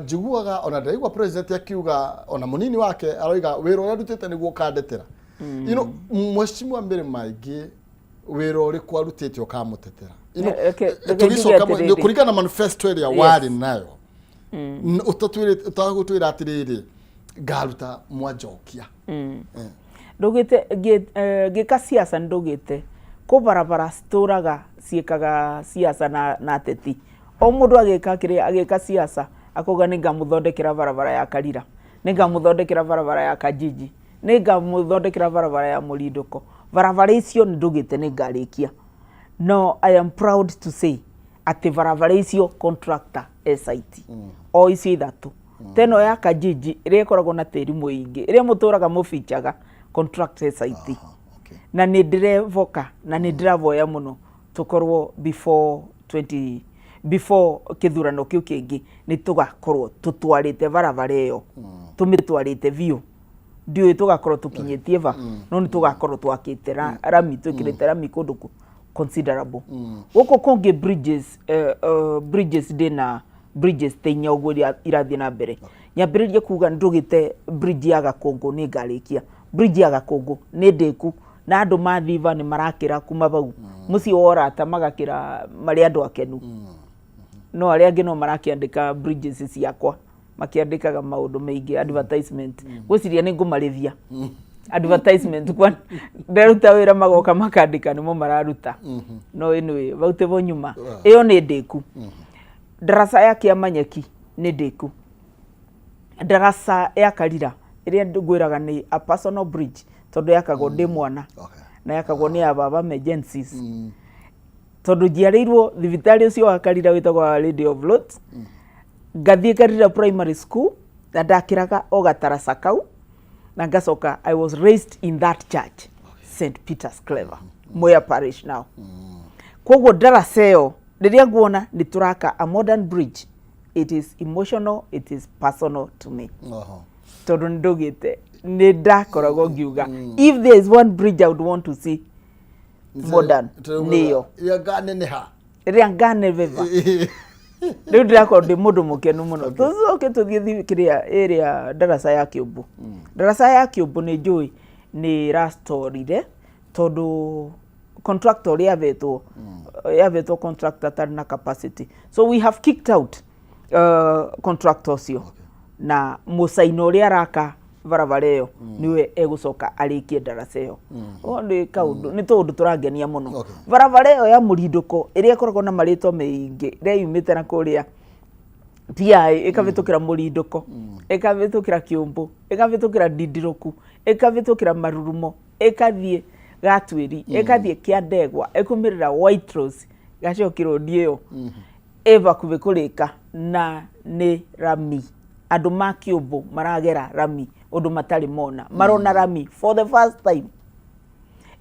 [SPEAKER 1] jiguaga ona ndaigwa president akiuga ona munini wake aroiga wiro uria ndutite niguo kandetera you know mweshimwa mbere maingi wiro uri kwarutite ukamutetera you know tugisoka kurikana manifesto area wari nayo utagutwira atiriri garuta mwajokia
[SPEAKER 9] ndugite gika siasa ndugite ko barabara sturaga ciekaga siasa na teti o mundu agika siasa akoga ni ngamuthondekera barabara ya karira ningamuthondekera barabara ya Kajiji, ningamuthondekera barabara ya Murinduko. Barabara icio ndugite ningarikia. No, I am proud to say ati barabara icio contractor SIT o icio ithatu teno ya Kajiji iria ikoragwo na tiri muingi iria muturaga mufichaga contractor SIT na ni ndirevoka na ni ndiravoya muno tukorwo before kithurano kiu kingi ni tugakorwo tutwarite barabara iyo tumitwarite view ndio tugakorwo tukinyitie va no ni tugakorwo twakite rami twikirite rami kundu considerable guko konge bridges dina bridges tenya ugo irathi na mbere nyambiririe kuga ndugite bridge ya Gakongo ni ngarikia bridge ya Gakongo ni ndeku na andu mathiva ni marakira kuma bau muci orata magakira mari andu akenu no ari angi no marakiandika bridges ciakwa makiandikaga maundu maingi advertisement gwiciria ni ngumarithia advertisement kwa nderuta wira magoka makandika nimo mararuta no anyway baute bo nyuma iyo ni ndeku darasa ya Kiamanyeki ni ndeku darasa ya Karira iria ngwiraga ni a personal bridge tondu yakagwo ndi mwana na yakagwo ni ababa emergencies tondu jiarirwo thibitari ucio wa Karira witagwa Lady of Lourdes ngathie Karira primary school na ndakiraga o gatarasa kau na ngacoka I was raised in that church St Peter's Clever Moya parish now kwoguo darasa iyo riria nguona ni turaka a modern bridge it is emotional it is personal to me tondu ndugite ni ndakoragwo ngiuga if there is one bridge I would want to see modern niyo iria ngane veva riu ndirakorwo ndi mundu mukenu muno tucoke tuthie kiria area darasa ya Kiumbu darasa ya Kiumbu ni njui ni rastorire tondu contractor yavetwo contractor tari na capacity so we have kicked out contractors yo na musaino ria raka barabara iyo niwe egucoka arikie darasa iyo ndi kaundu ni tundu turangenia muno barabara iyo ya Murinduko iria ikoragwo na marito meingi ria yumite na kuria pia ikavitukira Murinduko ikavitukira Kiumbu ikavitukira Dindiruku ikavitukira Marurumo ikathie Gatwiri ikathie Kiandegwa ikumirira White Rose gacokiro ndiyo eva kuvikurika na ni rami andu ma Kiumbu maragera rami undu matari mona marona rami for the first time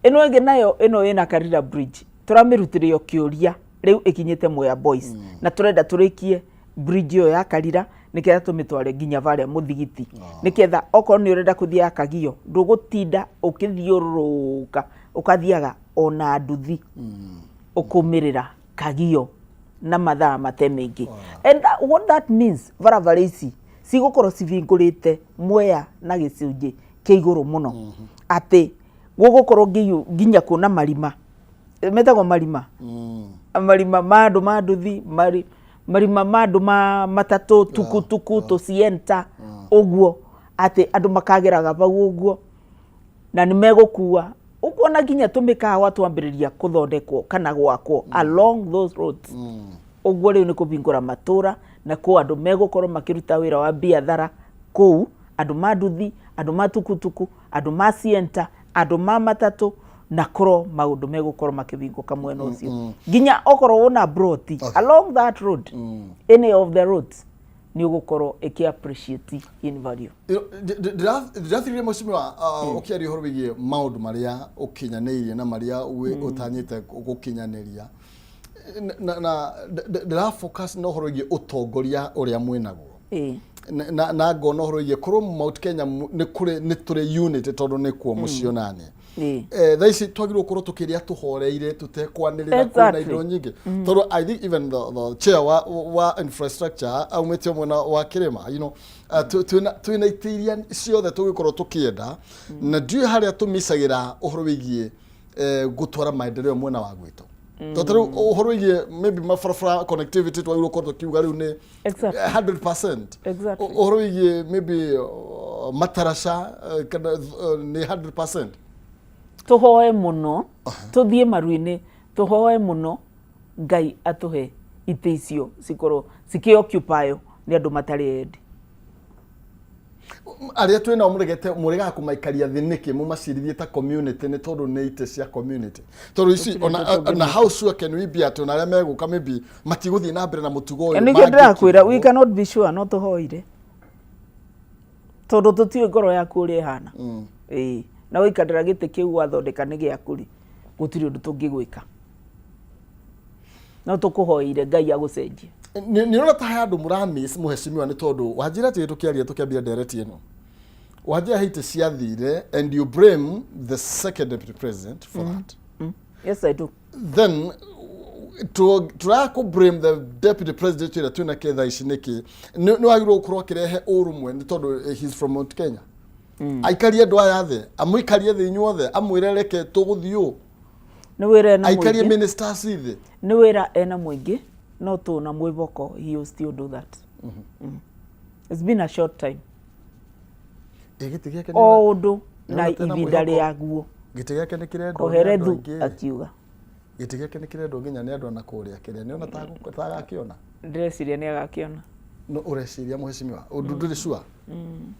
[SPEAKER 9] eno ege nayo eno ina Karira bridge turamirutirio kiuria riu ikinyite Moya boys na turenda turikie bridge yo ya Karira niketha tumitware ginya varia muthigiti niketha oko ni urenda kuthia Kagio ndugutinda ukithiuruka ukathiaga ona nduthi ukumirira Kagio na mathaa matemengi and what that means barabara ici cigukorwo civingurite Moya na gicunji kiiguru muno ati gugukorwo ginya kuna marima metagwo marima marima mandu manduthi marima mandu matatu tukutuku tucienta uguo ati andu makageraga bau uguo na nimegukua ukuona ginya tumikawa twambiriria kuthondekwo kana gwakwo along those roads uguo riu ni kubingura matura na ko andu megukorwo makiruta wira wa biathara kou andu manduthi andu matukutuku andu macienta andu matatu na koro maundu megukorwo makibinguka mwena ucio ginya okorwo wona broti along that road any of the roads ni ugukorwo eki appreciate in value
[SPEAKER 1] ndirathirire mucimwa ukiari horo wigie maundu maria ukinyanirie na maria utanyite gukinyaniria na ndira focus no horo wigie utongoria uria mwinaguo na ngona horo wigie koro Mount Kenya ni turi unit tondu ni kuo mucionane thaici twagirwo korwo tukiria tuhoreire tutekwanirira kuna indo nyingi tondu I think even the chair wa infrastructure aumete mwena wa Kirima you know twina itiria ciothe tugikorwo tukienda na ndiyo haria tumisagira uhoro wigie gutwara maendeleo mwena wa gwitu totero uhoro wigie maybe mafarafara connectivity twagirwo korwo tukiuga riu ni 100% uhoro wigie maybe matarasha ni 100%
[SPEAKER 9] tuhoe muno tuthie maruini tuhoe muno Ngai atuhe ite icio cikorwo ciki occupy ni andu matari endi
[SPEAKER 1] aria twina umuregete murega kumaikaria thiniki mumacirithie ta community ni tondu ni ite cia community tondu ici na how sure can we be at onaria meguka maybe matiguthie na mbere na mutugo uyu
[SPEAKER 9] ni ndira kwira we cannot be sure no tuhoire tondu tutiwe ngoro yaku uri hana na wikandira gite kiu wathondeka ni giakuri gutiri undu tungigwika no tukuhoire Ngai agucenjie
[SPEAKER 1] ni rona ta handu muramiss muheshimiwa ni tondu wajira ti tukiaria tukiambia direct ino wajira hite ciathire and you blame the second deputy president for that.
[SPEAKER 9] Yes, I do.
[SPEAKER 1] Then to blame the deputy president ira twina ketha ici niki no agirwo kurwo kirehe urumwe ni tondu he's from Mount Kenya. Aikarie ndwa yathe amuikarie thi inyuothe amwire reke tuguthio
[SPEAKER 9] ni wira na
[SPEAKER 1] muingi aikarie ministers ithi
[SPEAKER 9] ni wira ena muingi no to na mwiboko he will still do that. It's been a short time.
[SPEAKER 1] Egiti giake
[SPEAKER 9] odo na ivinda riaguo
[SPEAKER 1] giti giake ni kirendo
[SPEAKER 9] koherethu akiuga
[SPEAKER 1] giti giake ni kirendo nginya ni andu na kuria kiria ni ona tagakiona
[SPEAKER 9] ndreciria ni agakiona
[SPEAKER 1] no ureciria muheshimiwa nduri sure.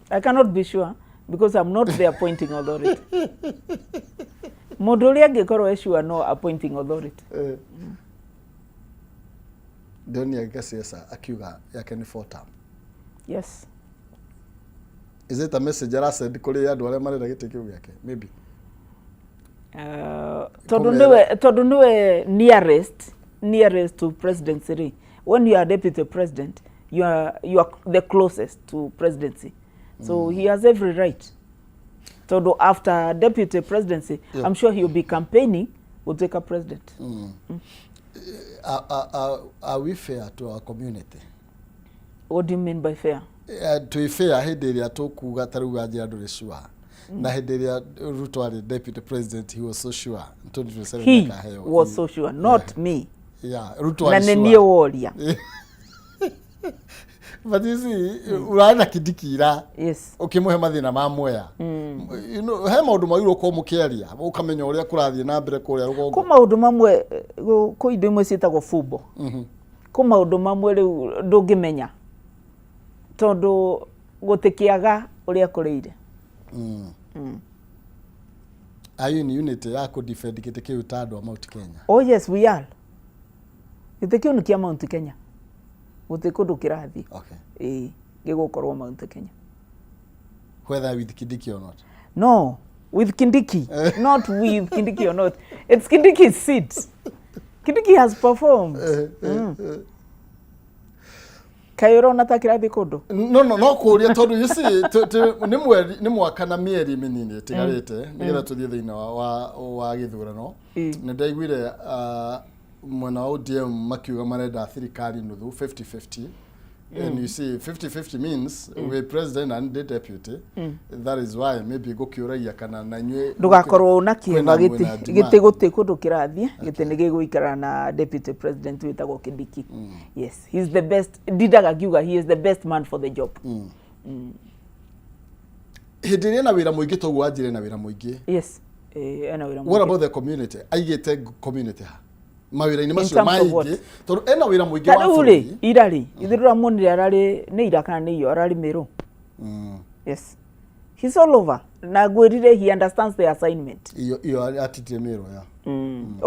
[SPEAKER 9] I cannot be sure because I'm not the appointing authority. Mundu uria angikorwo sure no appointing authority.
[SPEAKER 1] Doni Gasiasa akiuga yake ni 4 term.
[SPEAKER 9] Yes.
[SPEAKER 1] Is it a message I said kuri andu aria marenda gite kiu yake maybe?
[SPEAKER 9] Tondu niwe nearest to presidency. When you are deputy president, you are the closest to presidency. So he has every right. Tondu after deputy presidency, I'm sure he will be campaigning will take a president.
[SPEAKER 1] Are we fair to our community?
[SPEAKER 9] What do you mean by fair?
[SPEAKER 1] To be fair, hindi iria tukuga taruga njira nduri sure. Na hindi iria Ruto ari deputy president, he was so sure.
[SPEAKER 9] He was so sure, not me.
[SPEAKER 1] Yeah, Ruto ari
[SPEAKER 9] sure. Na niye woria.
[SPEAKER 1] But you see, urana kidikira.
[SPEAKER 9] Yes.
[SPEAKER 1] Ukimuhe mathina ma moya. You know, he maundu mairu ko mukiaria, ukamenya uria kurathie na mbere kuria rugongo.
[SPEAKER 9] Ko maundu mamwe ko indo imwe cietagwo fubo. Ko maundu mamwe riu ndungimenya. Tondu gutikiaga uria kureire.
[SPEAKER 1] Are you in unity ya ku defend gite kiu tando wa Mount Kenya?
[SPEAKER 9] Oh yes, we are. Gite kiu ni kia Mount Kenya. Gutikundu kirathi.
[SPEAKER 1] Okay.
[SPEAKER 9] Gigukorwo Mount Kenya.
[SPEAKER 1] Whether with Kindiki or not?
[SPEAKER 9] No, with Kindiki. Not with Kindiki or not. It's Kindiki's seat. Kindiki has performed. Kairo natakira bikodo.
[SPEAKER 1] No kuria tondu you see ni mwaka na mieri minini itigarite nigetha tuthie thiina wa githurano ni ndaiguire mwena wa ODM makiuga marenda thirikari nuthu 50-50. And you see 50-50 means we president and the deputy. That is why maybe go kiuraia kana na nywe
[SPEAKER 9] ndugakorwo na kiema giti guti kundu kirathie giti ni giguikara na deputy president witagwo Kindiki. Yes, he's the best. Didaga Giuga, he is the best man for the job.
[SPEAKER 1] Hidire na wira muingi togu ajire na wira muingi.
[SPEAKER 9] Yes. Ena wira muingi.
[SPEAKER 1] What about the community? Aigite community ha. Mawira ini macio maingi tondu ena wira muingi wa buri
[SPEAKER 9] irari ithirura monire arari ni ira kana ni yo arari miru. Yes, he's all over na gwirire he understands the assignment
[SPEAKER 1] iyo atitire miru ya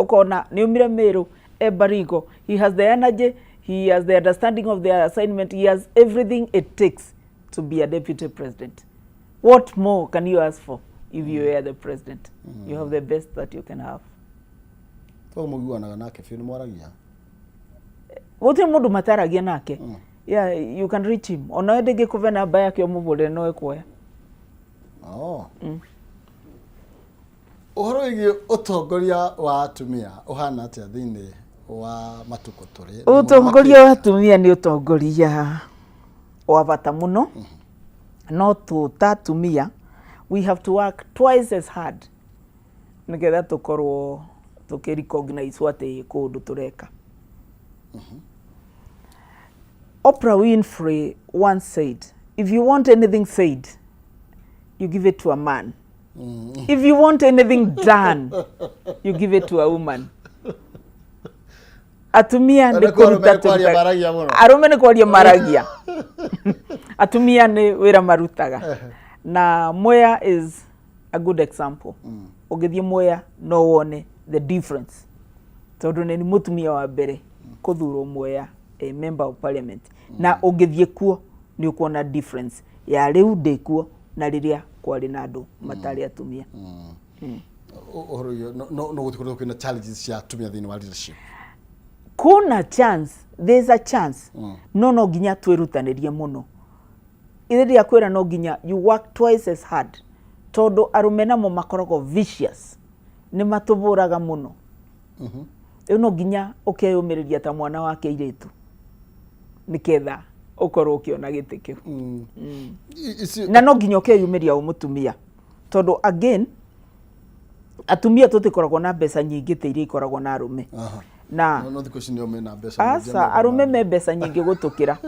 [SPEAKER 9] ukona ni umire miru Barigo, he has the energy, he has the understanding of the assignment, he has everything it takes to be a deputy president. What more can you ask for if you are the president? You have the best that you can have.
[SPEAKER 1] Muguanaga nake fiu ni mwaragia
[SPEAKER 9] wote mundu mataragia nake. Yeah, you can reach him. Ona ndege kuvena baya kyo mubule no ekoya.
[SPEAKER 1] Uhoro igi utongoria wa atumia uhana atia thiini wa matuko turi.
[SPEAKER 9] Utongoria wa atumia ni utongoria wa bata muno. No to tatumia we have to work twice as hard nigetha tukorwo recognize what they kundu tureka. Oprah Winfrey once said, if you want anything said, you give it to a man. If you want anything done, you give it to a woman. Atumia ndi kuruta arume ni kwaria maragia atumia ni wira marutaga na Mwea is a good example ugithie Mwea no wone the difference tondu ni mutumia wa mbere kuthurwo Mwea a member of parliament na ugithie kuo ni ukuona difference ya riu ndikuo na riria kwari na andu matari atumia
[SPEAKER 1] ohoro no gutikorwo kwina challenges cia atumia thini wa leadership
[SPEAKER 9] kuna chance there's a chance no nginya twirutanirie muno iriria kwira no nginya you work twice as hard tondu arume namo makoragwo vicious ni matuburaga muno no nginya ukeyumiriria ta mwana wake iritu niketha ukorwo ukiona gite kiu na no nginya ukeyumiria umutumia tondu again atumia tutikoragwo na mbeca nyingi te iria ikoragwo na arume na
[SPEAKER 1] no thiko cinio mena mbeca
[SPEAKER 9] asa arume me mbeca nyingi gutukira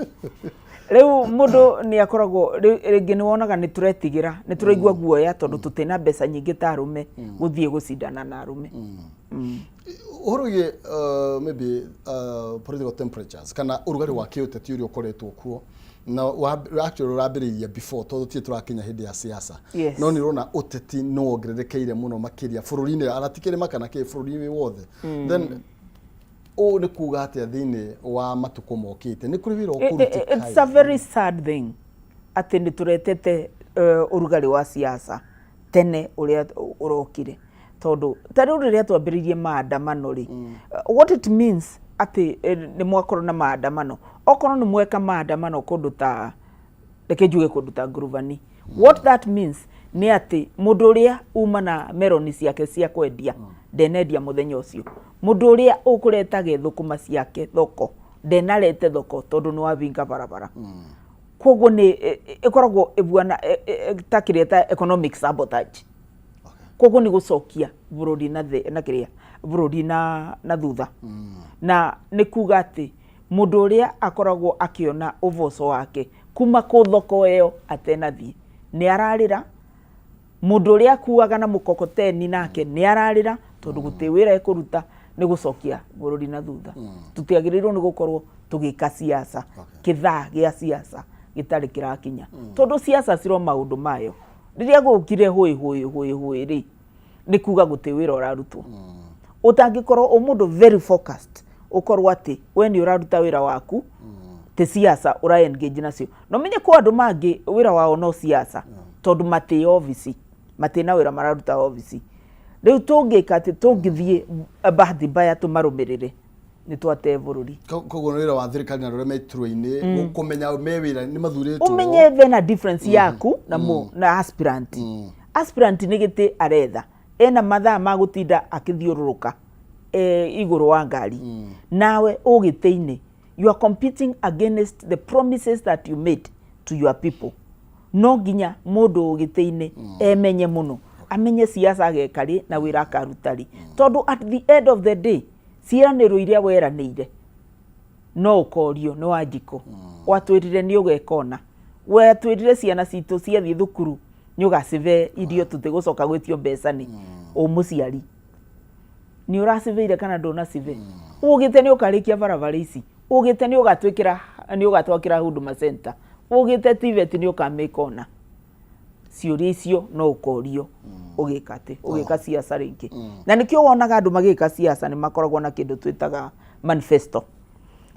[SPEAKER 9] riu mundu ni akoragwo ringi ni wonaga ni turetigira ni turaigua guoya tondu tutena mbeca nyingi ta arume guthie gucindana na arume
[SPEAKER 1] urugie maybe political temperatures kana urugari wa kiuteti uri ukoretwo kuo na actually rabiriria before tondu tie turakinya hindi ya siasa no ni rona uteti no ongererekeire muno makiria bururi-ini aratikire makana ke bururi-ini wothe then o ni kuga atia thini wa matuko mokite ni kuri wira ukurutika
[SPEAKER 9] it's a very sad thing ati ni turetete urugari wa siasa tene uria urokire tondu tari riria twambiririe maandamano ri what it means ati ni mwakorwo na maandamano okorwo ni mweka maandamano kundu ta reke njuge kundu ta Nguruvani what that means ni ati mundu uria uma na meroni ciake cia kwendia ndenendia muthenya ucio mundu uria ukureta gethukuma ciake thoko ndenarete thoko tondu ni wavinga barabara koguo ni ikoragwo ibuana takireta economic sabotage koguo ni gucokia bururi na kiria bururi na thutha na ni kuga ati mundu uria akoragwo akiona uvoco wake kuma ku thoko iyo atenathie ni ararira mundu uria kuaga na mukokoteni nake ni ararira tondu guti wira ekuruta ni gucokia bururi na thutha tutiagirirwo ni gukorwo tugika siasa kithaa gia siasa gitari kirakinya tondu siasa ciro maundu mayo riria gukire hui ri ni kuga guti wira urarutwo utangikorwo umundu very focused ukorwo ati we ni uraruta wira waku te siasa ura engage nacio no menye kwa andu mangi wira wao no siasa tondu mate office mate na wira mararuta office riu tungika ati tungithie bahati mbaya tumarumirire ni twate bururi
[SPEAKER 1] koguo wira wa thirikari na rore metro-ini ukumenya me wira ni mathuritwo
[SPEAKER 9] umenye the difference yaku na aspirant aspirant ni giti aretha ena mathaa magutinda akithiururuka iguru wa ngari nawe ugiteini you are competing against the promises that you made to your people no nginya mundu ugiteini emenye muno amenye siasa gekari na wira akarutari tondu at the end of the day ciraniro iria weranire no ukorio ni Wanjiko watwirire ni ugekona watwirire ciana citu ciathie thukuru ni ugacive irio tutigucoka gwitio mbeca ni umuciari ni uraciveire kana ndona cive ugite ni ukarikia barabara ici ugite ni ugatwakira Huduma Center ugite TVET ni ukamekona ciuri icio no ukorio ugikate ugika siasa ringi na nikio wonaga andu magika siasa ni makoragwo na kindu twitaga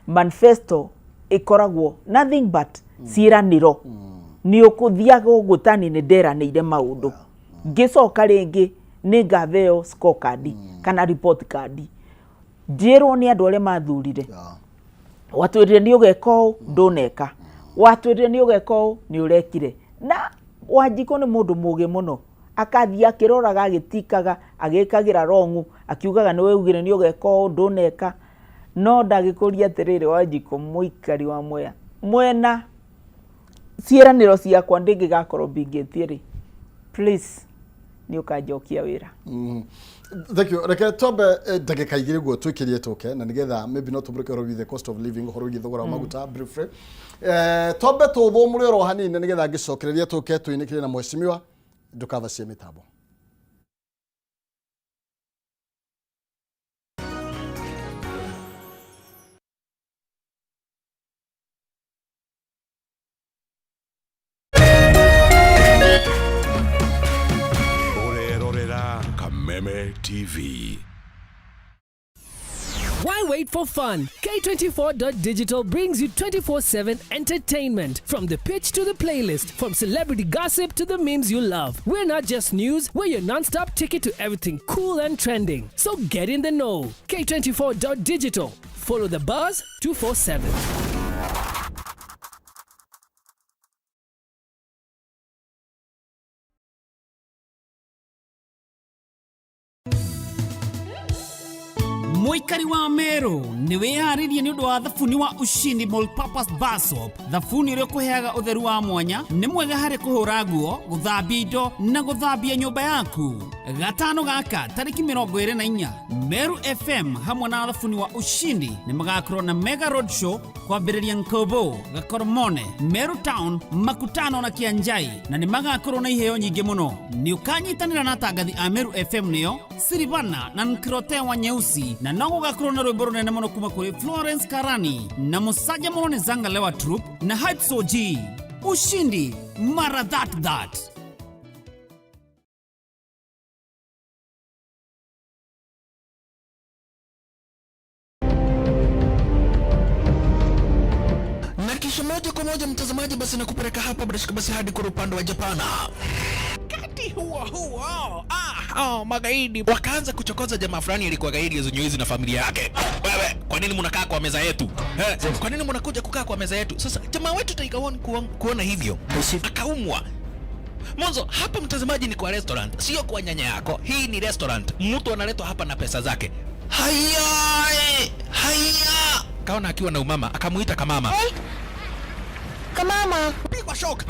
[SPEAKER 9] manifesto ikoragwo nothing but ciraniro ni ukuthiaga gutani ni nderanire maundu ngicoka ringi ni ngaveo scorecard kana report card njirwo ni andu aria mathurire watwirire ni ugeka nduneka watwirire ni ugeka ni urekire na Wanjiko ni mundu muge muno akathia akiroraga agitikaga agikagira rongu akiugaga ni weugire ni ugeka nduneka no ndagikuria atiriri Wanjiko muikari wa Mwea mwena ciraniro ciakwa ndingigakorwo mbingĩtie ri please ni ukanjokia wira
[SPEAKER 1] thank you reke tobe ndagika igiri guo twikirie tuke na nigetha maybe not tumurike horo with the cost of living horo githogora maguta briefly tobe tuthumure ro hanini nigetha ngicokereria tuke tuinikire na mheshimiwa ndukavacie mitambo
[SPEAKER 3] Kameme TV.
[SPEAKER 6] Why wait for fun? K24.digital brings you 24/7 entertainment. From the pitch to the playlist, from celebrity gossip to the memes you love. We're not just news, we're your non-stop ticket to everything cool and trending. So get in the know. K24.digital. Follow the buzz 247.
[SPEAKER 10] Muikari wa Meru ni wiharirie ni undu wa thabuni wa Ushindi Multipurpose Bar Soap. Thabuni uria kuheaga utheru wa mwanya ni mwega hari kuhura nguo, guthambia indo na guthambia nyumba yaku. Gatano gaka tariki 24 Meru FM hamwe na thabuni wa Ushindi ni magakorwo na mega road show kwambiriria Nkobo, Gakoromone, Meru Town, Makutano na Kianjai, na ni magakorwo na iheo nyingi muno. Ni ukanyitanira na atangathi a Meru FM nio Sirivana na Nkrote wa Nyeusi, na nongo gakorwo na rwimbo runene muno kuma kuri Florence Karani na musaja muno ni Zanga Lewa Troop na Hype Soji. Ushindi mara that.
[SPEAKER 8] Moja kwa moja mtazamaji, basi nakupeleka hapa basi hadi kwa upande wa Japana.
[SPEAKER 11] Kati huo magaidi wakaanza kuchokoza jamaa fulani alikuwa gaidi ya Zunyuizi na familia yake. Wewe, kwa nini mnakaa kwa meza yetu? Kwa nini mnakuja kukaa kwa meza yetu? Sasa jamaa wetu taikaona kuona hivyo akaumwa. Mwanzo hapa mtazamaji ni kwa restaurant, sio kwa nyanya yako. Hii ni restaurant. Mtu analetwa hapa na pesa zake. Haya! Kaona akiwa na umama, akamuita kamama. Hey. Kamama, pigwa shock.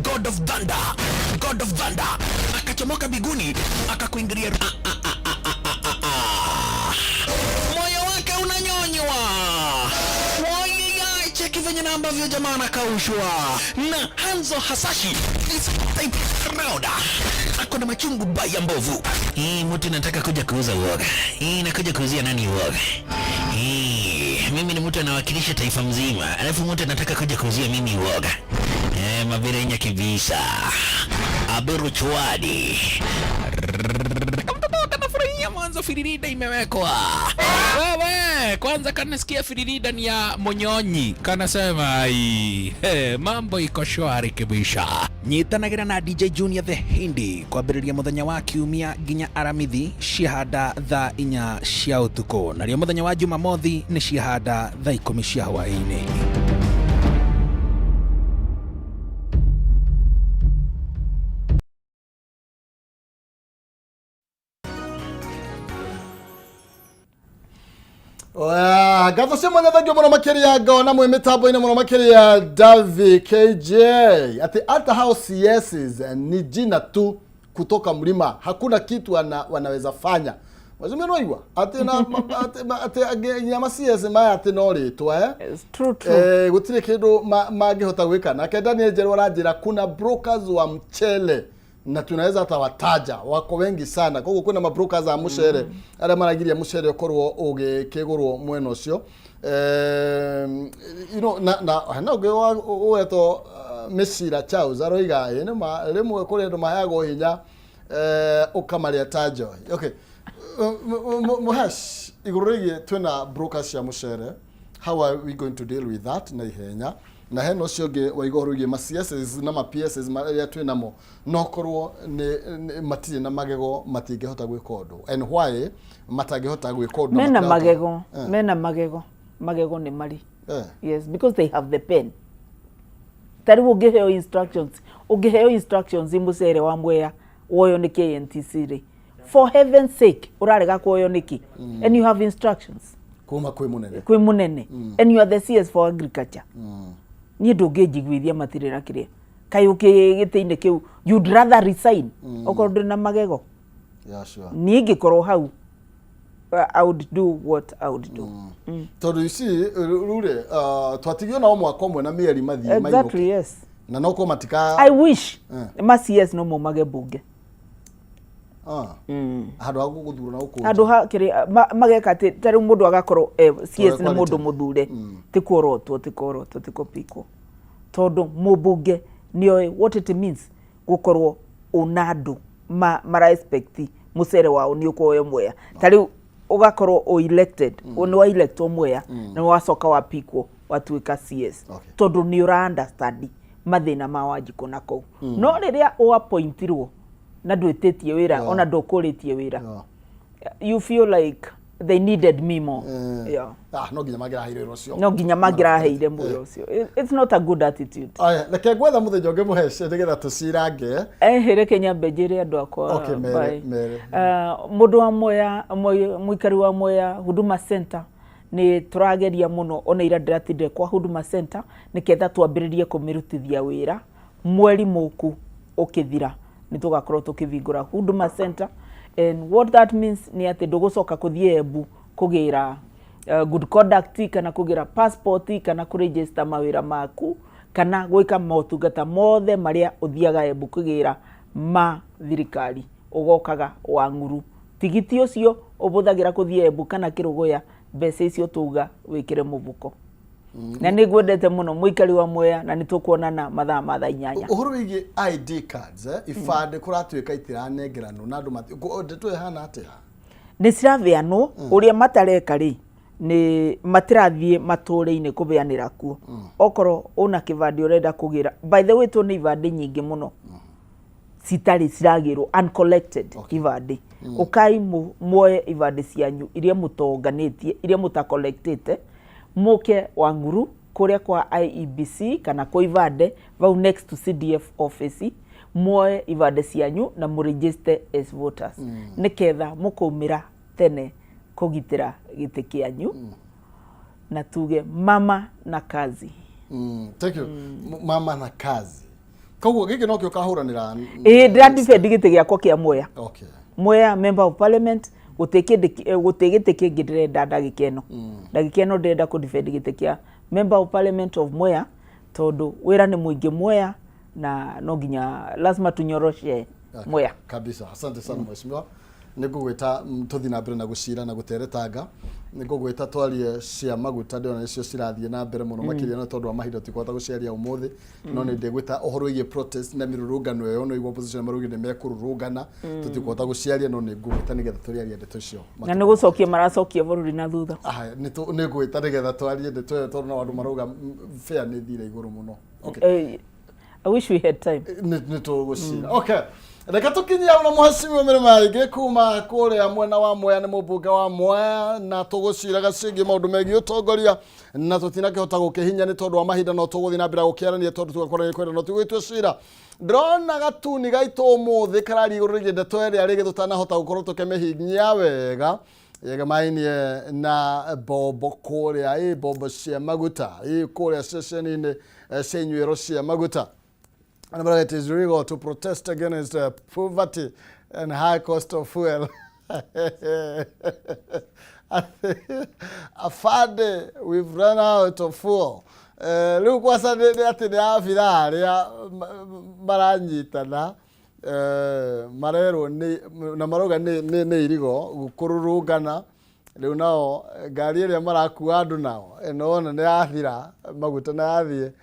[SPEAKER 8] God of Thunder. Akachomoka biguni, akakuingilia. Moyo wake unanyonywa. Cheki venye na ambavyo jamaa anakaushwa. Na Hanzo Hasashi is type Rauda. Akona machungu baya mbovu. Mtu nataka kuja kuuza uoga. Nakuja kuuzia nani uoga? Mimi ni mtu anawakilisha taifa mzima. Alafu mtu anataka kuja kuuzia mimi uoga. Mabirenya kibisa. Abiru chwadi.
[SPEAKER 11] Mwanzo firirida imewekwa. Wewe, kwanza kanasikia firirida ni ya Monyonyi. Kanasema mambo iko shwari kibisha.
[SPEAKER 8] Nyitanagira na DJ Junior the Hindi kwambiriria muthenya wa kiumia ginya aramithi ciahanda thaa 4 cia utuko, na rio muthenya wa Jumamothi ni ciahanda thaa 10 cia hwaini.
[SPEAKER 1] Gatho cia mwanya thangio muno makiria ngona mwe mitambo ina muno makiria Davi KJ ati hata hao CSs ni jina tu kutoka mlima, hakuna kitu wanaweza fanya. Wazime noigwa ati na ati nyama CS maya ati no ritwa
[SPEAKER 9] It's true.
[SPEAKER 1] Gutire kindu mangihota gwika na kenda ni njerwa ranjira kuna brokers wa mchele na tunaweza hata wataja, wako wengi sana. Koko kuna mabrokers a mushere ara maragiria mushere okorwo ugikigurwo mweno cio na ugeto Mesira Charles aroiga rimwe kuri andu maheagwo hinya ukamaria tajo. Okay, Muhash igurigie twina brokers cia mushere, how are we going to deal with that na ihenya na heno cionge waigorugie ma CSs na ma PSs maria twinamo no korwo ni matire na magego matingehota gwika undu, and why matangehota gwika undu?
[SPEAKER 9] Mena magego ni mari. Yes, because they have the pen. Tari ugeheo instructions imusere wa mwea woyo ni KNTC ri, for heaven's sake urarega kuoyo niki, and you have instructions
[SPEAKER 1] kuma kwi munene
[SPEAKER 9] and you are the CS for agriculture. Ni ndungejigwithia matirira kiria kai ukigitinde kiu, you'd rather resign okorwo na magego.
[SPEAKER 1] Yeah, sure.
[SPEAKER 9] Ni ngikorwo hau, I would do what I would do.
[SPEAKER 1] Tondu you see rure twatigio na mwaka omwe na mieri mathie
[SPEAKER 9] maigo. Exactly, yes.
[SPEAKER 1] Na noko matika
[SPEAKER 9] I wish ma CS no mo mage bunge.
[SPEAKER 1] Hado aguguthura na uko
[SPEAKER 9] hado ha kiri mageka tari mundu agakorwo CS ni mundu muthure ti kuorotwo ti kopiko tondu mubunge niyo what it means gukorwo unadu mara expect mucere wao ni ukoyo Mwea tari ugakorwo o elected ni wa electwo Mwea na wacoka wapikwo watuika CS tondu ni ura understand mathina ma Wanjikũ nako no riria o appointirwo na ndwĩtĩtie wĩra ona ndũkũrĩtie wĩra you feel like they needed me more
[SPEAKER 1] no nginya mangĩraheire wĩra ũcio
[SPEAKER 9] no nginya mangĩraheire wĩra ũcio it's not a good attitude
[SPEAKER 1] reke ngwetha mũthenya ũngĩ mũhece nĩgetha tũcirange
[SPEAKER 9] reke nyambe njĩre andũ akwa mũndũ wa Mwea mũikari wa Mwea Huduma Center ni turageria muno ona ira ndiratinde kwa Huduma Center niketha twambiririe kumirutithia wira mweri muku ukithira ni tugakorwo tukivingura Huduma Center and what that means ni ati ndugucoka kuthie Embu kugira good conduct kana kugira passport kana kuregister mawira maku kana gwika motungata mothe maria uthiaga Embu kugira ma thirikari ugokaga Wang'uru tigiti ucio ubuthagira kuthie Embu kana Kirugoya mbeca icio tuga wikire mubuko na ni gwendete muno muikari wa Mwea na nitukuonana mathaa ma thaa 8
[SPEAKER 1] uhuru wigi ID cards ifande kuratuika itiranengerano na andu ndeto hana atia
[SPEAKER 9] ni ciraveanwo uria matareka ri ni matirathie matũre-inĩ kubeanira kuo okoro una kivandi urenda kugira by the way tu ni ivandi nyingi muno citari ciragirwo uncollected ivandi ukai muoye ivandi cianyu iria mutonganitie iria mutacollectete muke Wang'uru kuria kwa IEBC kana kwa ivande vau next to CDF office muoye ivandi cianyu na muregister as voters niketha mukumira tene kugitira gite kianyu na tuge mama na kazi
[SPEAKER 1] thank you mama na kazi koguo giki no kio kahuranira
[SPEAKER 9] ndira gite giakwa kia Mwea
[SPEAKER 1] okay
[SPEAKER 9] Mwea member of parliament gutegete kingi ndirenda ndagikeno ndagikeno ndirenda ku defend gite kia member of parliament of Mwea tondu wira ni muingi Mwea na no nginya lazima tunyoroshe Mwea
[SPEAKER 1] kabisa asante sana mheshimiwa nigugwita tuthi na mbere na gucira na guteretanga nigugwita twarie cia maguta ndio nacio cirathie na mbere muno makiria no tondu wa mahinda tikwata guciaria umuthi no ni ndigwita uhoro igie protest na mirurungano yo no igwa opposition marugire mekururungana tutikwata guciaria no ni ngugwita nigetha turiaria ndeto cio
[SPEAKER 9] na ni gucokia maracokia bururi na thutha
[SPEAKER 1] ni ngwita nigetha twarie ndeto yo tondu na andu maruga fair ni thire iguru muno okay
[SPEAKER 9] I wish we had time
[SPEAKER 1] ni to gucira okay reka tukinyia na muhasimi mere maige kuma kuria mwena wa Mwea ni mubunge wa Mwea na tugucira gacingi maundu megi utongoria na tutina kihota gukihinya ni tondu wa mahinda no tuguthi na mbira gukiarania tondu tugakora ni kwenda no tugwitwe cira ndrona gatuni gaito umuthi karari iguru rigi ndeto eri arigi tutanahota gukorwo tukemehinya wega yega mainie na bobo kuria bobo cia maguta kuria session-ini cenywiro cia maguta. And it is legal to protest against poverty and high cost of fuel. Afade, we've run out of fuel. Look what's at the afidare, Maranyitana, Marero, Namaroga, Nerigo, Kurugana, Lunao, Garia Maracuado now, and on and the Athira, Magutana.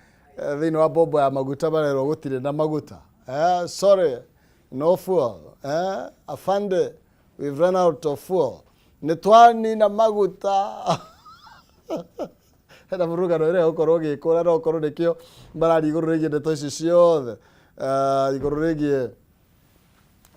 [SPEAKER 1] Thino wa bobo ya maguta barero gutire na maguta sorry no fuel afande we've run out of fuel nitwani na maguta hena muruga no ire okorwo gikora no okorwo nikio barari iguru rigi ndeto ici ciothe iguru rigi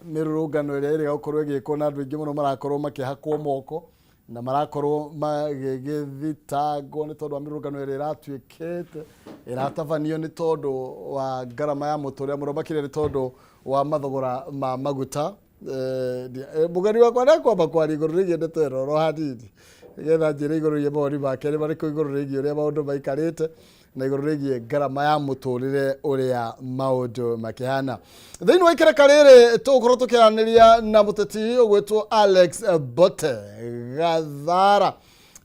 [SPEAKER 1] mirurungano ire ire okorwo gikona na andu ingi muno marakorwo makihakwo moko na marakorwo magigithitangwo ni tondu wa mirungano ire iratuikite iratavanio ni tondu wa garama ya muturia muno makire ni tondu wa mathogora ma maguta mugani wakwa ndakwamba kwari iguru rigi ndeto iro ro hanini getha njire iguru rigi mori make ni mariko iguru rigi uria maundu maikarite na iguru rigi garama ya muturire uria maundu makihana thiini wa ikereka riri tugukorwo tukiraniria na muteti ugwitwo Alex Bote Gathara.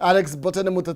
[SPEAKER 1] Alex Bote ni muteti